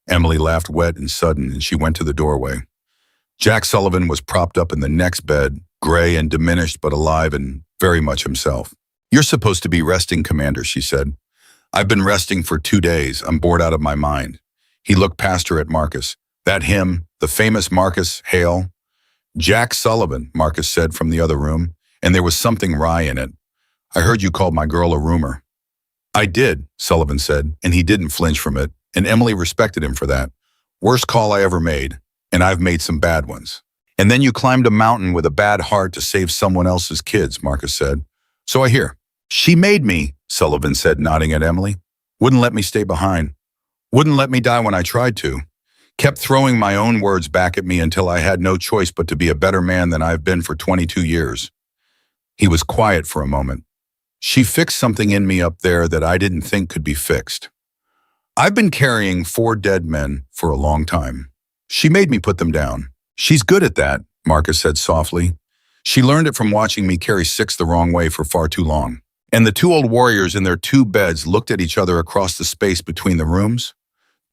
Emily laughed wet and sudden, and she went to the doorway. Jack Sullivan was propped up in the next bed, gray and diminished but alive and very much himself. "You're supposed to be resting, Commander," she said. "I've been resting for 2 days. I'm bored out of my mind." He looked past her at Marcus. "That him, the famous Marcus Hale?" "Jack Sullivan," Marcus said from the other room, and there was something wry in it. "I heard you called my girl a rumor." "I did," Sullivan said, and he didn't flinch from it, and Emily respected him for that. "Worst call I ever made, and I've made some bad ones." "And then you climbed a mountain with a bad heart to save someone else's kids," Marcus said. "So I hear." "She made me," Sullivan said, nodding at Emily. "Wouldn't let me stay behind. Wouldn't let me die when I tried to. Kept throwing my own words back at me until I had no choice but to be a better man than I've been for 22 years. He was quiet for a moment. "She fixed something in me up there that I didn't think could be fixed. I've been carrying 4 dead men for a long time. She made me put them down. She's good at that," Marcus said softly. "She learned it from watching me carry 6 the wrong way for far too long." And the 2 old warriors in their 2 beds looked at each other across the space between the rooms.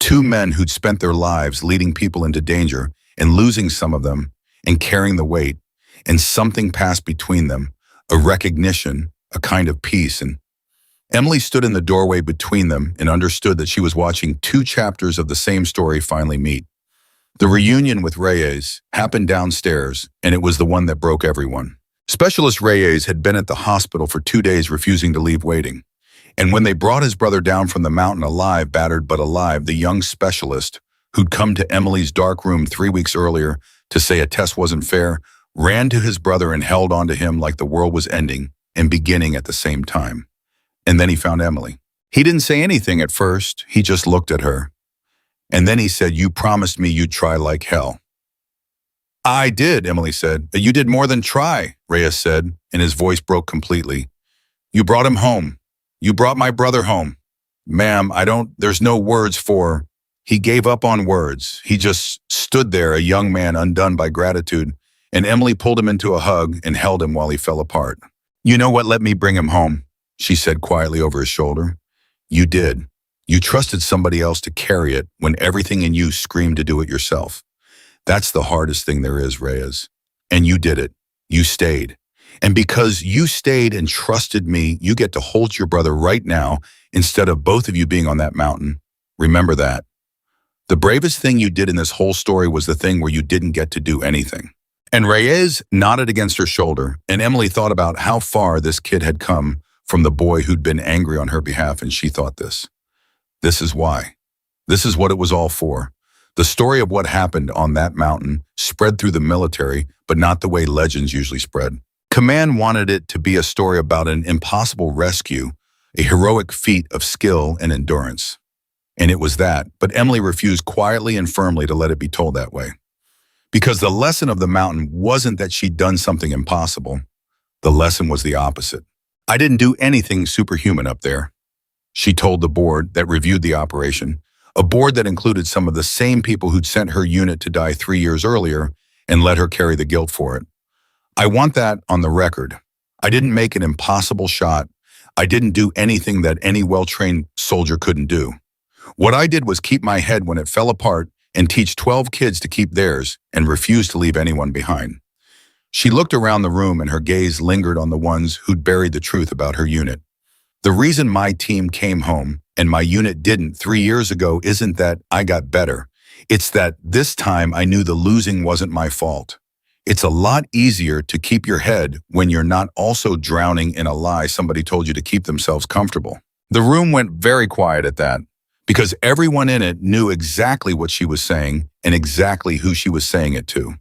2 men who'd spent their lives leading people into danger and losing some of them and carrying the weight, and something passed between them, a recognition, a kind of peace, and Emily stood in the doorway between them and understood that she was watching 2 chapters of the same story finally meet. The reunion with Reyes happened downstairs, and it was the one that broke everyone. Specialist Reyes had been at the hospital for 2 days refusing to leave waiting. And when they brought his brother down from the mountain alive, battered but alive, the young specialist, who'd come to Emily's dark room 3 weeks earlier to say a test wasn't fair, ran to his brother and held on to him like the world was ending and beginning at the same time. And then he found Emily. He didn't say anything at first, he just looked at her. And then he said, "You promised me you'd try like hell." "I did," Emily said. "You did more than try," Reyes said, and his voice broke completely. "You brought him home. You brought my brother home. Ma'am, there's no words for." He gave up on words. He just stood there, a young man undone by gratitude, and Emily pulled him into a hug and held him while he fell apart. "You know what let me bring him home?" she said quietly over his shoulder. "You did. You trusted somebody else to carry it when everything in you screamed to do it yourself. That's the hardest thing there is, Reyes. And you did it. You stayed. And because you stayed and trusted me, you get to hold your brother right now instead of both of you being on that mountain. Remember that. The bravest thing you did in this whole story was the thing where you didn't get to do anything." And Reyes nodded against her shoulder, and Emily thought about how far this kid had come from the boy who'd been angry on her behalf, and she thought this. This is why. This is what it was all for. The story of what happened on that mountain spread through the military, but not the way legends usually spread. Command wanted it to be a story about an impossible rescue, a heroic feat of skill and endurance. And it was that, but Emily refused quietly and firmly to let it be told that way. Because the lesson of the mountain wasn't that she'd done something impossible. The lesson was the opposite. I didn't do anything superhuman up there, she told the board that reviewed the operation, a board that included some of the same people who'd sent her unit to die 3 years earlier and let her carry the guilt for it. I want that on the record. I didn't make an impossible shot. I didn't do anything that any well-trained soldier couldn't do. What I did was keep my head when it fell apart and teach 12 kids to keep theirs and refuse to leave anyone behind. She looked around the room and her gaze lingered on the ones who'd buried the truth about her unit. The reason my team came home and my unit didn't 3 years ago isn't that I got better. It's that this time I knew the losing wasn't my fault. It's a lot easier to keep your head when you're not also drowning in a lie somebody told you to keep themselves comfortable. The room went very quiet at that, because everyone in it knew exactly what she was saying and exactly who she was saying it to.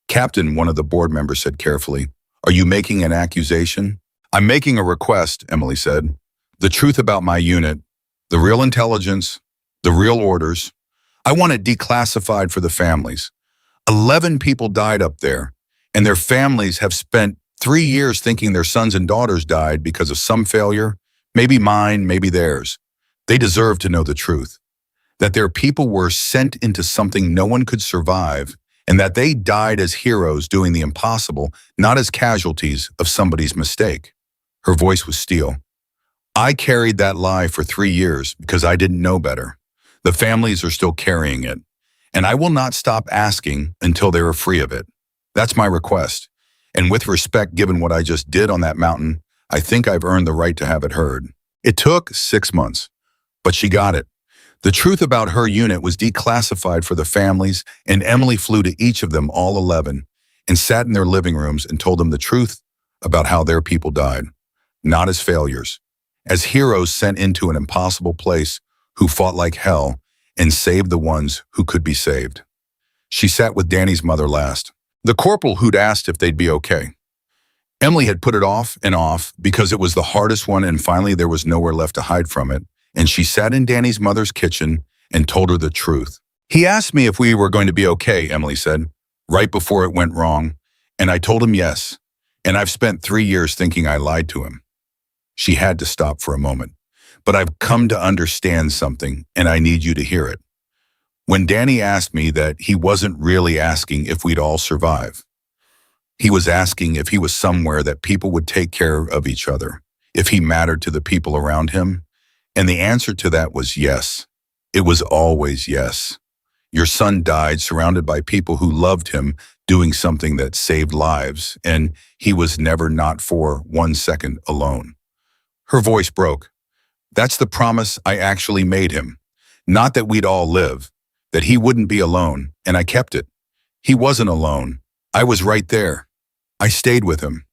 Captain, one of the board members said carefully, "Are you making an accusation?" "I'm making a request," Emily said. "The truth about my unit, the real intelligence, the real orders. I want it declassified for the families. 11 people died up there, and their families have spent 3 years thinking their sons and daughters died because of some failure, maybe mine, maybe theirs. They deserve to know the truth, that their people were sent into something no one could survive, and that they died as heroes doing the impossible, not as casualties of somebody's mistake." Her voice was steel. "I carried that lie for 3 years because I didn't know better. The families are still carrying it, and I will not stop asking until they are free of it. That's my request, and with respect given what I just did on that mountain, I think I've earned the right to have it heard." It took 6 months, but she got it. The truth about her unit was declassified for the families, and Emily flew to each of them, all 11, and sat in their living rooms and told them the truth about how their people died, not as failures, as heroes sent into an impossible place who fought like hell and saved the ones who could be saved. She sat with Danny's mother last, the corporal who'd asked if they'd be okay. Emily had put it off and off because it was the hardest one, and finally there was nowhere left to hide from it, and she sat in Danny's mother's kitchen and told her the truth. "He asked me if we were going to be okay," Emily said, "right before it went wrong, and I told him yes, and I've spent 3 years thinking I lied to him." She had to stop for a moment. "But I've come to understand something, and I need you to hear it. When Danny asked me that, he wasn't really asking if we'd all survive. He was asking if he was somewhere that people would take care of each other, if he mattered to the people around him. And the answer to that was yes. It was always yes. Your son died surrounded by people who loved him, doing something that saved lives, and he was never not for 1 second alone." Her voice broke. "That's the promise I actually made him. Not that we'd all live, that he wouldn't be alone, and I kept it. He wasn't alone. I was right there. I stayed with him.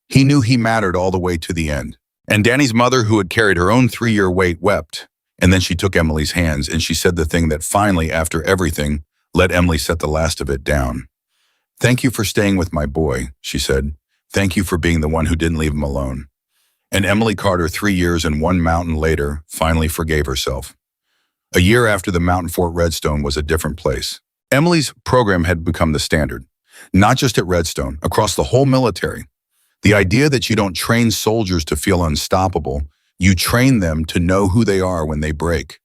He knew he mattered all the way to the end." And Danny's mother, who had carried her own 3-year weight, wept. And then she took Emily's hands and she said the thing that finally, after everything, let Emily set the last of it down. "Thank you for staying with my boy," she said. "Thank you for being the one who didn't leave him alone." And Emily Carter, 3 years and 1 mountain later, finally forgave herself. A year after the mountain, Fort Redstone was a different place. Emily's program had become the standard, not just at Redstone, across the whole military. The idea that you don't train soldiers to feel unstoppable, you train them to know who they are when they break.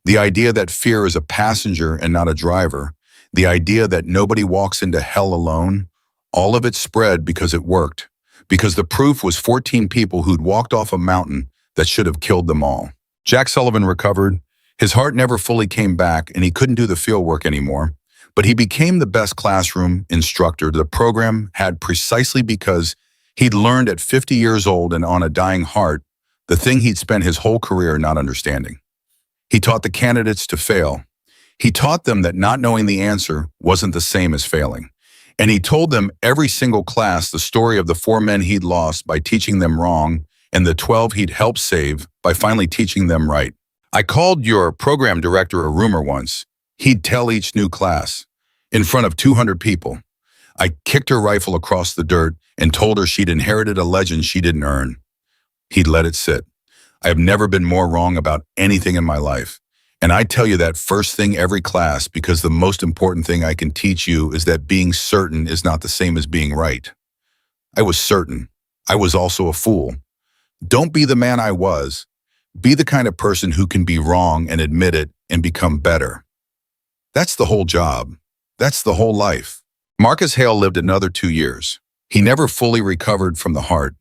The idea that fear is a passenger and not a driver. The idea that nobody walks into hell alone. All of it spread because it worked. Because the proof was 14 people who'd walked off a mountain that should have killed them all. Jack Sullivan recovered. His heart never fully came back and he couldn't do the field work anymore. But he became the best classroom instructor the program had precisely because he'd learned at 50 years old and on a dying heart the thing he'd spent his whole career not understanding. He taught the candidates to fail. He taught them that not knowing the answer wasn't the same as failing. And he told them every single class the story of the 4 men he'd lost by teaching them wrong and the 12 he'd helped save by finally teaching them right. "I called your program director a rumor once," he'd tell each new class, in front of 200 people. "I kicked her rifle across the dirt and told her she'd inherited a legend she didn't earn." He'd let it sit. "I have never been more wrong about anything in my life, And I tell you that first thing every class because the most important thing I can teach you is that being certain is not the same as being right. I was certain. I was also a fool. Don't be the man I was. Be the kind of person who can be wrong and admit it and become better. That's the whole job. That's the whole life. Marcus Hale lived another 2 years. He never fully recovered from the heart,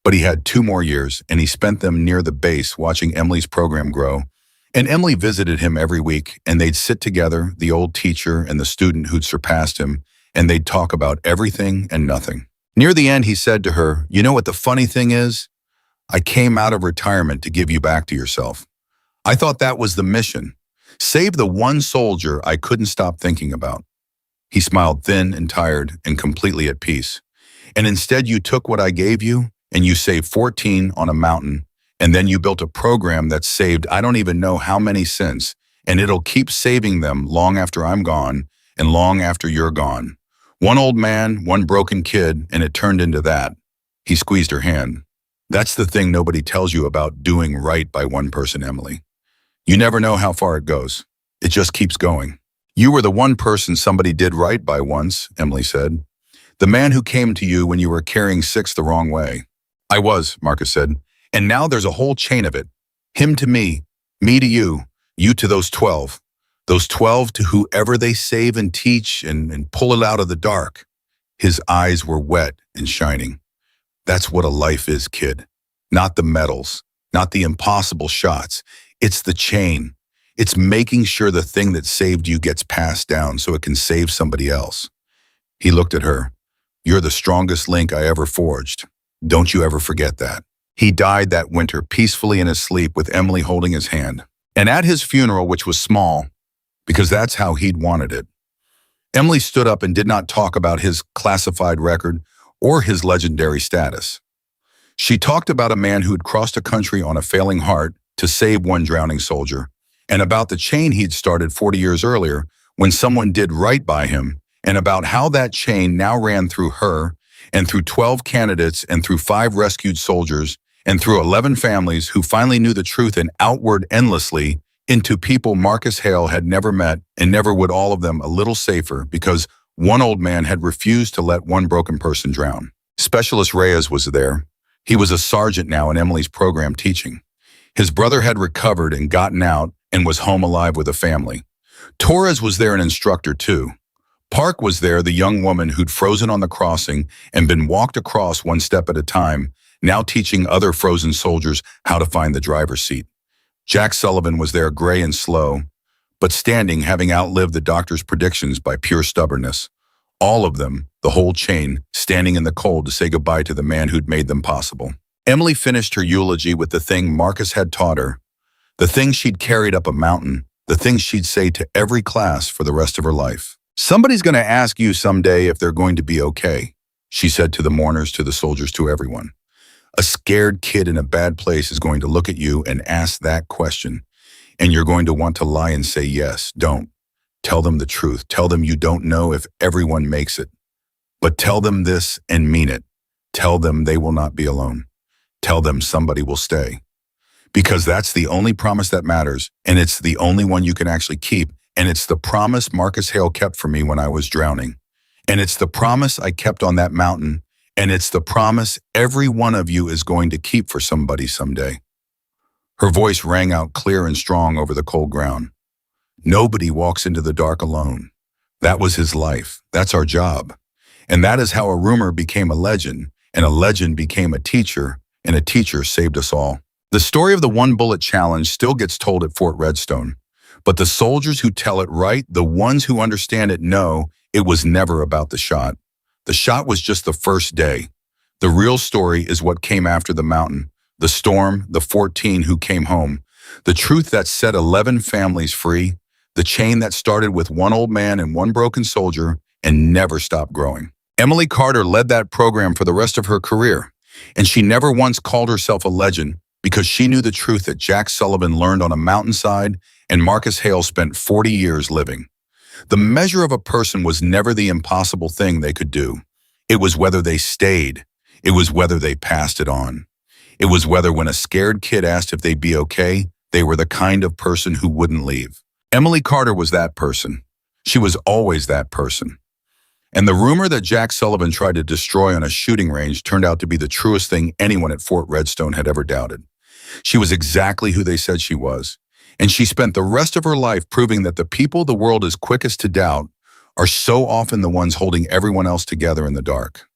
but he had 2 more years, and he spent them near the base watching Emily's program grow. And Emily visited him every week, and they'd sit together, the old teacher and the student who'd surpassed him, and they'd talk about everything and nothing. Near the end, he said to her, "You know what the funny thing is? I came out of retirement to give you back to yourself. I thought that was the mission. Save the one soldier I couldn't stop thinking about." He smiled, thin and tired and completely at peace. "And instead you took what I gave you and you saved 14 on a mountain, and then you built a program that saved I don't even know how many since, and it'll keep saving them long after I'm gone and long after you're gone. One old man, one broken kid, and it turned into that." He squeezed her hand. "That's the thing nobody tells you about doing right by one person, Emily. You never know how far it goes. It just keeps going." "You were the one person somebody did right by once," Emily said. "The man who came to you when you were carrying 6 the wrong way." "I was," Marcus said. "And now there's a whole chain of it. Him to me to you to those 12. Those 12 to whoever they save and teach and pull it out of the dark." His eyes were wet and shining. "That's what a life is, kid. Not the medals, not the impossible shots. It's the chain. It's making sure the thing that saved you gets passed down so it can save somebody else." He looked at her. "You're the strongest link I ever forged. Don't you ever forget that." He died that winter peacefully in his sleep with Emily holding his hand. And at his funeral, which was small, because that's how he'd wanted it, Emily stood up and did not talk about his classified record or his legendary status. She talked about a man who had crossed a country on a failing heart to save one drowning soldier, and about the chain he'd started 40 years earlier when someone did right by him, and about how that chain now ran through her and through 12 candidates and through 5 rescued soldiers and through 11 families who finally knew the truth and outward endlessly into people Marcus Hale had never met and never would, all of them a little safer because one old man had refused to let one broken person drown. Specialist Reyes was there. He was a sergeant now in Emily's program teaching. His brother had recovered and gotten out and was home alive with a family. Torres was there, an instructor too. Park was there, the young woman who'd frozen on the crossing and been walked across one step at a time, now teaching other frozen soldiers how to find the driver's seat. Jack Sullivan was there, gray and slow, but standing, having outlived the doctor's predictions by pure stubbornness. All of them, the whole chain, standing in the cold to say goodbye to the man who'd made them possible. Emily finished her eulogy with the thing Marcus had taught her, the thing she'd carried up a mountain, the thing she'd say to every class for the rest of her life. "Somebody's going to ask you someday if they're going to be okay," she said to the mourners, to the soldiers, to everyone. "A scared kid in a bad place is going to look at you and ask that question, and you're going to want to lie and say yes. Don't. Tell them the truth. Tell them you don't know if everyone makes it. But tell them this and mean it. Tell them they will not be alone. Tell them somebody will stay. Because that's the only promise that matters, and it's the only one you can actually keep, and it's the promise Marcus Hale kept for me when I was drowning. And it's the promise I kept on that mountain, and it's the promise every one of you is going to keep for somebody someday." Her voice rang out clear and strong over the cold ground. "Nobody walks into the dark alone. That was his life. That's our job. And that is how a rumor became a legend, and a legend became a teacher, and a teacher saved us all." The story of the One Bullet Challenge still gets told at Fort Redstone, but the soldiers who tell it right, the ones who understand it, know it was never about the shot. The shot was just the first day. The real story is what came after the mountain, the storm, the 14 who came home, the truth that set 11 families free, the chain that started with one old man and one broken soldier and never stopped growing. Emily Carter led that program for the rest of her career, and she never once called herself a legend because she knew the truth that Jack Sullivan learned on a mountainside and Marcus Hale spent 40 years living. The measure of a person was never the impossible thing they could do. It was whether they stayed. It was whether they passed it on. It was whether when a scared kid asked if they'd be okay, They were the kind of person who wouldn't leave. Emily Carter was that person. She was always that person. And the rumor that Jack Sullivan tried to destroy on a shooting range turned out to be the truest thing anyone at Fort Redstone had ever doubted. She was exactly who they said she was. And she spent the rest of her life proving that the people the world is quickest to doubt are so often the ones holding everyone else together in the dark.